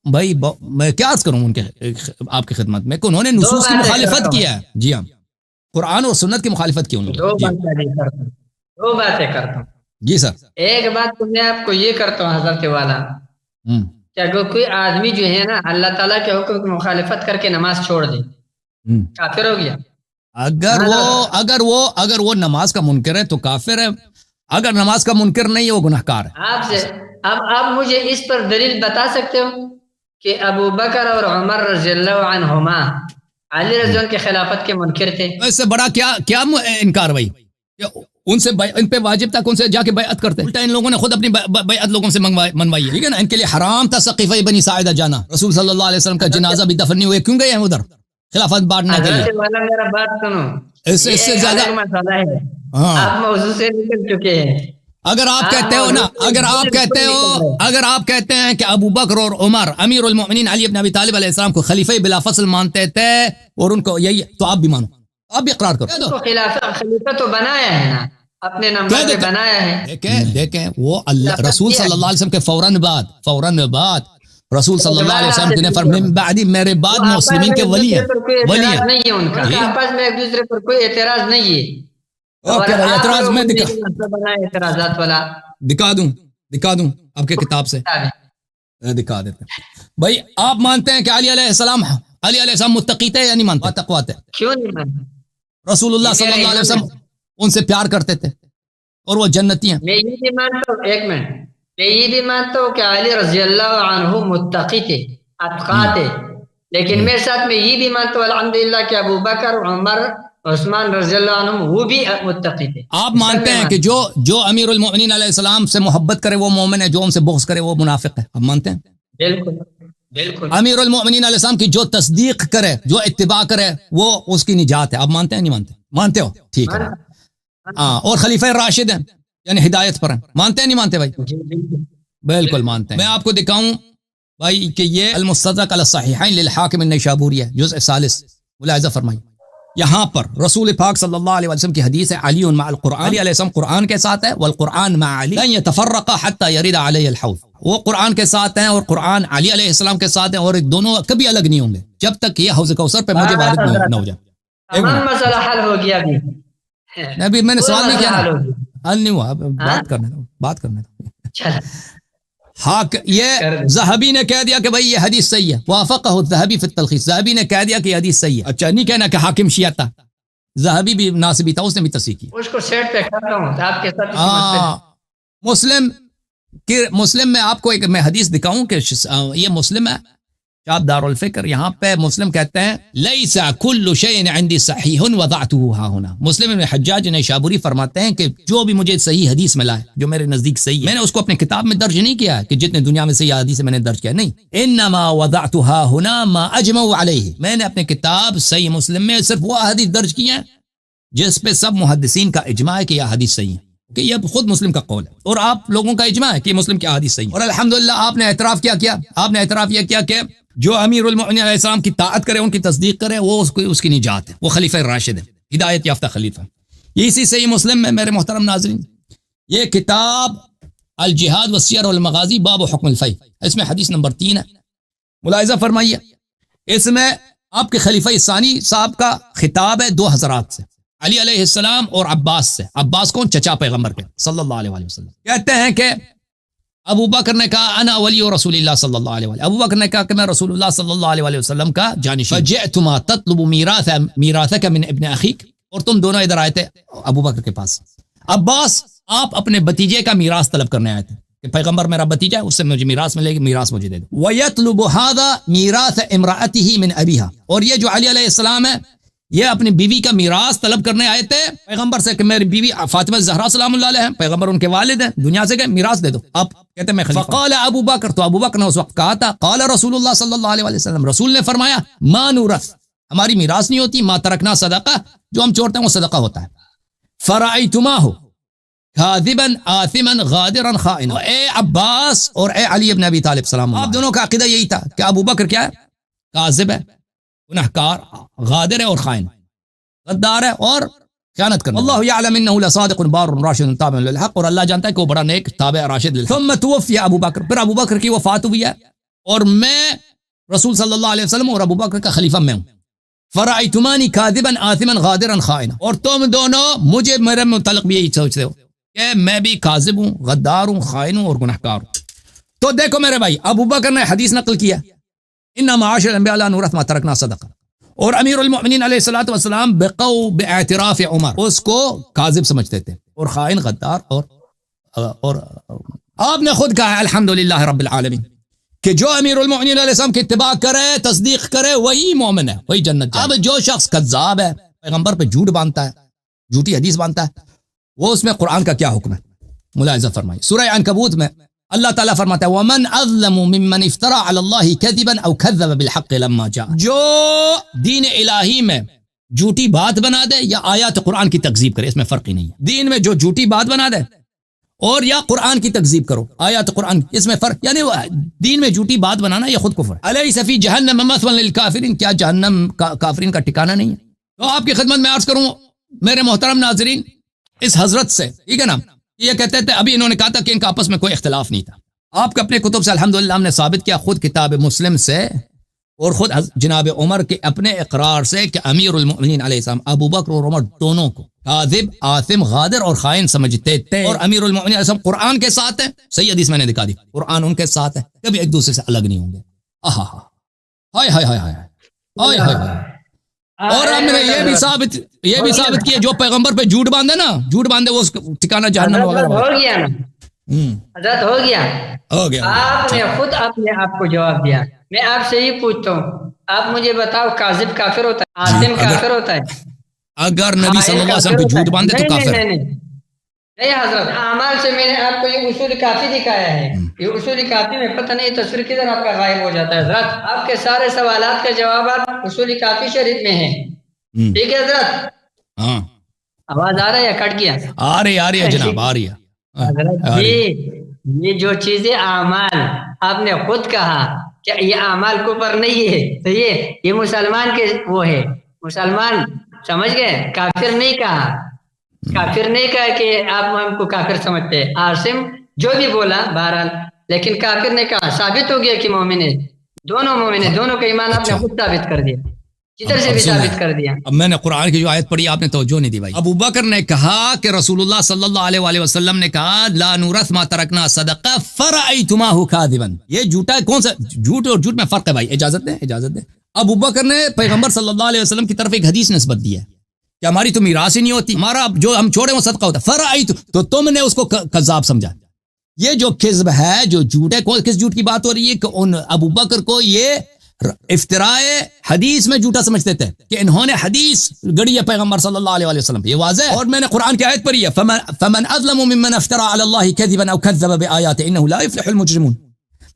بھائی میں کیا عرض کروں ان کے آپ کی خدمت میں کہ انہوں نے نصوص کی مخالفت کیا ہے. جی ہاں، قرآن اور سنت کی مخالفت کی انہوں نے. دو باتیں کرتا ہوں. جی سر. ایک بات تو میں آپ کو یہ کرتا ہوں حضرت والا کہ اگر کوئی آدمی جو ہے نا اللہ تعالیٰ کے حکم کی مخالفت کر کے نماز چھوڑ دے کافر ہو گیا. اگر وہ نماز کا منکر ہے تو کافر ہے، اگر نماز کا منکر نہیں ہے وہ گناہ کار ہے. آپ سے اب آپ مجھے اس پر دلیل بتا سکتے ہو کہ ابو بکر اور عمر رضی اللہ عنہما علی رضی اللہ کے خلافت کے منکر تھے؟ اس سے بڑا کیا انکار بھائی؟ ان پہ واجب تھا کہ ان سے جا کے بیعت کرتے. الٹا ان لوگوں نے خود اپنی بیعت لوگوں سے منوائی ہے. ٹھیک ہے نا، ان کے لیے حرام تھا سقیفہ بنی ساعدہ جانا. رسول صلی اللہ علیہ وسلم کا جنازہ بھی دفن نہیں ہوئے، کیوں گئے ہیں ادھر خلافت بانٹنے کے لیے؟ میرا بات سنو، اس سے زیادہ آپ موضوع سے نکل چکے ہیں. اگر آپ کہتے ہو نا، اگر آپ کہتے ہیں کہ ابو بکر اور عمر امیر المؤمنین علی بن ابی طالب علیہ السلام کو خلیفہ بلا فصل مانتے تھے اور ان کو یہی، تو آپ بھی مانو، آپ بھی اقرار کرو. خلیفہ تو بنایا ہے نا، اپنے نمبر پہ بنایا ہے. دیکھیں وہ اللہ رسول صلی اللہ علیہ وسلم کے فوراً بعد رسول صلی اللہ علیہ وسلم نے فرمایا من بعد، میرے بعد مسلمین کے ولی ہیں. نہیں ہے ان کا آپس میں ایک دوسرے پر کوئی اعتراض نہیں ہے. اعتراض میں اعتراضات والا دکھا دوں آپ کے کتاب سے دکھا دیتے ہیں. بھائی آپ مانتے ہیں کہ علی علیہ السلام متقی تھے یا نہیں مانتے؟ تقویٰ تھے. کیوں نہیں مانتے؟ رسول اللہ صلی اللہ علیہ وسلم ان سے پیار کرتے تھے اور وہ جنتی ہیں. میں یہ بھی مانتا ہوں، ایک منٹ، میں یہ بھی مانتا ہوں کہ علی رضی اللہ عنہ متقی تھے، اتقی تھے، لیکن میرے ساتھ میں یہ بھی مانتا ہوں الحمدللہ کہ ابو بکر، عمر، عثمان رضی اللہ عنہ وہ بھی متقی تھے. آپ مانتے ہیں کہ جو امیر المؤمنین علیہ السلام سے محبت کرے وہ مومن ہے، جو ان سے بغض کرے وہ منافق ہے؟ آپ مانتے ہیں؟ بالکل. امیر المؤمنین علیہ السلام کی جو تصدیق کرے، جو اتباع کرے، وہ اس کی نجات ہے. آپ مانتے ہیں نہیں مانتے؟ مانتے ہو، ٹھیک ہے. اور خلیفہ راشد ہیں یعنی ہدایت پر ہیں، مانتے ہیں نہیں مانتے بھائی؟ بالکل مانتے ہیں. میں آپ کو دکھاؤں بھائی کہ یہ المستدرک علی الصحیحین للحاکم النیشابوری ہے، جزء 40. ملاحظہ فرمائیے یہاں پر رسول پاک صلی اللہ علیہ وسلم کی حدیث ہے علی مع القرآن، علی علیہ السلام قرآن کے ساتھ ہے، والقرآن مع علی لن يتفرق حتى يرد علی الحوض. وہ قرآن کے ساتھ ہیں اور قرآن علی علیہ السلام کے ساتھ ہیں، اور دونوں کبھی الگ نہیں ہوں گے جب تک یہ حوض کوثر پہ مجھے وارد نہ ہو جائے. مسئلہ حل ہو گیا بھی. ابھی میں نے سوال نہیں کیا، حل نہیں ہوا، بات کرنے دو. ہاں یہ ذہبی نے کہہ دیا کہ بھائی یہ حدیث صحیح ہے، وافقہ الذہبی فی التلخیص. ذہبی نے کہہ دیا کہ یہ حدیث صحیح ہے. اچھا نہیں کہنا کہ حاکم شیعہ تھا، ذہبی بھی ناصبی تھا، اس نے بھی تصحیح کی. اس کو سیٹ پہ کرتا ہوں آپ کے ساتھ. مسلم میں آپ کو ایک میں حدیث دکھاؤں کہ یہ مسلم ہے، شاب دار الفکر. یہاں پہ مسلم کہتے ہیں لیس کل شیء عندی صحیح وضعته ها هنا. مسلم ابن حجاج نیشابوری فرماتے ہیں کہ جو بھی مجھے صحیح حدیث ملا ہے، جو میرے نزدیک صحیح ہے، میں نے اس کو اپنے کتاب میں درج نہیں کیا ہے کہ جتنے دنیا میں صحیح حدیث میں نے درج کیا، نہیں. انما وضعتها هنا ما اجمعوا علیہ. میں نے اپنے کتاب صحیح مسلم میں صرف وہ حدیث درج کی ہیں جس پہ سب محدثین کا اجماع ہے کہ یہ حدیث صحیح ہے. کہ یہ خود مسلم کا قول ہے اور آپ لوگوں کا اجماع ہے کہ مسلم کی احادیث صحیح ہے. اور الحمدللہ آپ نے اعتراف کیا آپ نے اعتراف یہ کیا کہ جو امیر المؤمنین علیہ السلام کی طاعت کرے، ان کی تصدیق کرے، وہ اس کی نجات ہے، وہ خلیفہ راشد ہے، ہدایت یافتہ خلیفہ. یہ اسی صحیح مسلم میں میرے محترم ناظرین، یہ کتاب الجہاد والسیر والمغازی باب حکم الفی، اس میں حدیث نمبر 3 ہے. ملاحظہ فرمائیے، اس میں آپ کے خلیفہ ثانی صاحب کا خطاب ہے 2 حضرات سے، علی علیہ السلام اور عباس سے. عباس کون؟ چچا پیغمبر کے صلی اللہ علیہ وسلم. کہتے ہیں کہ ابو بکر نے کہا انا ولی رسول اللہ صلی اللہ علیہ وسلم، ابو بکر نے کہا کہ میں رسول اللہ صلی اللہ علیہ وسلم کا جانشین. فجئتما تطلب میراثک من ابن اخیک، اور تم دونوں ادھر آئے تھے ابو بکر کے پاس. عباس، آپ اپنے بھتیجے کا میراث طلب کرنے آئے تھے کہ پیغمبر میرا بھتیجا ہے، اس سے مجھے میراث ملے گی، میراث مجھے دے دو. وَيَطْلُبُ هَذَا مِيرَاثَ امْرَأَتِهِ مِنْ أَبِيهَا، اور یہ جو علی علیہ السلام ہے یہ اپنی بیوی کا میراث طلب کرنے آئے تھے پیغمبر سے کہ میری بیوی فاطمہ زہرا سلام اللہ علیہ ہیں، پیغمبر ان کے والد ہیں، دنیا سے گئے، میراث دے دو. اب کہتے ہیں میں خلیفہ. فقال ابو بکر، تو ابو بکر نے اس وقت کہا تھا، قال رسول اللہ صلی اللہ علیہ وسلم، رسول نے فرمایا ما نورث، ہماری میراث نہیں ہوتی، ما ترکنا صدقہ، جو ہم چھوڑتے ہیں وہ صدقہ ہوتا ہے. فرأیتماہ کاذبا آثما غادرا خائنا، اے عباس اور اے علی ابن ابی طالب سلام اللہ، آپ دونوں کا عقیدہ یہی تھا کہ ابو بکر کیا ہے؟ کاذب ہے، گنہکار، غادر ہے اور خائن، غدار ہے اور خیانت کرنا. اللہ یعلم انہ لصادق بار راشد تابع للحق، اور اللہ جانتا ہے کہ وہ بڑا نیک تابع راشد للحق. ثم توفی ابو بکر، پھر ابو بکر کی وفات ہوئی ہے اور میں رسول صلی اللہ علیہ وسلم اور ابو بکر کا خلیفہ میں ہوں. فرأیتمانی کاذبا آثما غادرا خائنا، اور تم دونوں مجھے میرے متعلق بھی یہی سوچتے ہو کہ میں بھی کاذب ہوں، غدار ہوں، خائن ہوں اور گنہگار ہوں. تو دیکھو میرے بھائی، ابو بکر نے حدیث نقل کیا ان معاشر الانبیاء لا نورث ما ترکنا صدقہ، اور امیر المؤمنین علیہ الصلوۃ والسلام باعتراف عمر اس کو کاذب سمجھتے تھے اور خائن، غدار اور آپ نے خود کہا ہے الحمدللہ رب العالمین کہ جو امیر المؤمنین علیہ السلام کی اتباع کرے، تصدیق کرے، وہی مومن ہے، وہی جنت جائے. اب جو شخص کذاب ہے، پیغمبر پہ جھوٹ باندھتا ہے، جھوٹی حدیث باندھتا ہے، وہ اس میں قرآن کا کیا حکم ہے ملاحظہ فرمائیے. سورہ عنکبوت میں اللہ تعالیٰ فرماتا ہے وَمَنْ أَظْلَمُ مِمَّنْ افْتَرَى عَلَى اللَّهِ كَذِبًا أَوْ كَذَّبَ بِالْحَقِّ لَمَّا جَاءَ، جو دین الہی میں جھوٹی بات بنا دے یا آیات قرآن کی تکذیب کرے، اس میں فرق ہی نہیں ہے. دین میں جو جھوٹی بات بنا دے اور یا قرآن کی تکذیب کرو، آیات قرآن، اس میں فرق، یعنی دین میں جھوٹی بات بنانا یہ خود کفر ہے. الیس فی جہنم مثوی للکافرین، کیا جہنم کافرین کا ٹھکانہ نہیں ہے؟ تو آپ کی خدمت میں عرض کروں میرے محترم ناظرین، اس حضرت سے، ٹھیک ہے نا، یہ کہتے تھے، ابھی انہوں نے کہا تھا کہ ان کا آپس میں کوئی اختلاف نہیں تھا. آپ کے اپنے کتب سے الحمدللہ ہم نے ثابت کیا، خود کتاب مسلم سے اور خود جناب عمر کے اپنے اقرار سے، کہ امیر المؤمنین علیہ السلام ابو بکر اور عمر دونوں کو کاذب، آثم، غادر اور خائن سمجھتے تھے، اور امیر المؤمنین علیہ السلام قرآن کے ساتھ ہے. صحیح حدیث میں نے دکھا دی، قرآن ان کے ساتھ ہے، کبھی ایک دوسرے سے الگ نہیں ہوں گے. آہا ہا، ہائے ہائے ہائے ہائے ہائے ہائے ہائے. اور ہم نے یہ بھی ثابت کیا، جو پیغمبر پہ جھوٹ باندھے نا، جھوٹ باندھے وہ ٹھکانہ جہنم وغیرہ ہو گیا نا، حضرت ہو گیا. آپ نے خود اپنے آپ کو جواب دیا. میں آپ سے ہی پوچھتا ہوں، آپ مجھے بتاؤ، کاذب کافر ہوتا ہے؟ عاصم کافر ہوتا ہے؟ اگر نبی صلی اللہ علیہ وسلم پہ جھوٹ باندھے تو کافر ہے. نہیں حضرت، اعمال سے میں نے آپ کو یہ اصول کافی دکھایا ہے. یہ اصول کافی میں پتہ نہیں تصویر کدھر آپ کا غائب ہو جاتا ہے. حضرت آپ کے سارے سوالات کے جوابات اصول کافی شریف میں ہیں. ٹھیک ہے حضرت؟ ہاں، آواز آ رہا ہے یا کٹ گیا؟ آ رہی ہے جناب، آ رہی ہے. حضرت یہ جو چیزیں اعمال آپ نے خود کہا کہ یہ اعمال کفر نہیں ہے، تو یہ مسلمان کے وہ ہے، مسلمان سمجھ گئے، کافر نہیں کہا. کافر نہیں کہا کہ آپ ہم کو کافر سمجھتے. عاصم جو بھی بولا بہرحال، لیکن کافر نے کہا. ثابت ہو گیا کہ مومن ہے، دونوں مومن ہیں، دونوں کا ایمان آپ نے خود ثابت کر دیا، جدھر سے بھی ثابت کر دیا. اب میں نے قرآن کی جو آیت پڑھی آپ نے توجہ نہیں دی بھائی. ابو بکر نے کہا کہ رسول اللہ صلی اللہ علیہ وسلم نے کہا لا نورث ما ترکنا صدقہ فرأیتماہ کاذبا. یہ جھوٹا ہے، کون سا جھوٹ اور جھوٹ میں فرق ہے بھائی. اجازت دیں. ابو بکر نے پیغمبر صلی اللہ علیہ وسلم کی طرف ایک حدیث نسبت دی ہے کہ ہماری تو میراث ہی نہیں ہوتی، ہمارا جو ہم چھوڑے وہ صدقہ ہوتا ہے. فرأیت، تو تم نے اس کو کذاب سمجھا. یہ جو کذب ہے، جو جھوٹ ہے، کس جھوٹ کی بات ہو رہی ہے کہ ان ابو بکر کو یہ افتراء حدیث میں جھوٹا سمجھتے تھے کہ انہوں نے حدیث گڑی ہے پیغمبر صلی اللہ علیہ وسلم، یہ واضح ہے. اور میں نے قرآن کی آیت پڑھی ہے فمن اظلم ممن افترى على الله كذبا او كذب بآياته انه لا يفلح المجرمون.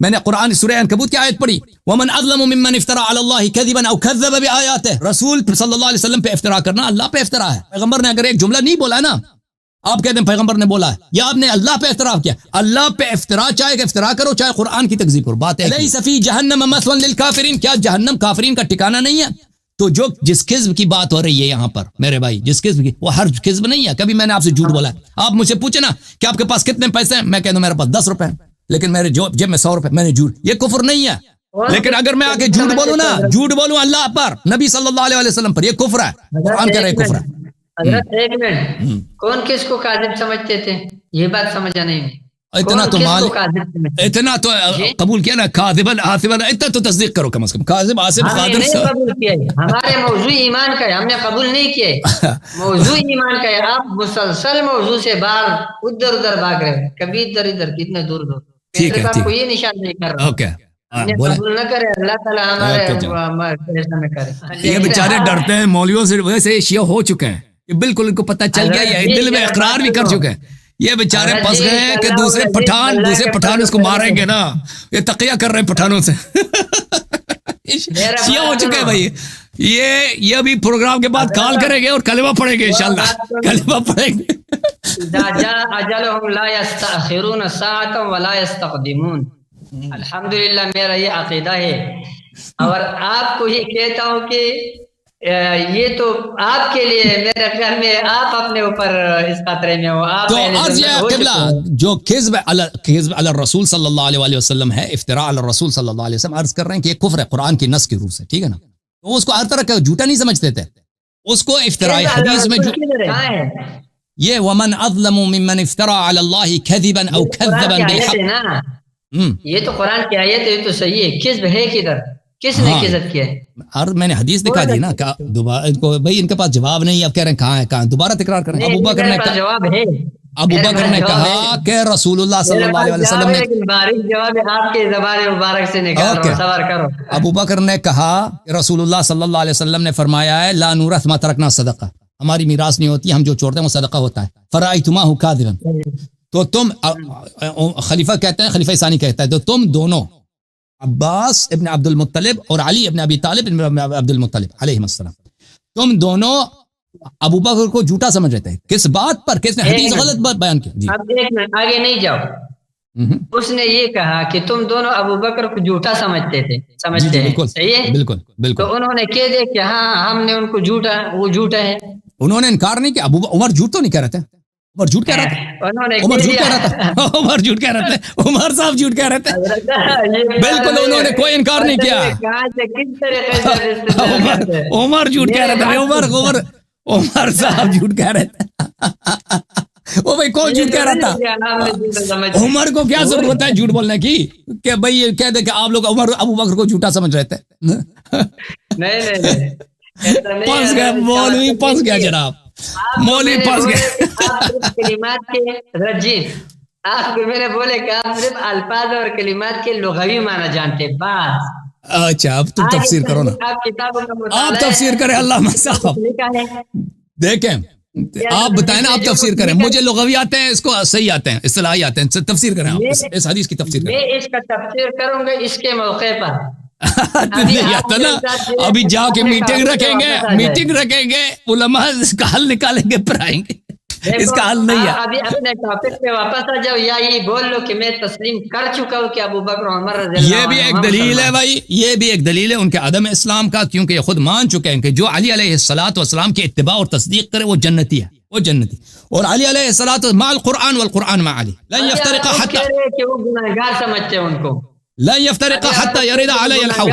میں نے قرآن سورہ عنکبوت کی آیت پڑھی ومن اظلم ممن افترى على الله كذبا او كذب بآياته. رسول صلی اللہ علیہ وسلم پہ افتراء کرنا اللہ پہ افتراء ہے. پیغمبر نے اگر ایک جملہ نہیں بولا نا، آپ کہتے ہیں پیغمبر نے بولا ہے یا آپ نے اللہ پہ افترا کیا. اللہ پہ افترا چاہے کہ افترا کرو چاہے قرآن کی تکذیب کرو, بات ہے لیس فی جہنم مثوی للکافرین, کیا جہنم کافرین کا ٹھکانہ نہیں ہے؟ تو جو جس قسم کی بات ہو رہی ہے یہاں پر میرے بھائی, جس قسم کی, وہ ہر قسم نہیں ہے. کبھی میں نے آپ سے جھوٹ بولا ہے؟ آپ مجھ سے پوچھے نا کہ آپ کے پاس کتنے پیسے ہیں, میں کہہ دوں میرے پاس 10 روپے ہیں لیکن میرے جیب میں 100 روپے, میں نے جھوٹ, یہ کفر نہیں ہے. لیکن اگر میں آ کے جھوٹ بولوں نا, جھوٹ بولوں اللہ پر, نبی صلی اللہ علیہ وسلم پر, یہ کفر ہے. قرآن کہہ رہے کفر ہے. حضرت ایک منٹ, کون کس کو کاذب سمجھتے تھے؟ یہ بات سمجھا نہیں. اتنا تو اتنا تو قبول کیا نا, کاذبن آصفن, اتنا تو تصدیق کرو کم از کم. کاذب آصف قادر قبول کیا ہے, ہمارے موضوع ایمان کا ہے, ہم نے قبول نہیں کیا. موضوع ایمان کا ہے, آپ مسلسل موضوع سے باہر ادھر ادھر بھاگ رہے, کبھی ادھر ادھر, کتنے دور دور. ٹھیک ہے, آپ کو یہ نشان نہیں کر رہا. اوکے, قبول نہ کرے اللہ تعالیٰ ہمارے کرے. یہ بیچارے ڈرتے ہیں مولویوں سے, ویسے شیعہ ہو چکے ہیں, یہ بالکل ان کو پتہ چل گیا, یہ دل میں اقرار بھی کر چکے ہیں. یہ بیچارے پھنس گئے ہیں کہ دوسرے پٹھان اس کو ماریں گے نا, یہ تقیہ کر رہے ہیں پٹھانوں سے. شیعہ ہو چکے ہیں بھائی. یہ ابھی پروگرام کے بعد کال کریں گے اور کلمہ پڑھیں گے انشاءاللہ, کلمہ پڑھیں گے. اجلهم لا يستأخرون ساعة ولا يستقدمون. الحمدللہ میرا یہ عقیدہ ہے, اور آپ کو یہ کہتا ہوں کہ یہ تو آپ کے لیے, میرے خیال میں آپ اپنے اوپر اس خطرے میں ہو. آپ تو عرض یہ قبلہ جو کذب علی الرسول صلی اللہ علیہ وسلم ہے, افتراء علی الرسول صلی اللہ علیہ وسلم, عرض کر رہے ہیں کہ یہ کفر ہے قرآن کی نص کی روح سے, ٹھیک ہے نا. تو اس کو ہر طرح کا جھوٹا نہیں سمجھتے تھے, اس کو افتراء حدیث میں یہ ومن اظلم ممن افترى على الله كذبا او كذبا بالحق. یہ تو قرآن کی آیت ہے, تو صحیح ہے. کذب ہے کدھر, کس نے کذب کیا ہے؟ اور میں نے حدیث دکھا دی نا, دوبارہ ان کو بھائی ان کے پاس جواب نہیں, اب کہہ رہے ہیں کہاں ہے, کہاں, دوبارہ تکرار کریں. ابو بکر نے جواب ہے, ابو بکر نے کہا کہ رسول اللہ صلی اللہ علیہ وسلم نے, جواب آپ کے زبان مبارک سے نکال رہا ہوں, صبر کرو. ابو بکر نے کہا کہ رسول اللہ صلی اللہ علیہ وسلم نے فرمایا ہے لا نورث ما ترکنا صدقہ, ہماری میراث نہیں ہوتی, ہم جو چھوڑتے ہیں وہ صدقہ ہوتا ہے. فرأیتماہ کاذبا, تو تم, خلیفہ کہتے ہیں, خلیفہ ثانی کہتا ہے, تو تم دونوں عباس ابن عبد المطلب اور علی ابن ابی طالب ابن عبد المطلب علیہ السلام, تم دونوں ابو بکر کو جھوٹا سمجھ رہے تھے. کس بات پر, کس نے حدیث غلط بات بیان کی؟ جی اب ایک منٹ آگے نہیں جاؤ. اس نے یہ کہا کہ تم دونوں ابو بکر کو جھوٹا سمجھتے تھے, سمجھتے ہیں, صحیح ہے, بالکل بالکل. تو انہوں نے کہہ دیا کہ ہاں ہم نے ان کو جھوٹا, وہ جھوٹا ہے. انہوں نے انکار نہیں کیا. عمر جھوٹ تو نہیں کہہ رہے تھے, عمر جھوٹ کہہ رہا تھا, عمر جھوٹ کہہ رہا تھا, عمر جھوٹ کہہ رہے تھے, عمر صاحب جھوٹ کہہ رہے تھے, بالکل انہوں نے کوئی انکار نہیں کیا. عمر جھوٹ کہہ رہے تھے, عمر صاحب جھوٹ کہہ رہے تھے. وہ بھائی کون جھوٹ کہہ رہا تھا؟ عمر کو کیا ضرورت ہوتا ہے جھوٹ بولنے کی, کہ بھائی یہ کہہ دے کہ آپ لوگ عمر ابو بکر کو جھوٹا سمجھ رہے تھے. نہیں پھنس گیا مولوی, پھنس گیا جناب, مولوی پھنس گیا. کلمات کے رجی, آپ کو میں نے بولے کہ آپ صرف الفاظ اور کلمات کے لغوی معنی جانتے بس. اچھا اب تم تفسیر کرو نا, آپ تفسیر کریں. علامہ صاحب دیکھیں, آپ بتائیں نا, آپ تفسیر کریں. مجھے لغوی آتے ہیں, اس کو صحیح آتے ہیں, اصطلاحی آتے ہیں, تفسیر کریں آپ اس حدیث کی تفسیر کریں. میں اس کا تفسیر کروں گا اس کے موقع پر. ابھی جا کے میٹنگ رکھیں گے, علماء اس کا حل نکالیں گے, پھر آئیں گے. اس کا حل نہیں ہے. ابھی اپنے ٹاپک پہ واپس آ جاؤ, یا یہ بول لو کہ میں تسلیم کر چکا ہوں کہ ابو بکر عمر رضی اللہ عنہ. یہ بھی ایک دلیل ہے بھائی, یہ بھی ایک دلیل ہے ان کے عدم اسلام کا, کیونکہ یہ خود مان چکے ہیں کہ جو علی علیہ الصلوۃ والسلام کی اتباع اور تصدیق کرے وہ جنتی ہے, وہ جنتی. اور علی علیہ الصلوۃ مع القرآن والقرآن مع علی لن يفترق حتى, کہ وہ گناہگار سمجھتے ہیں ان کو, لن يفترق حتى يرد علي الحوض,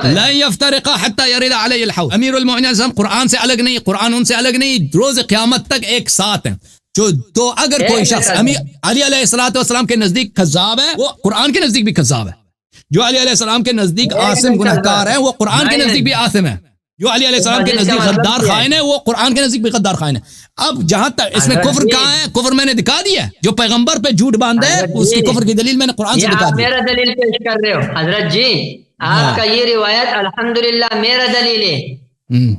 لن يفترق حتى يرد علي الحوض. امیر المؤمنین قرآن سے الگ نہیں, قرآن ان سے الگ نہیں, روز قیامت تک ایک ساتھ ہیں. تو اگر کوئی شخص علی علیہ الصلوۃ والسلام کے نزدیک کذاب ہے, وہ قرآن کے نزدیک بھی کذاب ہے. جو علی علیہ السلام کے نزدیک عاصم گنہگار ہے, وہ قرآن کے نزدیک بھی عاصم ہے. جو علی علیہ السلام کے نزدیک غدار خائن ہے, وہ قرآن کے نزدیک بھی غدار خائن ہے. اب جہاں تک اس میں کفر کہاں ہے, کفر میں نے دکھا دیا ہے. جو پیغمبر پہ جھوٹ باندھے اس کی کفر کی دلیل میں نے قرآن سے دکھا دی. میرا دلیل پیش کر رہے ہو حضرت جی, آپ کا یہ روایت الحمدللہ میرا دلیل ہے.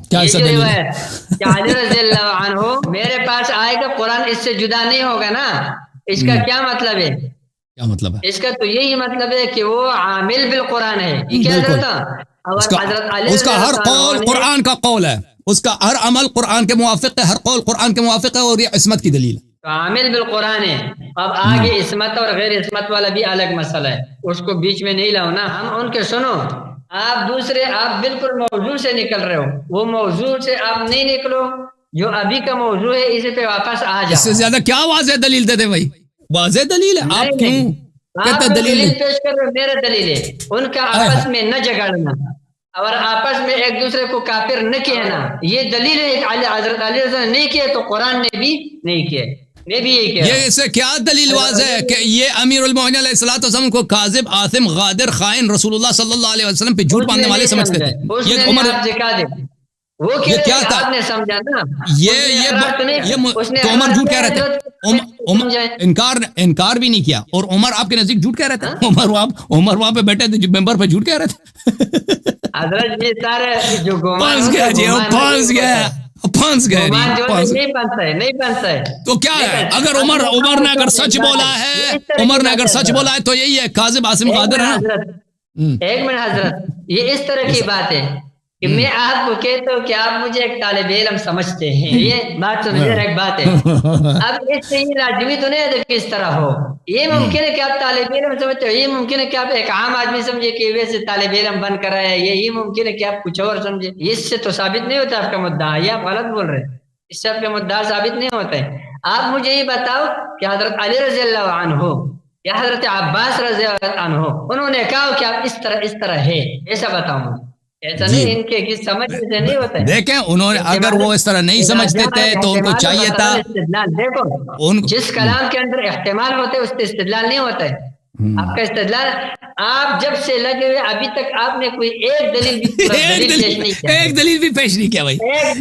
کیا ایسا دلیل ہے کہ علی رضی اللہ عنہ میرے پاس آئے گا, قرآن اس سے جدا نہیں ہوگا نا. اس کا کیا مطلب ہے, کیا مطلب ہے؟ اس کا تو یہی مطلب ہے کہ وہ عامل بالقرآن ہے. یہ کیا تھا, اس کا ہر قول قرآن کا قول ہے، اس کا ہر عمل قرآن کے موافق ہے، ہر قول قرآن کے موافق ہے، اور یہ عصمت کی دلیل ہے. عامل بالقرآن ہے. اب آگے عصمت اور غیر عصمت والا بھی الگ مسئلہ ہے، اس کو بیچ میں نہیں لاؤ نا. ہم ان کے سنو، آپ دوسرے، آپ بالکل موضوع سے نکل رہے ہو. وہ موضوع سے آپ نہیں نکلو، جو ابھی کا موضوع ہے اسی پہ واپس آ جاؤ. اس سے زیادہ کیا واضح دلیل دیتے بھائی؟ واضح دلیل ہے. آپ کیوں کہتے دلیل پیش کر رہے ہو؟ میرا دلیل ہے ان کا آپس میں نہ جگڑنا اور آپس میں ایک دوسرے کو کافر نہ کہنا. یہ دلیل ہے. حضرت علی رضی اللہ عنہ نے نہیں کیا تو قرآن نے بھی نہیں کیا. میں بھی یہی کہہ رہا ہوں. یہ اس سے کیا دلیل واضح ہے کہ یہ امیر المومنین علیہ الصلوۃ والسلام کو کاذب، آثم، غادر، خائن، رسول اللہ صلی اللہ علیہ وسلم پہ جھوٹ باندھنے والے سمجھتے تھے. یہ عمر وہ کیا تھا؟ آپ نے سمجھا نا، تو عمر جھوٹ کہہ رہے تھے، انکار بھی نہیں کیا، اور عمر آپ کے نزدیک جھوٹ کہہ رہے تھے. عمر وہاں پہ بیٹھے تھے ممبر پہ جھوٹ کہہ رہے تھے. حضرت یہ سارے جو پھنس گیا جی، وہ پھنس گیا، پھنس گئے. نہیں بنتا ہے تو کیا ہے؟ اگر عمر نے اگر سچ بولا ہے، عمر نے اگر سچ بولا ہے تو یہی ہے کاذب، آثم، غادر ہے. ایک منٹ حضرت، یہ اس طرح کی بات ہے کہ میں آپ کو کہتا ہوں کہ آپ مجھے ایک طالب علم سمجھتے ہیں. یہ بات سمجھے، ایک بات ہے. اب اس سے یہ لازمی تو نہیں ہے کہ اس طرح ہو. یہ ممکن ہے کہ آپ طالب علم سمجھتے ہو، یہ ممکن ہے کہ آپ ایک عام آدمی سمجھے کہ ویسے طالب علم بن کر آیا ہے. یہ ممکن ہے کہ آپ کچھ اور سمجھے. اس سے تو ثابت نہیں ہوتا آپ کا مدعا. یہ آپ غلط بول رہے ہیں. اس سے آپ کا مدعا ثابت نہیں ہوتا ہے. آپ مجھے یہ بتاؤ کہ حضرت علی رضی اللہ عنہ یا حضرت عباس رضی اللہ عنہ انہوں نے کہا کہ آپ اس طرح ہے، ایسا بتاؤ مجھے. ایسا نہیں، ان کے سمجھ سے نہیں ہوتا ہے. دیکھیں انہوں نے اگر وہ اس طرح نہیں سمجھتے تھے تو ان کو چاہیے تھا. دیکھو جس کلام کے اندر احتمال ہوتے ہے اس پہ استدلال نہیں ہوتا ہے. آپ کا استدلال، آپ جب سے لگے ہوئے ابھی تک آپ نے کوئی ایک دلیل بھی پیش نہیں کیا. ایک دلیل بھی پیش نہیں کیا بھائی،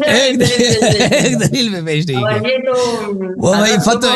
ایک دلیل بھی پیش نہیں کیا. یہ تو وہ بھائی فتح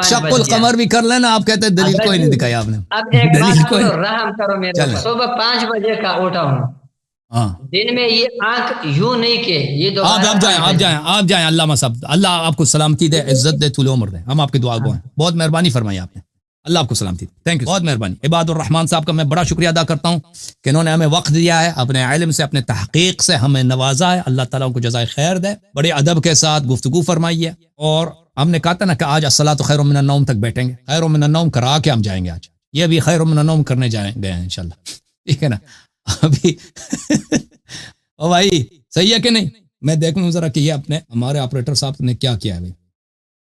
شق القمر بھی کر لینا. آپ کہتے ہیں دلیل کوئی نہیں دکھائی آپ نے. اب ایک بات رحم کرو میرے، صبح 5 بجے کا اٹھا ہوں، دن میں یہ آنکھ یوں نہیں کہ یہ آپ جائیں. علامہ صاحب، اللہ آپ کو سلامتی دے، عزت دے، طول عمر دے. ہم آپ کی دعا گو ہیں. بہت مہربانی فرمائی آپ نے. اللہ آپ کو سلامتی دے. تھینک یو، بہت مہربانی. عباد الرحمان صاحب کا میں بڑا شکریہ ادا کرتا ہوں کہ انہوں نے ہمیں وقت دیا ہے، اپنے علم سے، اپنے تحقیق سے ہمیں نوازا ہے. اللہ تعالیٰ کو جزائے خیر دے. بڑے ادب کے ساتھ گفتگو فرمائی ہے. اور ہم نے کہا تھا نا کہ آج الصلاۃ خیر من النوم تک بیٹھیں گے. خیر من النوم کرا کے ہم جائیں گے. آج یہ بھی خیر من النوم کرنے جائیں گے انشاءاللہ. ٹھیک ہے نا؟ ابھی او بھائی صحیح ہے کہ نہیں؟ میں دیکھ لوں ذرا کہ یہ اپنے ہمارے آپریٹر صاحب نے کیا کیا ہے.